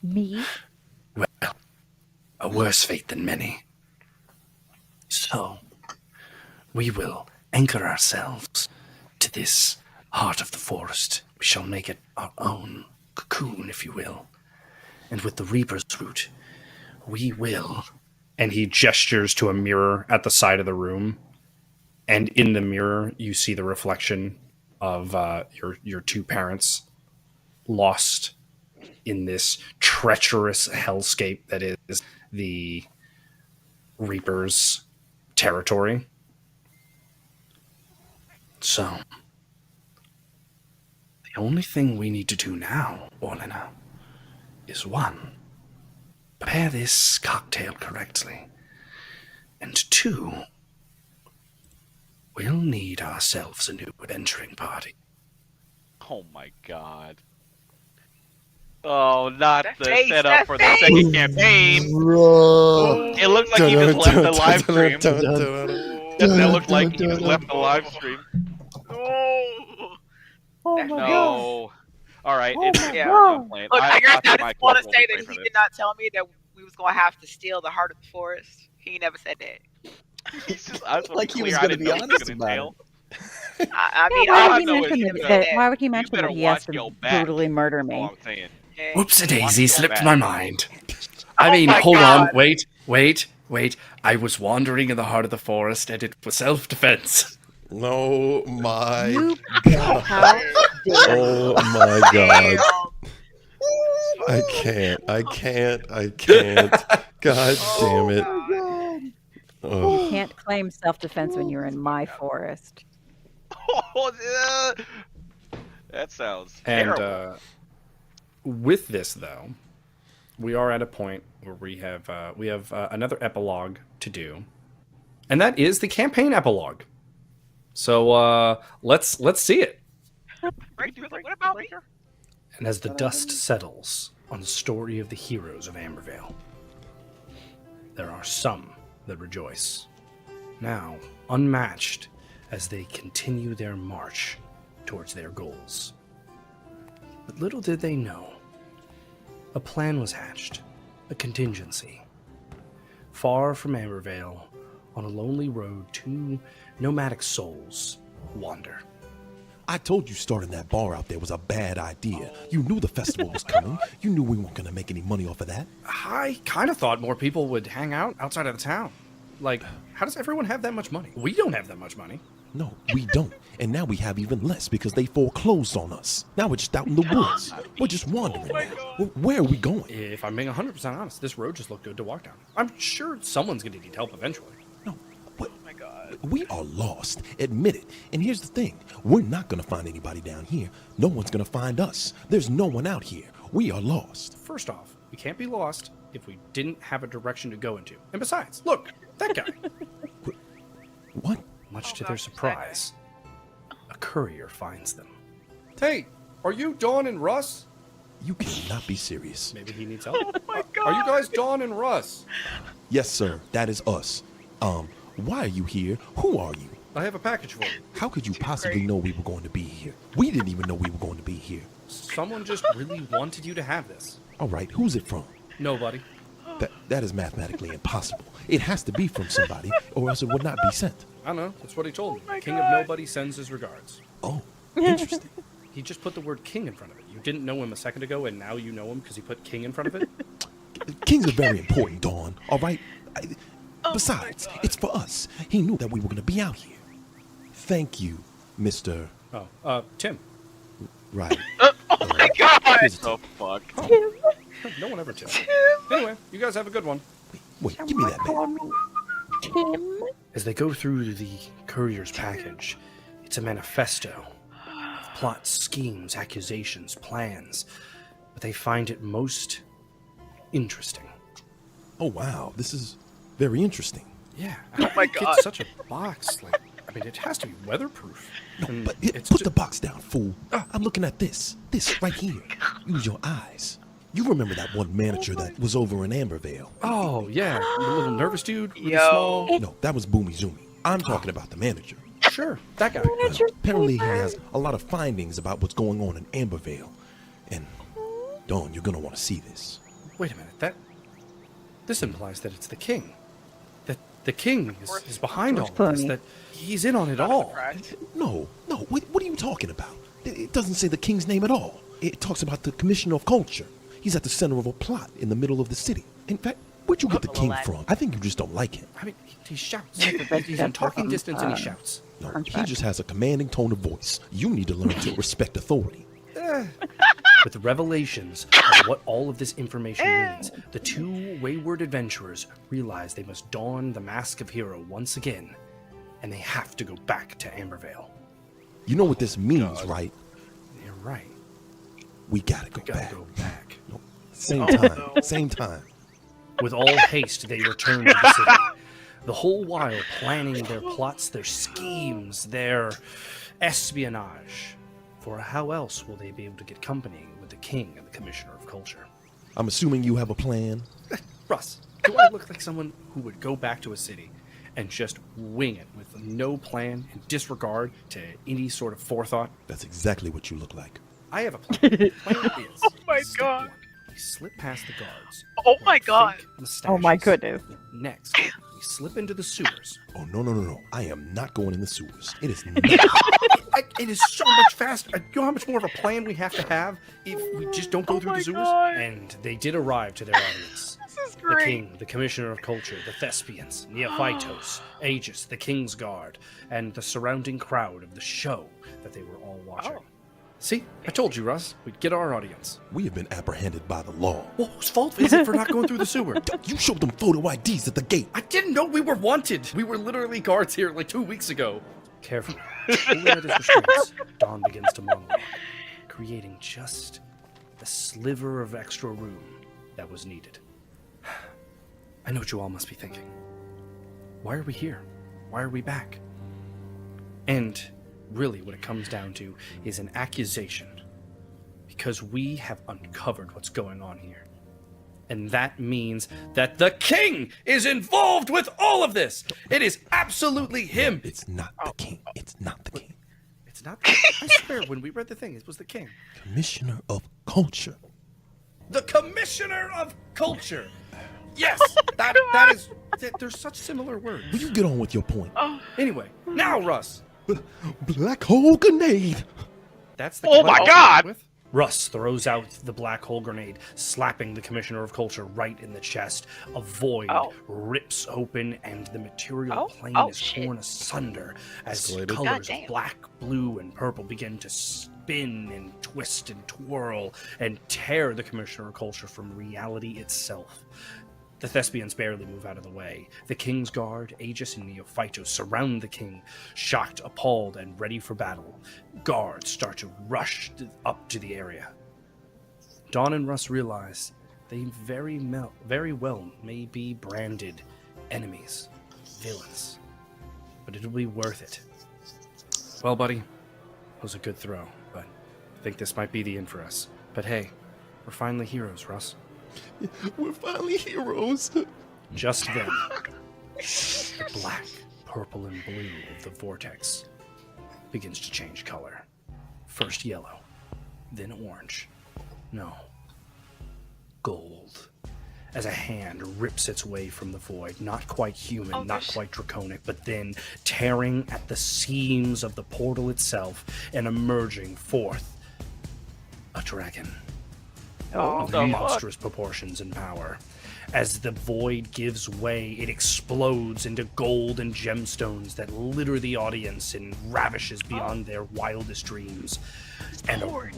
Me? Well, a worse fate than many. So, we will anchor ourselves to this heart of the forest. We shall make it our own. cocoon, if you will. And with the Reaper's root, we will. And he gestures to a mirror at the side of the room. And in the mirror, you see the reflection of your two parents lost in this treacherous hellscape that is the Reaper's territory. So, the only thing we need to do now, Orlena, is one, prepare this cocktail correctly, and two, we'll need ourselves a new adventuring party. Oh my god. Oh, not That the face, setup that for the face. second campaign. Bro. It looks like he just left the live stream. That looked like he just left the live stream. Oh. Oh my god. No. All right. Oh It's my yeah. God. Look, I just want to say that he did not tell me that we was gonna have to steal the heart of the forest. He never said that. I was Like he was clear, I gonna didn't be know what honest was gonna about entail. I mean, Why all I would he know is mention he that, never said that. why would he mention better that he has watch your to back. brutally murder That's all me? I'm saying. Okay. Whoops-a-daisy, slipped my mind. I Oh mean, my hold God. on, wait. I was wandering in the heart of the forest, and it was self-defense. Oh my You god. how dare you. Oh my god. Damn. I can't. God damn it. God. Ugh. You can't claim self-defense when you're in my forest. Oh, that sounds And terrible. with this, though, we are at a point where we have another epilogue to do, and that is the campaign epilogue. So let's see it. What about me? And as the dust settles on the story of the heroes of Ambervale, there are some that rejoice, now unmatched as they continue their march towards their goals. But little did they know, a plan was hatched, a contingency. Far from Ambervale, on a lonely road, two nomadic souls wander. I told you starting that bar out there was a bad idea. You knew the festival was coming. You knew we weren't going to make any money off of that. I kind of thought more people would hang out outside of the town. Like, how does everyone have that much money? We don't have that much money. No, we don't. And now we have even less because they foreclosed on us. Now we're just out in the woods. We're just wandering now. Where are we going? If I'm being 100% honest, this road just looked good to walk down. I'm sure someone's going to need help eventually. No, what? Oh my God. We are lost. Admit it. And here's the thing. We're not going to find anybody down here. No one's going to find us. There's no one out here. We are lost. First off, we can't be lost if we didn't have a direction to go into. And besides, look, that guy. What? Much to their surprise, a courier finds them. Hey, are you Dawn and Russ? You cannot be serious. Maybe he needs help. Oh my God. Are you guys Dawn and Russ? Yes, sir. That is us. Why are you here? Who are you? I have a package for you. How could you possibly know we were going to be here? We didn't even know we were going to be here. Someone just really wanted you to have this. All right, who's it from? Nobody. That is mathematically impossible. It has to be from somebody, or else it would not be sent. I don't know. That's what he told me. my King God. of Nobody sends his regards. Oh, interesting. He just put the word king in front of it. You didn't know him a second ago, and now you know him because he put king in front of it? Kings are very important, Dawn. All right. Besides, it's for us. He knew that we were going to be out here. Thank you, Mr. Oh, Tim. Right. Oh my God. Here's a The tip. fuck? No one ever Tim. Anyway, you guys have a good one. Wait, give me that man. Tim. As they go through the courier's package, it's a manifesto of plots, schemes, accusations, plans, but they find it most interesting. Oh, wow. This is very interesting. Yeah. Oh my Get God. such a box. Like, I mean, it has to be weatherproof. No, And but it's put ju- the box down, fool. I'm looking at this. This right here. Use your eyes. You remember that one manager that was over in Ambervale? Oh, yeah. The little nervous dude, really Yo. small. No, that was Boomy Zoomy. I'm talking about the manager. Sure, that guy. Well, apparently he has a lot of findings about what's going on in Ambervale. And, Dawn, you're going to want to see this. Wait a minute. This implies that it's the king. That the king is behind all of this. Clooney. That he's in on it all. Surprised. No, what are you talking about? It doesn't say the king's name at all. It talks about the Commissioner of Culture. He's at the center of a plot in the middle of the city. In fact, where'd you get the king from? I think you just don't like him. I mean, he shouts. He's in talking distance and he shouts. No, he just has a commanding tone of voice. You need to learn to respect authority. With the revelations of what all of this information means, the two wayward adventurers realize they must don the mask of hero once again, and they have to go back to Ambervale. You know what this means, right? You're right. We gotta go Gotta back. go back. No, same time. With all haste, they return to the city, the whole while planning their plots, their schemes, their espionage. For how else will they be able to get company with the king and the Commissioner of Culture? I'm assuming you have a plan. Russ, do I look like someone who would go back to a city and just wing it with no plan and disregard to any sort of forethought? That's exactly what you look like. I have a plan. The plan is, Oh my step God. one, we slip past the guards. Oh with my God. fake Oh my mustaches. goodness. Next, we slip into the sewers. Oh, no. I am not going in the sewers. It is not. It is so much faster. You know how much more of a plan we have to have if we just don't go through the sewers? God. And they did arrive to their audience. This is The great. king, the commissioner of culture, the thespians, Neophytos, Aegis, the king's guard, and the surrounding crowd of the show that they were all watching. Oh. See, I told you, Russ, we'd get our audience. We have been apprehended by the law. Well, whose fault is it for not going through the sewer? You showed them photo IDs at the gate. I didn't know we were wanted. We were literally guards here like 2 weeks ago. Carefully, pulling at his restraints, Dawn begins to monologue, creating just the sliver of extra room that was needed. I know what you all must be thinking. Why are we here? Why are we back? And really what it comes down to is an accusation. Because we have uncovered what's going on here. And that means that the king is involved with all of this. It is absolutely him. It's not the king. It's not the king. It's not the king. I swear, when we read the thing, it was the king. Commissioner of Culture. The Commissioner of Culture. Yes, that is. There's such similar words. Will you get on with your point? Anyway, now Russ. Black hole grenade. That's the. Oh my God! With. Russ throws out the black hole grenade, slapping the Commissioner of Culture right in the chest. A void rips open, and the material plane is torn asunder as Escalated. colors of Goddamn. black, blue, and purple begin to spin and twist and twirl and tear the Commissioner of Culture from reality itself. The thespians barely move out of the way. The King's Guard, Aegis, and Neophytos surround the king, shocked, appalled, and ready for battle. Guards start to rush up to the area. Dawn and Russ realize they very well may be branded enemies, villains, but it'll be worth it. Well, buddy, it was a good throw, but I think this might be the end for us. But hey, we're finally heroes, Russ. We're finally heroes. Just then, the black, purple, and blue of the vortex begins to change color. First yellow, then orange. No, gold. As a hand rips its way from the void, not quite human, not quite draconic, but then tearing at the seams of the portal itself and emerging forth a dragon. Of monstrous proportions and power. As the void gives way, it explodes into gold and gemstones that litter the audience and ravishes beyond their wildest dreams. And a roar.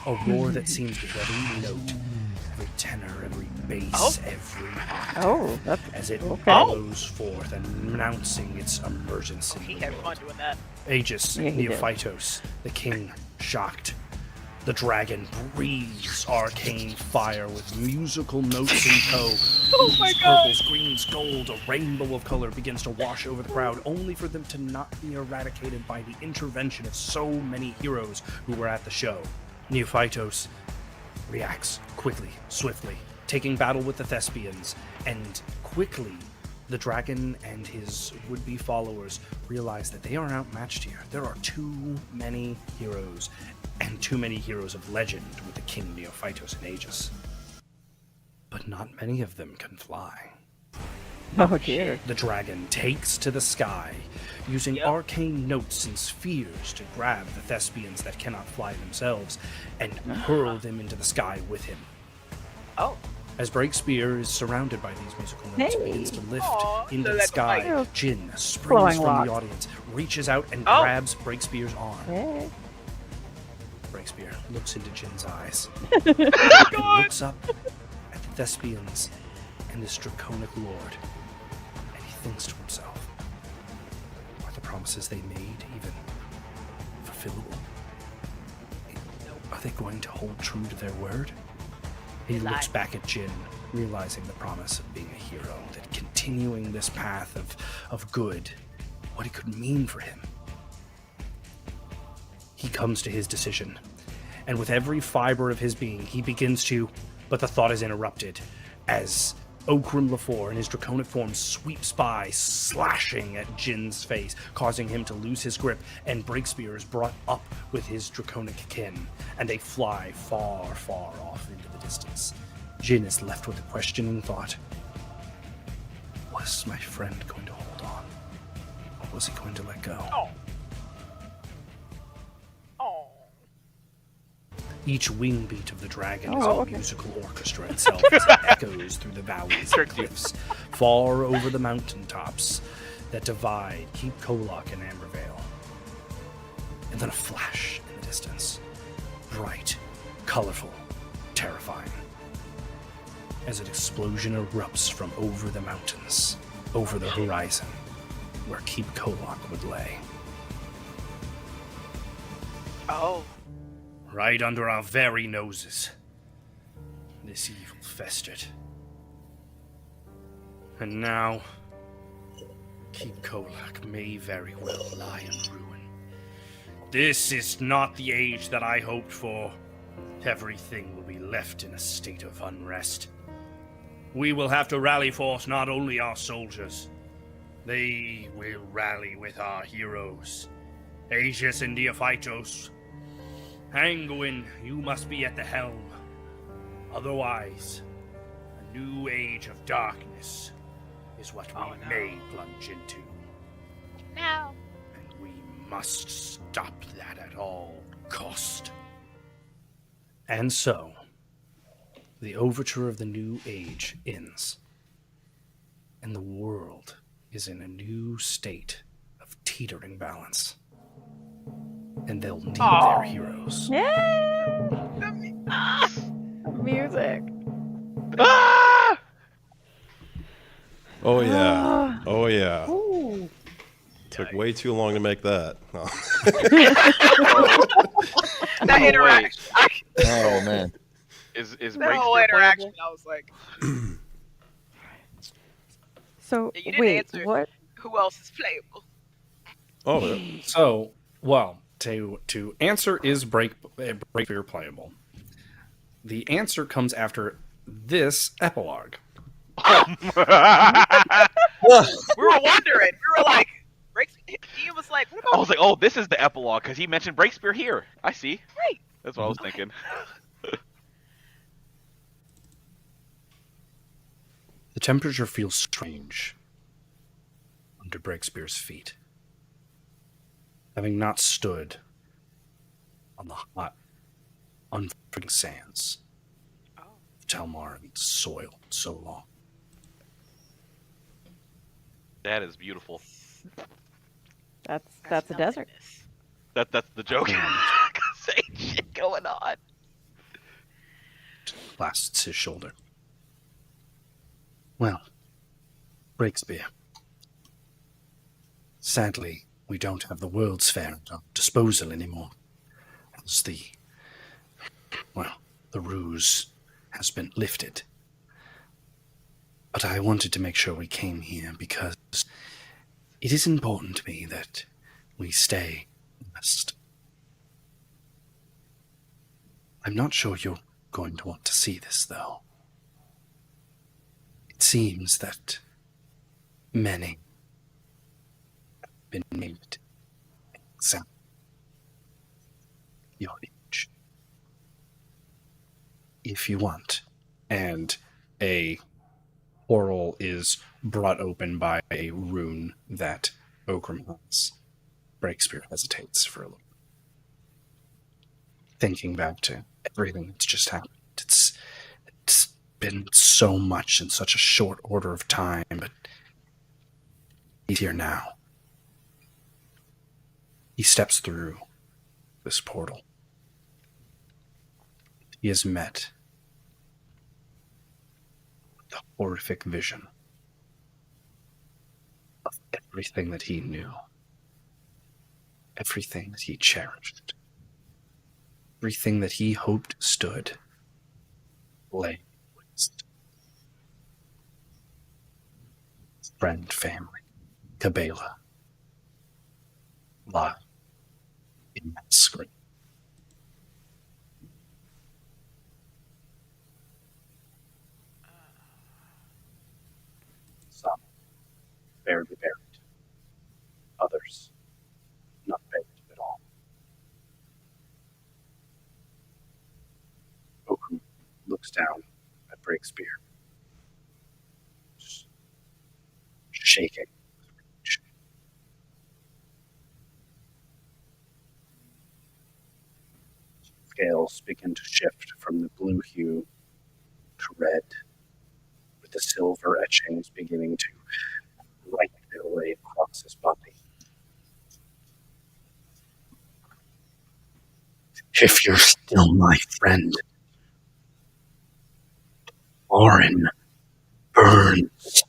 A roar that seems with every note, every tenor, every bass, as it bellows forth, announcing its emergence in He the had world. fun doing that. Aegis, Yeah, he did. Neophytos, the king, shocked. The dragon breathes arcane fire with musical notes in tow. Oh my God. Purples, greens, gold, a rainbow of color begins to wash over the crowd, only for them to not be eradicated by the intervention of so many heroes who were at the show. Neophytos reacts quickly, swiftly, taking battle with the thespians, and quickly the dragon and his would-be followers realize that they are outmatched here. There are too many heroes, and too many heroes of legend with the king Neophytos and Aegis. But not many of them can fly. Oh dear. The dragon takes to the sky, using arcane notes and spheres to grab the thespians that cannot fly themselves and hurl them into the sky with him. Oh. As Breakspear is surrounded by these musical notes and begins to lift into so the that's sky, like- Jin springs Flowing from locks. the audience, reaches out and Oh. grabs Breakspear's arm. Hey. Breakspear looks into Jin's eyes. He looks up at the thespians and this draconic lord, and he thinks to himself, are the promises they made even fulfillable? Are they going to hold true to their word? He looks back at Jin, realizing the promise of being a hero, that continuing this path of good, what it could mean for him. He comes to his decision, and with every fiber of his being, he begins to, but the thought is interrupted as Okram Lafor in his draconic form sweeps by, slashing at Jin's face, causing him to lose his grip, and Breakspear is brought up with his draconic kin, and they fly far, far off into the distance. Jin is left with a questioning thought. Was my friend going to hold on? Or was he going to let go? Oh. Oh. Each wing beat of the dragon is Oh, a okay. musical orchestra itself as it echoes through the valleys and cliffs, far over the mountaintops that divide Keep Kolok and Ambervale. And then a flash in the distance. Bright, colorful, terrifying. As an explosion erupts from over the mountains, over the horizon, where Keep Kolok would lay. Oh. Right under our very noses. This evil festered. And now, Keep Kolak may very well lie in ruin. This is not the age that I hoped for. Everything will be left in a state of unrest. We will have to rally forth not only our soldiers, they will rally with our heroes. Aegis and Neophytos. Anguin, you must be at the helm. Otherwise, a new age of darkness is what we may plunge into. No. And we must stop that at all cost. And so, the overture of the new age ends. And the world is in a new state of teetering balance. And they'll need their heroes. Music. Ah! Oh yeah. Oh yeah. Ooh. Took way too long to make that. That interaction. Oh man. Is That whole Breakspear interaction, playable? I was like, So you didn't wait, answer. what? Who else is playable? Oh yeah. So, well, to answer is Breakbeer playable. The answer comes after this epilogue. We were wondering. We were like, Ian was like, what about I was like, oh, this is the epilogue because he mentioned Breakspear here. I see. Right. That's what I was thinking. The temperature feels strange under Breakspear's feet. Having not stood on the hot, unforgiving sands of Telmaran soil so long. That is beautiful. That's a desert. That's the joke. Same shit going on. Clasps his shoulder. Well, Breakspear. Sadly, we don't have the World's Fair at our disposal anymore. As the ruse has been lifted. But I wanted to make sure we came here because it is important to me that we stay honest. I'm not sure you're going to want to see this, though. It seems that many have been made example your age. If you want, and a portal is brought open by a rune that Okram has. Breakspear hesitates for a little. Thinking back to everything that's just happened. It's been so much in such a short order of time, but he's here now. He steps through this portal. He has met the horrific vision of everything that he knew, everything that he cherished, everything that he hoped stood, lay waste. Friend, family, Cabela, lie in that screen. Some barely buried, others not buried at all. Okram looks down at Breakspear, shaking with rage. Scales begin to shift from the blue hue to red, with the silver etchings beginning to write their way across his body. If you're still my friend, Orin burns.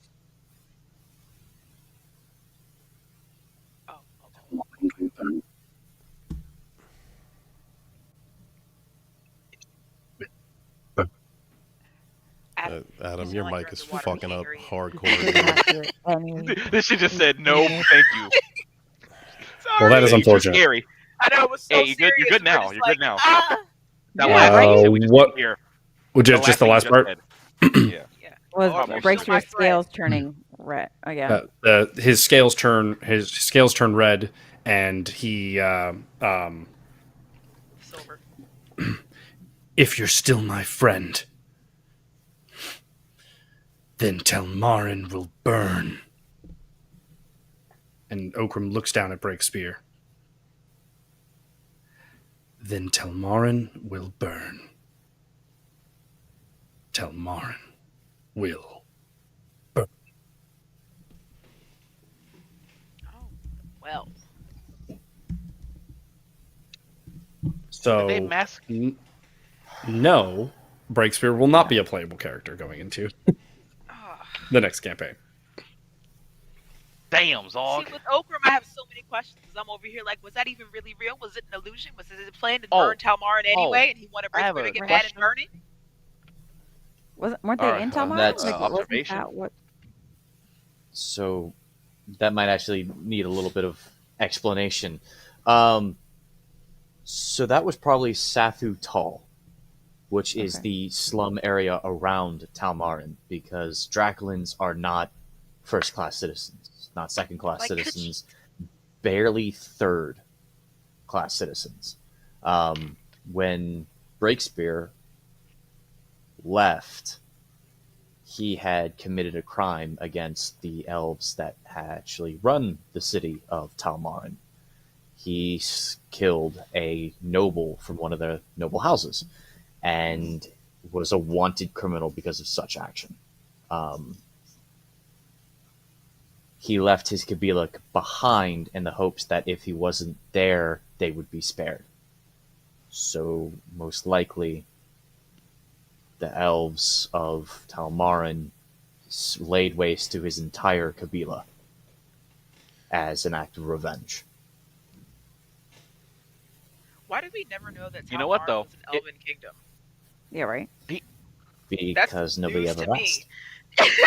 Adam, your mic is fucking up hardcore. This shit just said no, thank you. Well, that is unfortunate. Scary. I know it was so Hey, you're serious. good now. You're good now. That Yeah, last right? thing you said, we just What- didn't hear. Just the last part? Yeah. Was Oh, Breakspear's my scales turning red? Oh yeah. His scales turn red, and he Silver. if you're still my friend, then Telmarin will burn. And Okram looks down at Breakspear. Then Telmarin will burn. Telmarin will burn. Oh, well. So Did they mask? No, Breakspear will not be a playable character going into the next campaign. Damn, Zog. See, with Okram, I have so many questions. I'm over here like, was that even really real? Was it an illusion? Was it a plan to burn Talmarin anyway, and he wanted I have Breakspear to a get mad and burn it? Weren't they Alright, in so Talmar? that's Like, wasn't observation. that what? So that might actually need a little bit of explanation. So that was probably Sathu Tal, which is Okay. the slum area around Talmarin, because Draculans are not first-class citizens, not second-class Like citizens, barely third-class citizens. When Breakspear left, he had committed a crime against the elves that actually run the city of Talmarin. He killed a noble from one of the noble houses and was a wanted criminal because of such action. He left his Kabila behind in the hopes that if he wasn't there, they would be spared. So most likely, the elves of Talmarin laid waste to his entire Kabila as an act of revenge. Why did we never know that Talmarin You know what, though? was an elven kingdom? Yeah, right. Because nobody news ever to me. asked.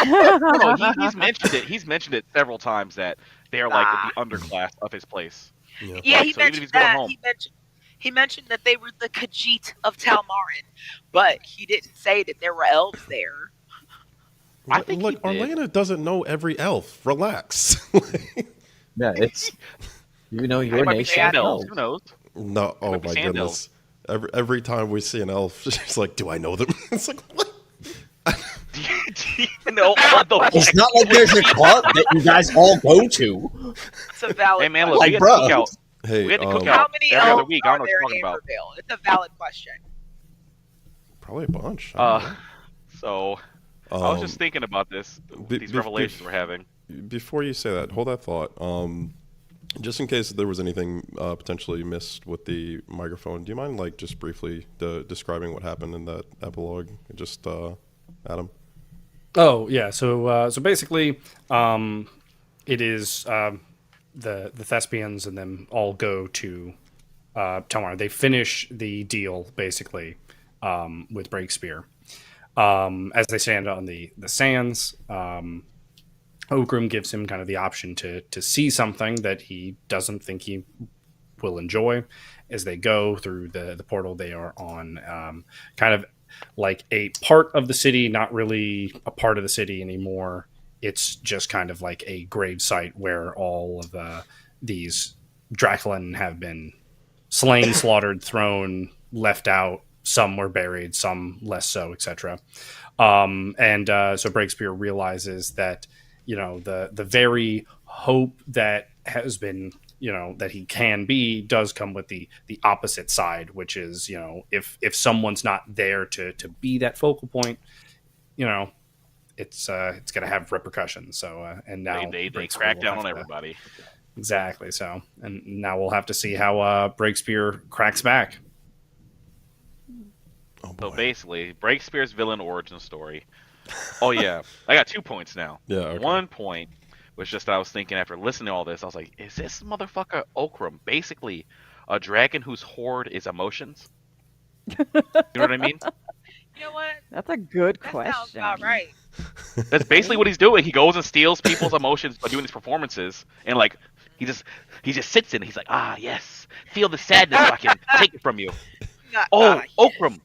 No, he's mentioned it. He's mentioned it several times that they're like the underclass of his place. Yeah, Like, he so even if mentioned he's going that. home- He mentioned that they were the Khajiit of Talmarin, but he didn't say that there were elves there. I think Look, he did. Orlana doesn't know every elf. Relax. Yeah, it's your They might be nation. sand No. elves. Who knows? No, oh Might be my sand goodness. Every time we see an elf, she's like, "Do I know them?" It's like, what? even know what the It's not like there's a club that you guys all go to. It's a valid Hey man, look, question. we had bro. the cookout. Hey, We had the um, cookout How many every other elves week. I don't are know what there you're in talking about. Amberville? It's a valid question. probably a bunch. I don't So know. I was just thinking about this, be- these be- revelations be- we're having. Before you say that, hold that thought. Just in case there was anything potentially missed with the microphone, do you mind like just briefly describing what happened in that epilogue? Just Adam. Oh yeah, so basically, it is the thespians and them all go to Telmar. They finish the deal basically with Breakspear. As they stand on the sands, Okram gives him kind of the option to see something that he doesn't think he will enjoy. As they go through the portal, they are on kind of like a part of the city, not really a part of the city anymore. It's just kind of like a grave site where all of these Draculin have been slain, slaughtered, thrown, left out. Some were buried, some less so, etc. So Breakspear realizes that the very hope that has been that he can be does come with the opposite side, which is if someone's not there to be that focal point, it's going to have repercussions. So and now They Breakspear crack will down have on to- everybody. Exactly. So and now we'll have to see how Breakspear cracks back. Oh boy. So basically, Breakspear's villain origin story. Oh yeah, I got 2 points now. Yeah. Okay. 1 point was just I was thinking after listening to all this, I was like, is this motherfucker Okram basically a dragon whose horde is emotions? You know what I mean? You know what? That's a good That question. sounds about right. That's basically what he's doing. He goes and steals people's emotions by doing these performances, and like he just sits in it. He's like, ah yes, feel the sadness so I can take it from you. Oh, Okram.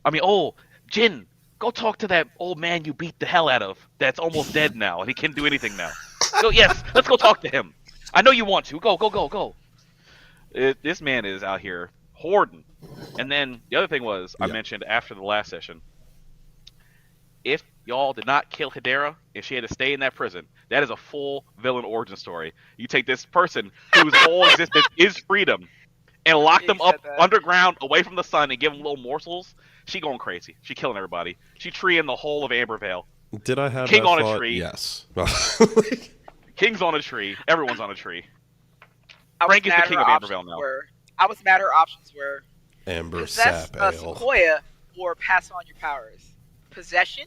I mean, oh, Jin, go talk to that old man you beat the hell out of that's almost dead now, and he can't do anything now. Go, yes, let's go talk to him. I know you want to. Go. This man is out here hoarding. And then the other thing was, I mentioned after the last session, if y'all did not kill Hedera and she had to stay in that prison, that is a full villain origin story. You take this person whose whole existence is freedom and lock them up underground away from the sun and give them little morsels, she going crazy. She killing everybody. She treeing the whole of Ambervale. Did I have King that on thought? a tree. Yes. King's on a tree. Everyone's on a tree. I was Frank is the mad king her of options Ambervale now. I was mad her options were Amber possess sap a ale. sequoia or pass on your powers. Possession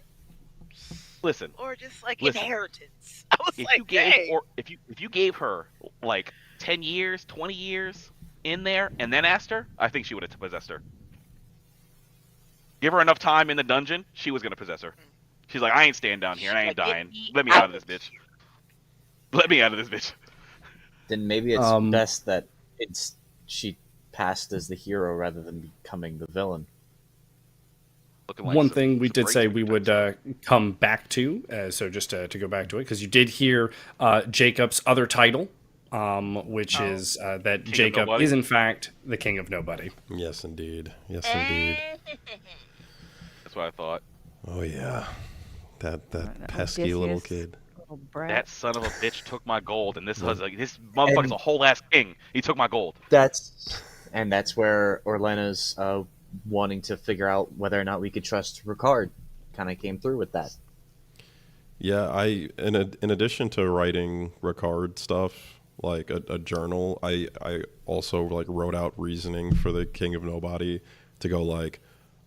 Listen. or just like Listen. inheritance. I was If like, you gave dang. or if you gave her like 10 years, 20 years in there and then asked her, I think she would have possessed her. Give her enough time in the dungeon, she was gonna possess her. She's like, I ain't staying down here, and I ain't dying. Let me out of this bitch. Let me out of this bitch. Then maybe it's best that she passed as the hero rather than becoming the villain. One thing we did say we would come back to, so just to go back to it, because you did hear Jacob's other title, which is that King Jacob of Nobody? is in fact the King of Nobody. Yes, indeed. Yes, indeed. That's what I thought. Oh yeah, that pesky little kid. That son of a bitch took my gold, and this motherfucker's a whole ass king. He took my gold. That's where Orlena's wanting to figure out whether or not we could trust Ricard kind of came through with that. Yeah, in addition to writing Ricard stuff, like a journal, I also like wrote out reasoning for the King of Nobody to go like,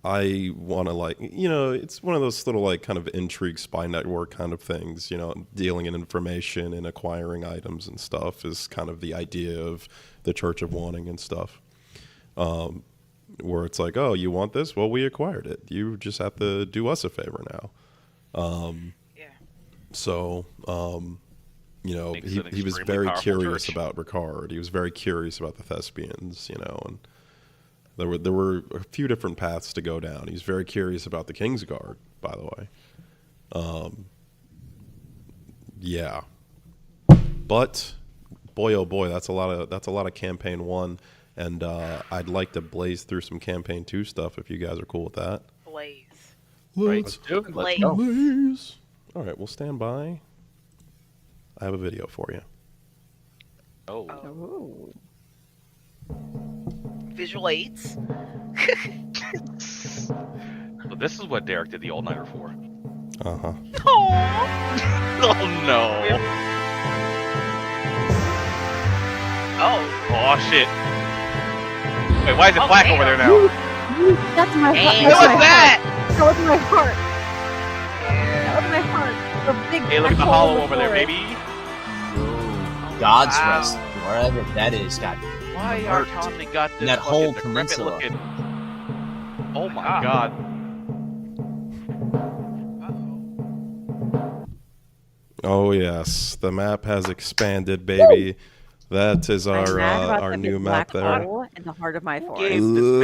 I want to like, it's one of those little like kind of intrigue spy network kind of things, dealing in information and acquiring items and stuff is kind of the idea of the Church of Wanting and stuff. Where it's like, oh, you want this? Well, we acquired it. You just have to do us a favor now. So, he was very curious about Ricard. He was very curious about the Thespians, and there were a few different paths to go down. He was very curious about the Kingsguard, by the way. Yeah. But boy, oh boy, that's a lot of campaign 1. And I'd like to blaze through some campaign 2 stuff if you guys are cool with that. Blaze. Let's do it. Blaze. blaze. All right, we'll stand by. I have a video for you. Oh. Oh. Visual aids. So this is what Derrick did the all-nighter for. Uh-huh. Oh no. Oh shit. Wait, why is it black over there now? That's my heart. What was that? That was my heart. That was my heart. The big Hey, look at the black hole hollow in over there, forest. baby. God's Wow. rest, wherever that is, got Why hurt. are Tommy got this That fucking whole decrepit peninsula. looking- Oh my god. Oh yes, the map has expanded, baby. That is I'm our mad about the new big map black there. hole in the heart of my Who forest. gave this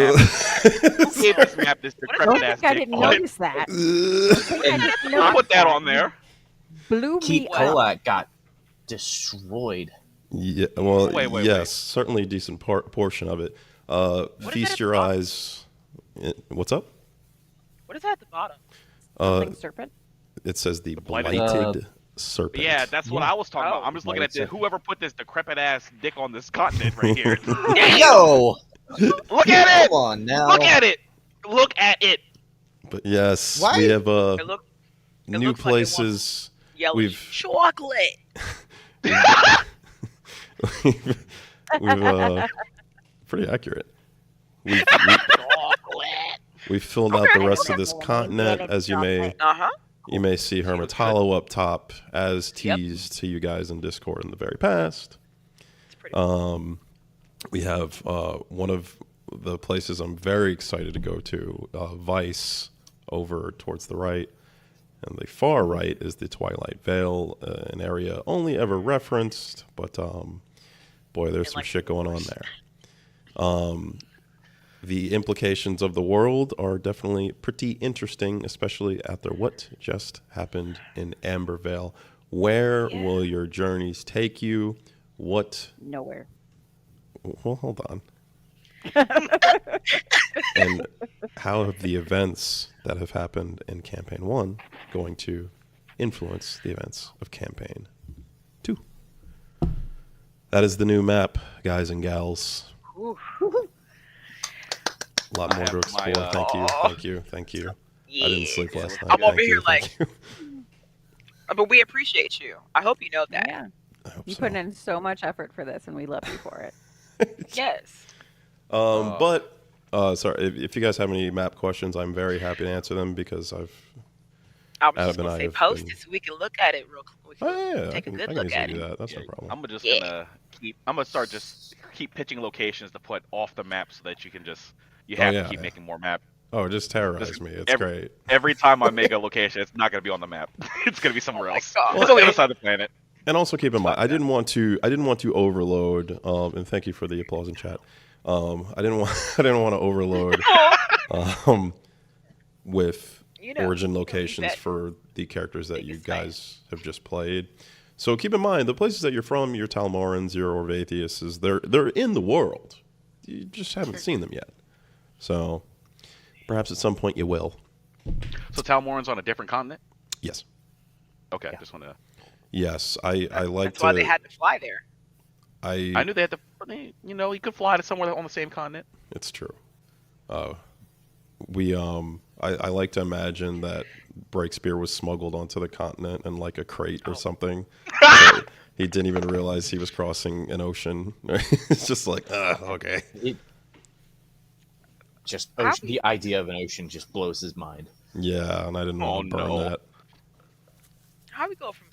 map? Who gave this map this I decrepit ass think I dick didn't on it? notice that. Who put that on there? Blew Keep me up. Kolak got destroyed. Yeah, well, Wait, yes, wait. certainly a decent portion of it. is Feast that your at the bottom? eyes. What's up? What is that at the bottom? Something serpent. It says the blighted- blighted serpent. Yeah, that's what I was talking about. I'm just looking at Blighted whoever put this decrepit ass dick on this continent right here. Yo! Look at it! Come on now. Look at it! Look at it! But yes, Why? we have It look new looks like it wants- places. yellow We've- chocolate. we've pretty accurate. We've filled out the rest of this continent, as you may see Hermit's Hollow up top, as teased to you guys in Discord in the very past. We have one of the places I'm very excited to go to, Vice, over towards the right. And the far right is the Twilight Vale, an area only ever referenced, but boy, there's some shit going on there. The implications of the world are definitely pretty interesting, especially after what just happened in Ambervale. Where will your journeys take you? What? Nowhere. Well, hold on. And how have the events that have happened in Campaign 1 going to influence the events of Campaign 2? That is the new map, guys and gals. A lot more to explore. Thank you. Yeah. I didn't sleep last night. I'm over Thank here you, thank you. But we appreciate you. I hope you know that. Yeah. I hope You so. put in so much effort for this, and we love you for it. Yes. But sorry, if you guys have any map questions, I'm very happy to answer them because I was Adam just and gonna I say have post been- it so we can look at it real quick. I Take a can good look at easily do it. that. That's no problem. I'm just gonna keep pitching locations to put off the map so that you can just to keep making more map. Oh, just terrorize me. It's great. Every time I make a location, it's not gonna be on the map. It's gonna be somewhere else. God. It's on the other side of the planet. And also keep in mind, I didn't want to overload. And thank you for the applause in chat. I didn't want to overload with origin locations for the characters that you guys have just played. So keep in mind, the places that you're from, your Talmorans, your Orvathiuses, they're in the world. You just haven't seen them yet. So perhaps at some point you will. So Talmoran's on a different continent? Yes. Okay, just want to. Yes, I like That's why they had to fly there. I knew they had to. You could fly to somewhere on the same continent. It's true. I like to imagine that Breakspear was smuggled onto the continent in like a crate or something. So he didn't even realize he was crossing an ocean. It's just like, okay. The idea of an ocean just blows his mind. Yeah, and I didn't want to burn that. How we go from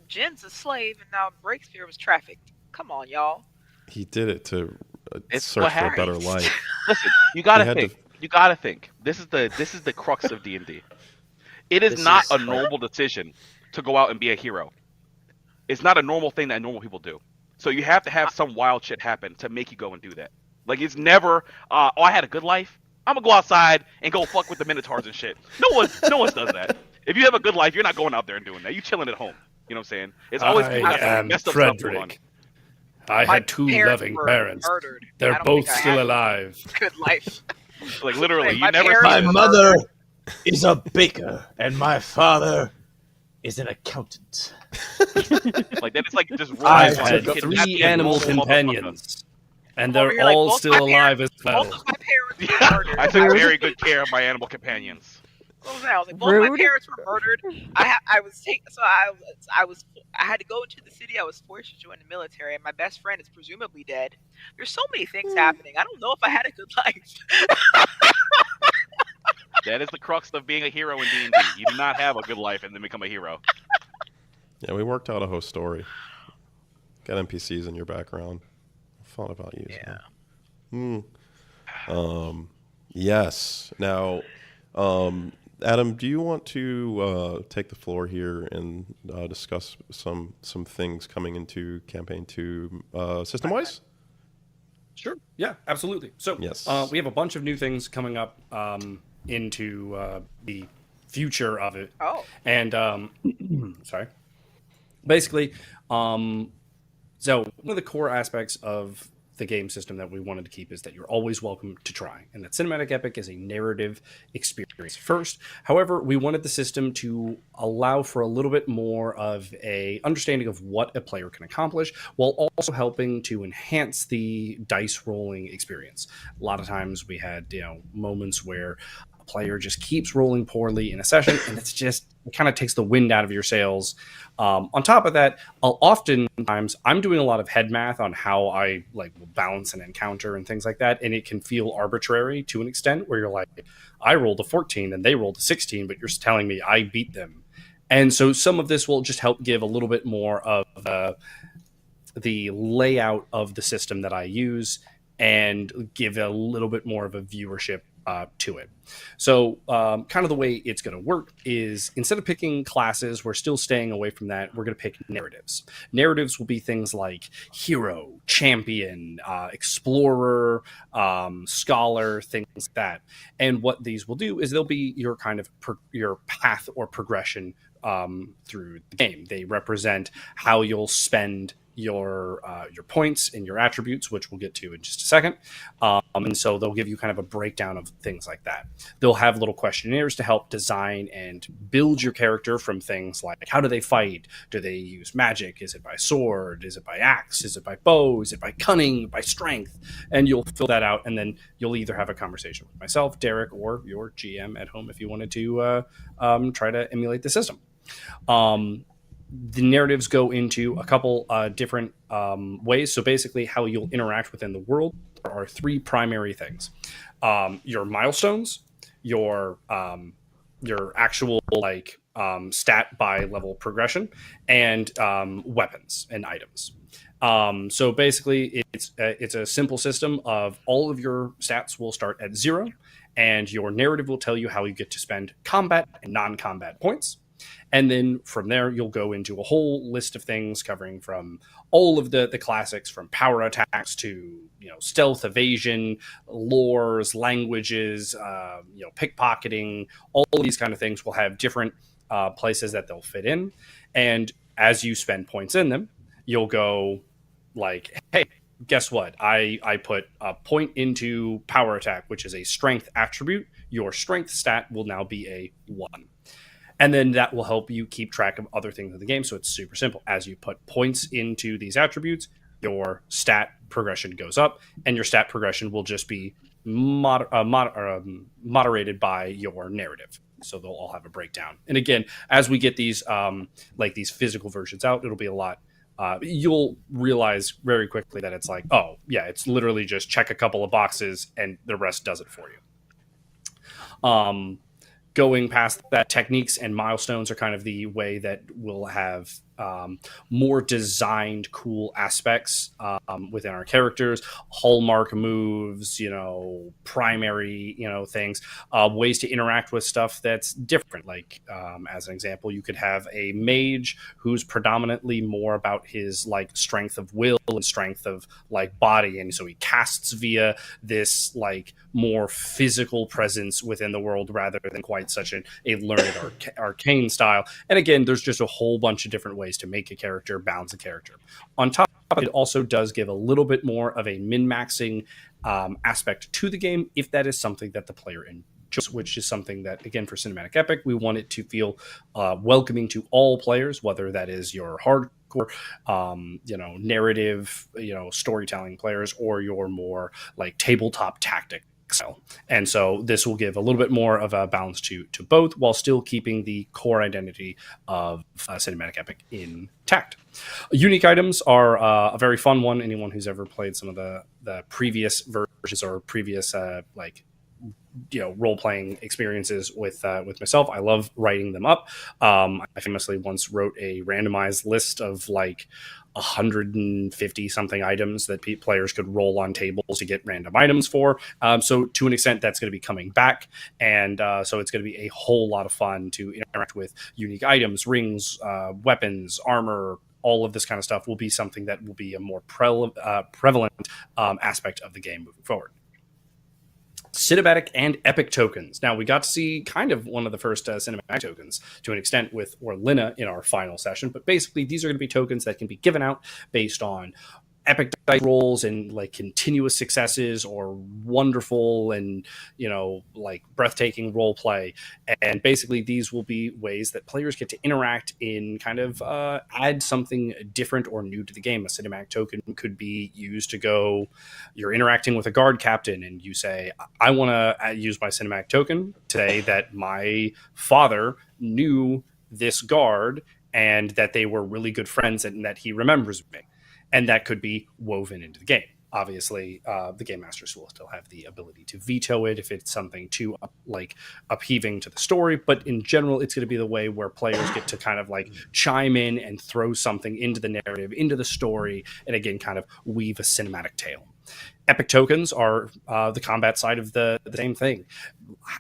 Jen's a slave and now Breakspear was trafficked? Come on, y'all. He did it to It's search what for a better happens. life. Listen, you gotta He had think. You gotta think. This is the crux of D&D. It is not a normal decision to go out and be a hero. It's not a normal thing that normal people do. So you have to have some wild shit happen to make you go and do that. Like it's never, I had a good life. I'm gonna go outside and go fuck with the minotaurs and shit. No one does that. If you have a good life, you're not going out there and doing that. You chilling at home. You know what I'm saying? It's always people that have messed up stuff going on. Frederick. I had two loving parents. Murdered. I They're don't both think I still had alive. Good life. Like literally, My you never. parents- See My mother is a baker, and my father is an accountant. Like that is like just I've rolling had kidnapping 3 a animal normal motherfucker. companions, and Over they're here, like, all both still my alive parents- as well. Both of my parents were Yeah, murdered. I took very good care of my animal companions. What was that? I was like, both my Rude. parents were murdered. I was taken, so I had to go into the city. I was forced to join the military, and my best friend is presumably dead. There's so many things happening. I don't know if I had a good life. That is the crux of being a hero in D&D. You do not have a good life and then become a hero. Yeah, we worked out a whole story. Got NPCs in your background. Thought about using Yeah. them. Yes. Now, Adam, do you want to take the floor here and discuss some things coming into campaign 2 system-wise? Sure. Yeah, absolutely. So Yes. we have a bunch of new things coming up into the future of it. Oh. And sorry. Basically, so one of the core aspects of the game system that we wanted to keep is that you're always welcome to try, and that Cinematic Epic is a narrative experience first. However, we wanted the system to allow for a little bit more of a understanding of what a player can accomplish, while also helping to enhance the dice rolling experience. A lot of times we had moments where a player just keeps rolling poorly in a session, and it kind of takes the wind out of your sails. On top of that, oftentimes I'm doing a lot of head math on how I will balance an encounter and things like that, and it can feel arbitrary to an extent where you're like, I rolled a 14 and they rolled a 16, but you're telling me I beat them. And so some of this will just help give a little bit more of the layout of the system that I use and give a little bit more of a viewership to it. So kind of the way it's going to work is, instead of picking classes, we're still staying away from that. We're going to pick narratives. Narratives will be things like hero, champion, explorer, scholar, things like that. And what these will do is they'll be your kind of your path or progression through the game. They represent how you'll spend your points and your attributes, which we'll get to in just a second. And so they'll give you kind of a breakdown of things like that. They'll have little questionnaires to help design and build your character from things like, how do they fight? Do they use magic? Is it by sword? Is it by axe? Is it by bow? Is it by cunning? By strength? And you'll fill that out, and then you'll either have a conversation with myself, Derrick, or your GM at home if you wanted to try to emulate the system. The narratives go into a couple different ways. So basically, how you'll interact within the world, there are 3 primary things: your milestones, your actual stat by level progression, and weapons and items. So basically, it's a simple system of all of your stats will start at 0, and your narrative will tell you how you get to spend combat and non-combat points. And then from there, you'll go into a whole list of things covering from all of the classics, from power attacks to stealth, evasion, lores, languages, pickpocketing. All of these kind of things will have different places that they'll fit in. And as you spend points in them, you'll go like, hey, guess what? I put a point into power attack, which is a strength attribute. Your strength stat will now be a 1. And then that will help you keep track of other things in the game. So it's super simple. As you put points into these attributes, your stat progression goes up, and your stat progression will just be moderated by your narrative. So they'll all have a breakdown. And again, as we get these these physical versions out, it'll be a lot. You'll realize very quickly that it's like, oh yeah, it's literally just check a couple of boxes and the rest does it for you. Going past that, techniques and milestones are kind of the way that we'll have more designed cool aspects within our characters, hallmark moves, primary, things, ways to interact with stuff that's different. Like, as an example, you could have a mage who's predominantly more about his strength of will and strength of body. And so he casts via this more physical presence within the world rather than quite such a learned arcane style. And again, there's just a whole bunch of different ways to make a character, balance a character. On top of it, also does give a little bit more of a min-maxing aspect to the game if that is something that the player which is something that, again, for Cinematic Epic, we want it to feel welcoming to all players, whether that is your hardcore, narrative, storytelling players, or your more like tabletop tactic style. And so this will give a little bit more of a balance to both, while still keeping the core identity of Cinematic Epic intact. Unique items are a very fun one. Anyone who's ever played some of the previous versions or previous role-playing experiences with myself, I love writing them up. I famously once wrote a randomized list of like 150 something items that players could roll on tables to get random items for. So to an extent, that's going to be coming back, and so it's going to be a whole lot of fun to interact with unique items, rings, weapons, armor. All of this kind of stuff will be something that will be a more prevalent aspect of the game moving forward. Cinematic and epic tokens. Now, we got to see kind of one of the first cinematic tokens to an extent with Orlina in our final session, but basically these are going to be tokens that can be given out based on epic dice rolls and like continuous successes or wonderful and like breathtaking role play. And basically these will be ways that players get to interact in kind of add something different or new to the game. A cinematic token could be used to go, you're interacting with a guard captain and you say, I want to use my cinematic token to say that my father knew this guard and that they were really good friends and that he remembers me. And that could be woven into the game. Obviously, the game masters will still have the ability to veto it if it's something too upheaving to the story. But in general, it's going to be the way where players get to kind of like chime in and throw something into the narrative, into the story, and again, kind of weave a cinematic tale. Epic tokens are the combat side of the same thing.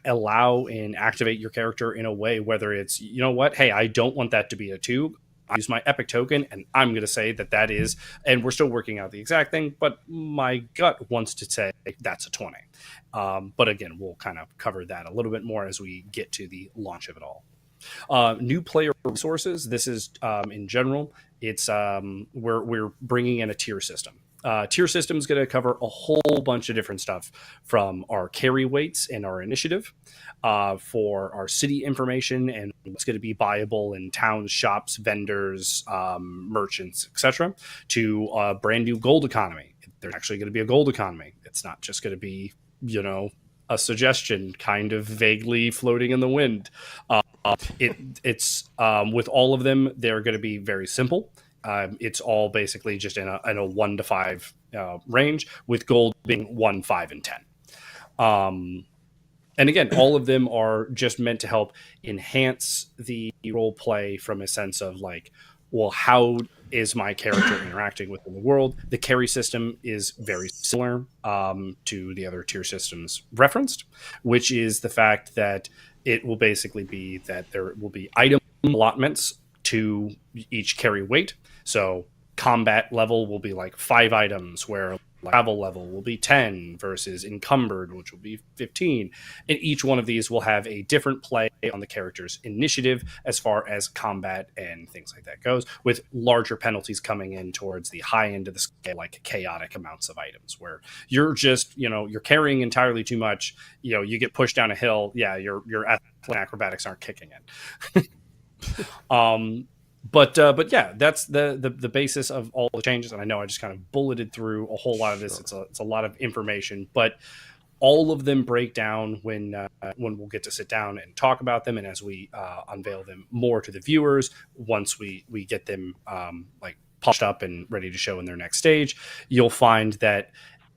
Allow and activate your character in a way, whether it's, hey, I don't want that to be a 2. I use my epic token and I'm going to say that is, and we're still working out the exact thing, but my gut wants to say that's a 20. But again, we'll kind of cover that a little bit more as we get to the launch of it all. New player resources. This is in general, it's we're bringing in a tier system. Tier system is going to cover a whole bunch of different stuff, from our carry weights and our initiative, for our city information and what's going to be buyable in towns, shops, vendors, merchants, etc., to a brand new gold economy. There's actually going to be a gold economy. It's not just going to be, a suggestion kind of vaguely floating in the wind. It's with all of them, they're going to be very simple. It's all basically just in a 1 to 5 range, with gold being 1, 5, and 10. And again, all of them are just meant to help enhance the role play from a sense of like, well, how is my character interacting within the world? The carry system is very similar to the other tier systems referenced, which is the fact that it will basically be that there will be item allotments to each carry weight. So combat level will be like 5 items, where travel level will be 10 versus encumbered, which will be 15. And each one of these will have a different play on the character's initiative as far as combat and things like that goes, with larger penalties coming in towards the high end of the scale, like chaotic amounts of items, where you're just, you're carrying entirely too much, you get pushed down a hill. Yeah, your acrobatics aren't kicking in. But yeah, that's the basis of all the changes. And I know I just kind of bulleted through a whole lot of this. It's a lot of information, but all of them break down when we'll get to sit down and talk about them, and as we unveil them more to the viewers, once we get them like polished up and ready to show in their next stage. You'll find that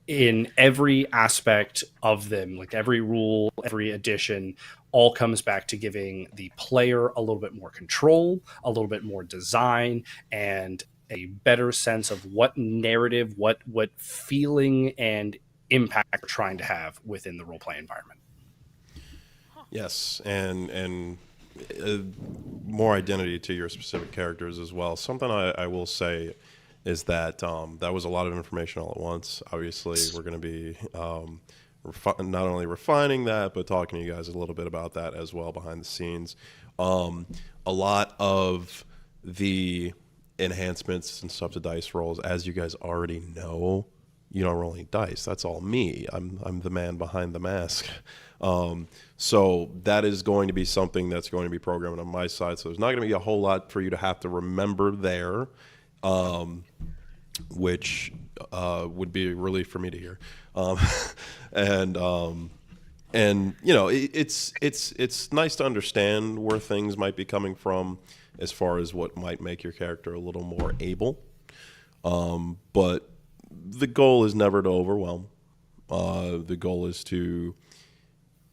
in every aspect of them, like every rule, every addition, all comes back to giving the player a little bit more control, a little bit more design, and a better sense of what narrative, what feeling and impact we're trying to have within the role-play environment. Yes, and more identity to your specific characters as well. Something I will say is that that was a lot of information all at once. Obviously, we're going to be not only refining that, but talking to you guys a little bit about that as well behind the scenes. A lot of the enhancements and stuff to dice rolls, as you guys already know, you don't roll any dice. That's all me. I'm the man behind the mask. So that is going to be something that's going to be programmed on my side. So there's not going to be a whole lot for you to have to remember there, which would be a relief for me to hear. And you know, it's nice to understand where things might be coming from as far as what might make your character a little more able. But the goal is never to overwhelm. The goal is to,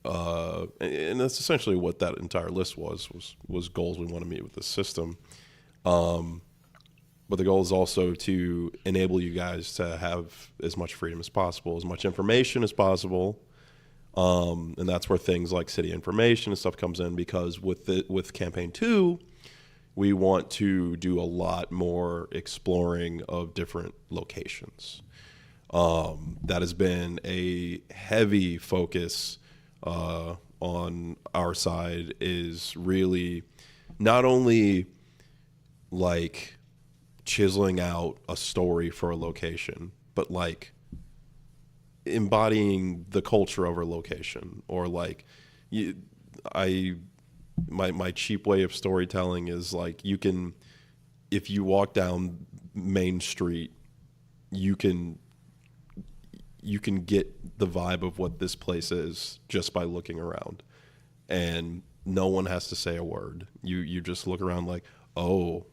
and that's essentially what that entire list was goals we want to meet with the system. But the goal is also to enable you guys to have as much freedom as possible, as much information as possible. And that's where things like city information and stuff comes in, because with campaign 2, we want to do a lot more exploring of different locations. That has been a heavy focus on our side, is really not only like chiseling out a story for a location, but like embodying the culture of a location, or like my cheap way of storytelling is like, you can, if you walk down Main Street, you can get the vibe of what this place is just by looking around, and no one has to say a word. You just look around like, oh,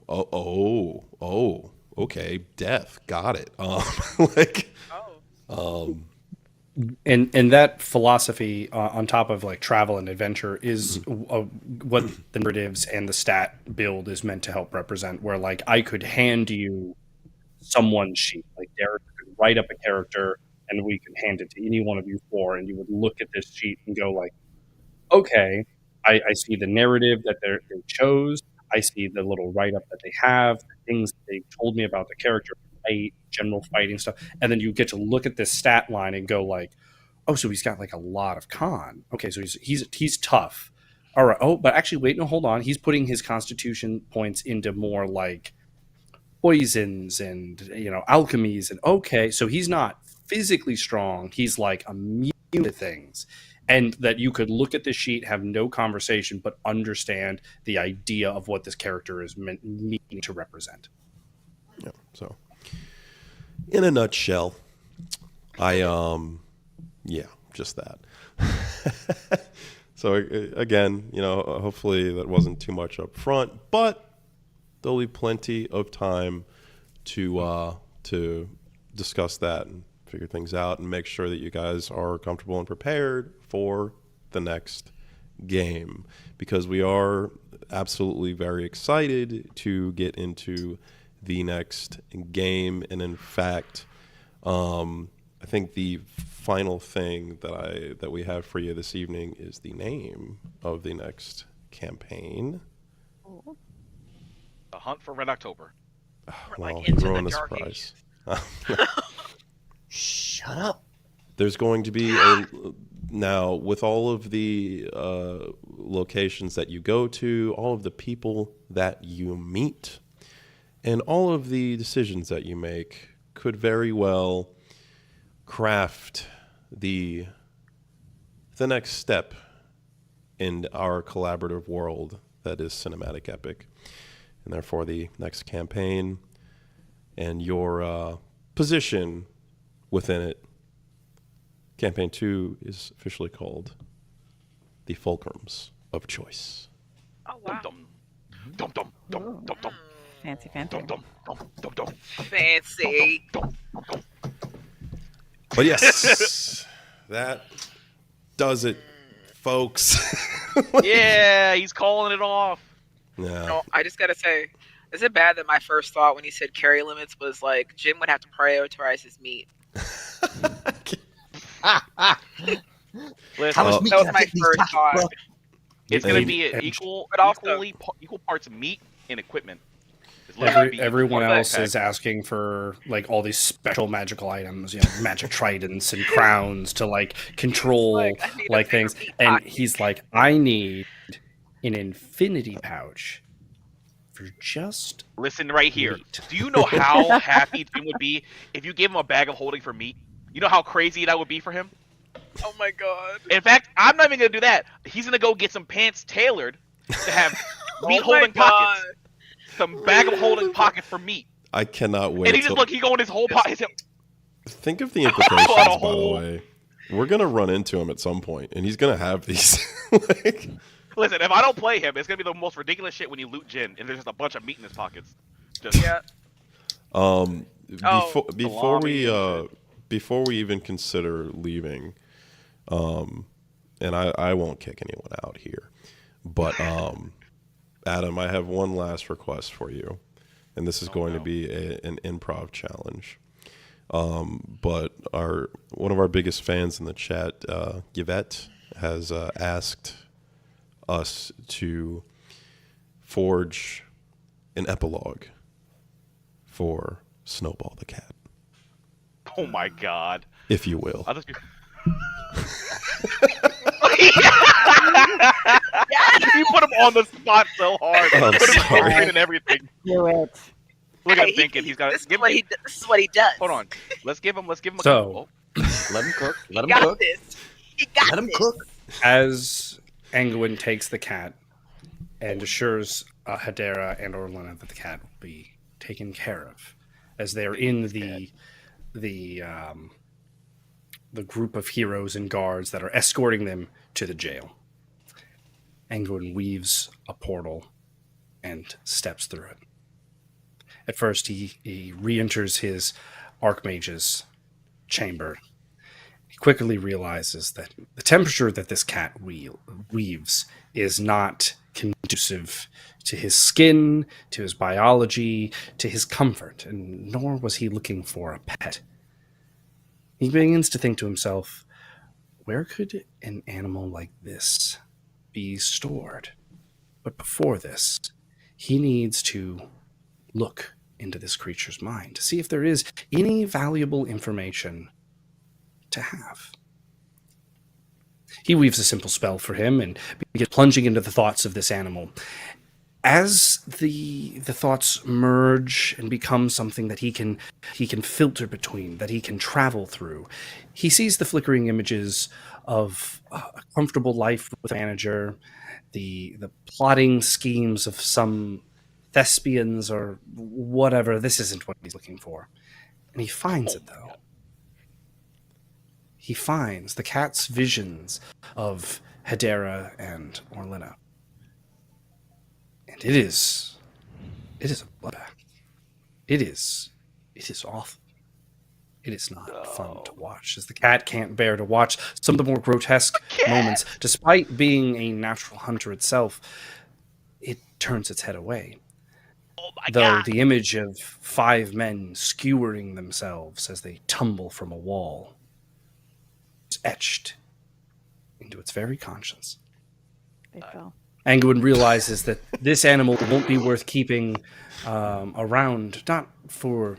okay, death, got it. And that philosophy on top of like travel and adventure is what the narratives and the stat build is meant to help represent, where like I could hand you someone's sheet, like Derrick could write up a character and we could hand it to any one of you four, and you would look at this sheet and go like, okay, I see the narrative that they chose, I see the little write-up that they have, the things that they told me about the character, fight, general fighting stuff, and then you get to look at this stat line and go like, oh, so he's got like a lot of con. Okay, so he's tough. All right. Oh, but actually, wait, no, hold on. He's putting his constitution points into more like poisons and, you know, alchemies, and okay, so he's not physically strong. He's like immune to things. And that you could look at the sheet, have no conversation, but understand the idea of what this character is meaning to represent. Yeah. So, in a nutshell, just that. So again, you know, hopefully that wasn't too much up front, but there'll be plenty of time to discuss that and figure things out and make sure that you guys are comfortable and prepared for the next game, because we are absolutely very excited to get into the next game. And in fact, I think the final thing that we have for you this evening is the name of the next campaign. The Hunt for Red October. Well, like into ruin the the dark surprise. Shut up. There's going to be now, with all of the locations that you go to, all of the people that you meet, and all of the decisions that you make could very well craft the next step in our collaborative world that is Cinematic Epic, and therefore the next campaign and your position within it. Campaign 2 is officially called the Fulcrums of Choice. Oh wow. Dum dum dum dum dum dum. Fancy. Dum dum dum dum dum. Fancy. But yes, that does it, folks. Yeah, he's calling it off. Yeah. No, I just gotta say, is it bad that my first thought when he said carry limits was like Jim would have to prioritize his meat? Listen, How much meat that was can I my fit in these first tacos, thought. bro? it's gonna be equal parts meat and equipment. It's literally be Everyone equal else backpack. is asking for like all these special magical items, you know, magic tridents and crowns to like control Like, I need a like bigger things. meat And pocket. he's like, I need an infinity pouch for just Listen right here. meat. Do you know how happy Jim would be if you gave him a bag of holding for meat? You know how crazy that would be for him? Oh my god. In fact, I'm not even going to do that. He's going to go get some pants tailored to have meat holding pockets. Some bag of holding pockets for meat. I cannot wait. And he just look, he go in his whole pocket. Think of the implications, by the way. We're gonna run into him at some point, and he's gonna have these. like... Listen, if I don't play him, it's gonna be the most ridiculous shit when you loot Jin and there's just a bunch of meat in his pockets. Just before we even consider leaving, and I won't kick anyone out here, but Adam, I have one last request for you, and this is going to be an improv challenge. But one of our biggest fans in the chat, Yvette, has asked us to forge an epilogue for Snowball the cat. Oh my god. If you will. You put him on the spot so hard. I'm Put him sorry. in and everything. Do it. Look at him thinking he's got. This is what he does. Hold on. Let's give him. A So, Let him cook. Let him Got cook. this. He got Let him this. cook. as Anguin takes the cat and assures Hedera and Orlena that the cat will be taken care of, as they're in the group of heroes and guards that are escorting them to the jail. Anguin weaves a portal and steps through it. At first, he re-enters his Archmage's chamber. He quickly realizes that the temperature that this cat weaves is not conducive to his skin, to his biology, to his comfort, and nor was he looking for a pet. He begins to think to himself, where could an animal like this be stored? But before this, he needs to look into this creature's mind to see if there is any valuable information to have. He weaves a simple spell for him and begins plunging into the thoughts of this animal. As the thoughts merge and become something that he can filter between, that he can travel through, he sees the flickering images of a comfortable life with a manager, the plotting schemes of some thespians or whatever. This isn't what he's looking for. And he finds it, though. He finds the cat's visions of Hedera and Orlena. And it is a bloodbath. It is awful. It is not fun to watch, as the cat can't bear to watch some of the more grotesque moments. Despite being a natural hunter itself, it turns its head away. Oh my Though god. the image of 5 men skewering themselves as they tumble from a wall is etched into its very conscience. They fell. Anguin realizes that this animal won't be worth keeping around, not for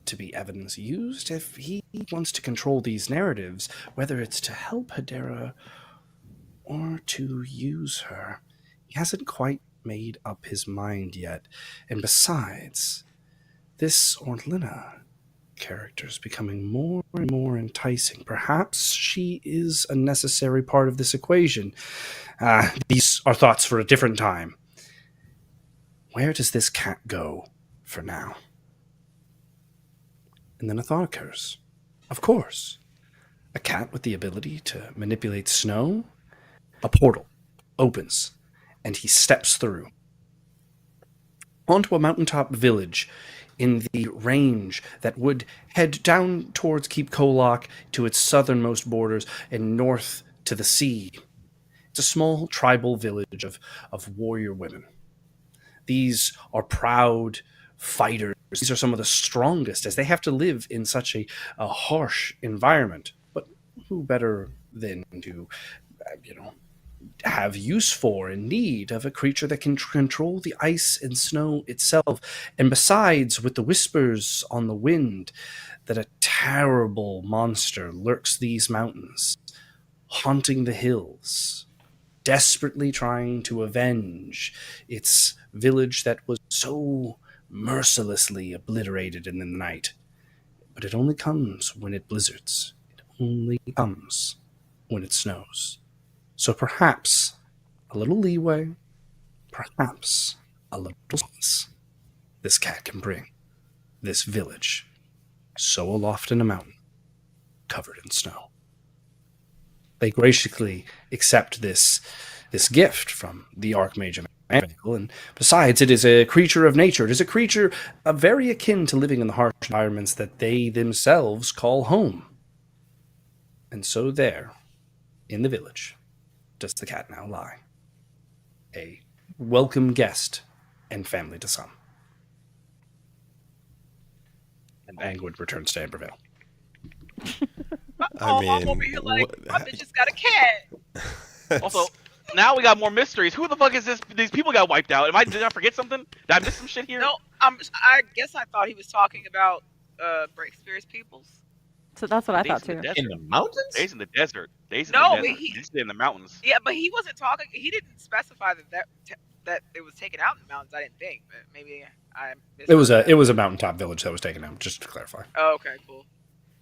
to be evidence used. If he wants to control these narratives, whether it's to help Hedera or to use her, he hasn't quite made up his mind yet. And besides, this Orlena character is becoming more and more enticing. Perhaps she is a necessary part of this equation. These are thoughts for a different time. Where does this cat go for now? And then a thought occurs. Of course. A cat with the ability to manipulate snow? A portal opens, and he steps through onto a mountaintop village in the range that would head down towards Keep Kolak to its southernmost borders and north to the sea. It's a small tribal village of warrior women. These are proud fighters. These are some of the strongest, as they have to live in such a harsh environment. But who better than to, have use for and need of a creature that can control the ice and snow itself? And besides, with the whispers on the wind, that a terrible monster lurks these mountains, haunting the hills desperately trying to avenge its village that was so mercilessly obliterated in the night. But it only comes when it blizzards. It only comes when it snows. So perhaps a little leeway, perhaps a little solace this cat can bring this village so aloft in a mountain covered in snow. They graciously accept this gift from the Archmage of Anvil, and besides, it is a creature of nature. It is a creature very akin to living in the harsh environments that they themselves call home. And so there, in the village, does the cat now lie. A welcome guest and family to some. And Angwood returns to Ambervale. I'm over here like, my bitch just got a cat. Also, now we got more mysteries. Who the fuck is this? These people got wiped out. Did I forget something? Did I miss some shit here? No, I guess I thought he was talking about Breakspear's peoples. So that's what I thought In too. the In the mountains? Days in the desert. Days in No, the but desert. he- He's in the mountains. Yeah, but he wasn't talking. He didn't specify that it was taken out in the mountains. I didn't think, but maybe I missed It was a mountaintop village that was taken out, just to clarify. Oh, okay, cool.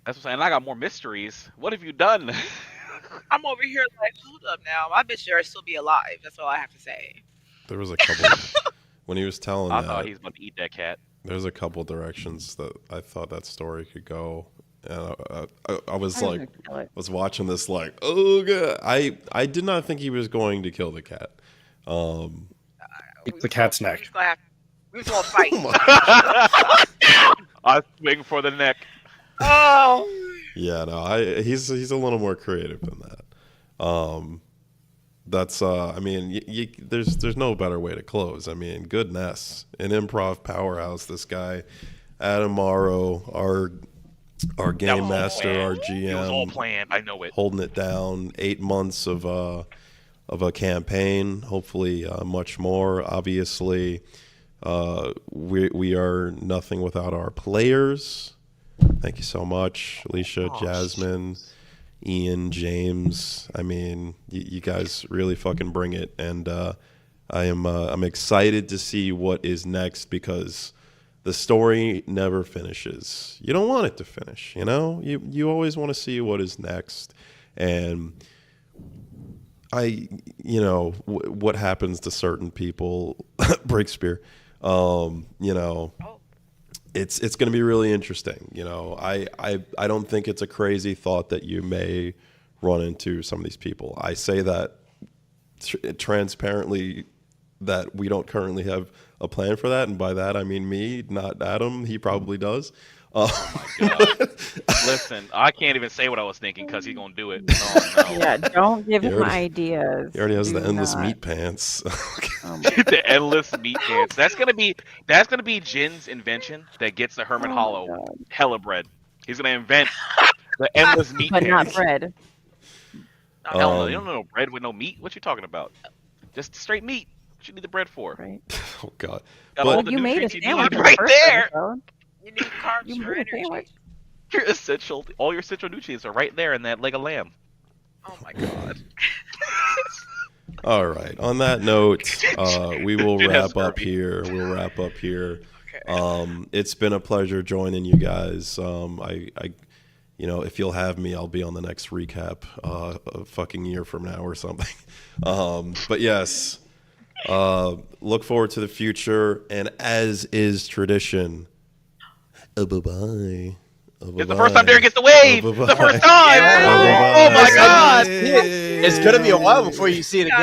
That's what I'm saying. I got more mysteries. What have you done? I'm over here like, hold up now. My bitch should still be alive. That's all I have to say. There was a couple when he was telling I that. thought he was about to eat that cat. There's a couple directions that I thought that story could go, and I was like, was watching this like, oh god, I did not think he was going to kill the cat. The cat's neck. We was gonna fight. I swing for the neck. Oh. Yeah, no, he's a little more creative than that. That's I mean, there's no better way to close. I mean, goodness, an improv powerhouse. This guy, Adam Morrow, our game master, our GM. It was all planned. I know it. Holding it down. 8 months of a campaign. Hopefully, much more. Obviously, we are nothing without our players. Thank you so much, Alicia, Jasmine, Ian, James. I mean, you guys really fucking bring it, and I'm excited to see what is next because the story never finishes. You don't want it to finish, you know. You always want to see what is next, and what happens to certain people, Breakspear. It's going to be really interesting. You know, I don't think it's a crazy thought that you may run into some of these people. I say that transparently that we don't currently have a plan for that. And by that, I mean me, not Adam. He probably does. Oh my god! Listen, I can't even say what I was thinking because he's gonna do it. No. Yeah, don't give him ideas. He already has Do the endless not. meat pants. The endless meat pants. That's gonna be Jin's invention that gets the Herman Hollow hella bread. He's gonna invent the endless meat But not pants. bread. Hell no, you don't know bread with no meat. What you talking about? Just straight meat. What you need the bread for? Right. Oh god! Got all But the You made a nutrients you sandwich need for right the person, there. so You need carbs You for made a energy. sandwich. Your essential, all your essential nutrients are right there in that leg of lamb. Oh my god. all right. On that note, we will It has wrap up scurvy. here. We'll wrap up here. Okay. It's been a pleasure joining you guys. If you'll have me, I'll be on the next recap a fucking year from now or something. But yes, look forward to the future. And as is tradition, bye-bye. It's the first time Derrick gets the wave. The first time. Bye-bye. Oh my god. It's gonna be a while before you see it again.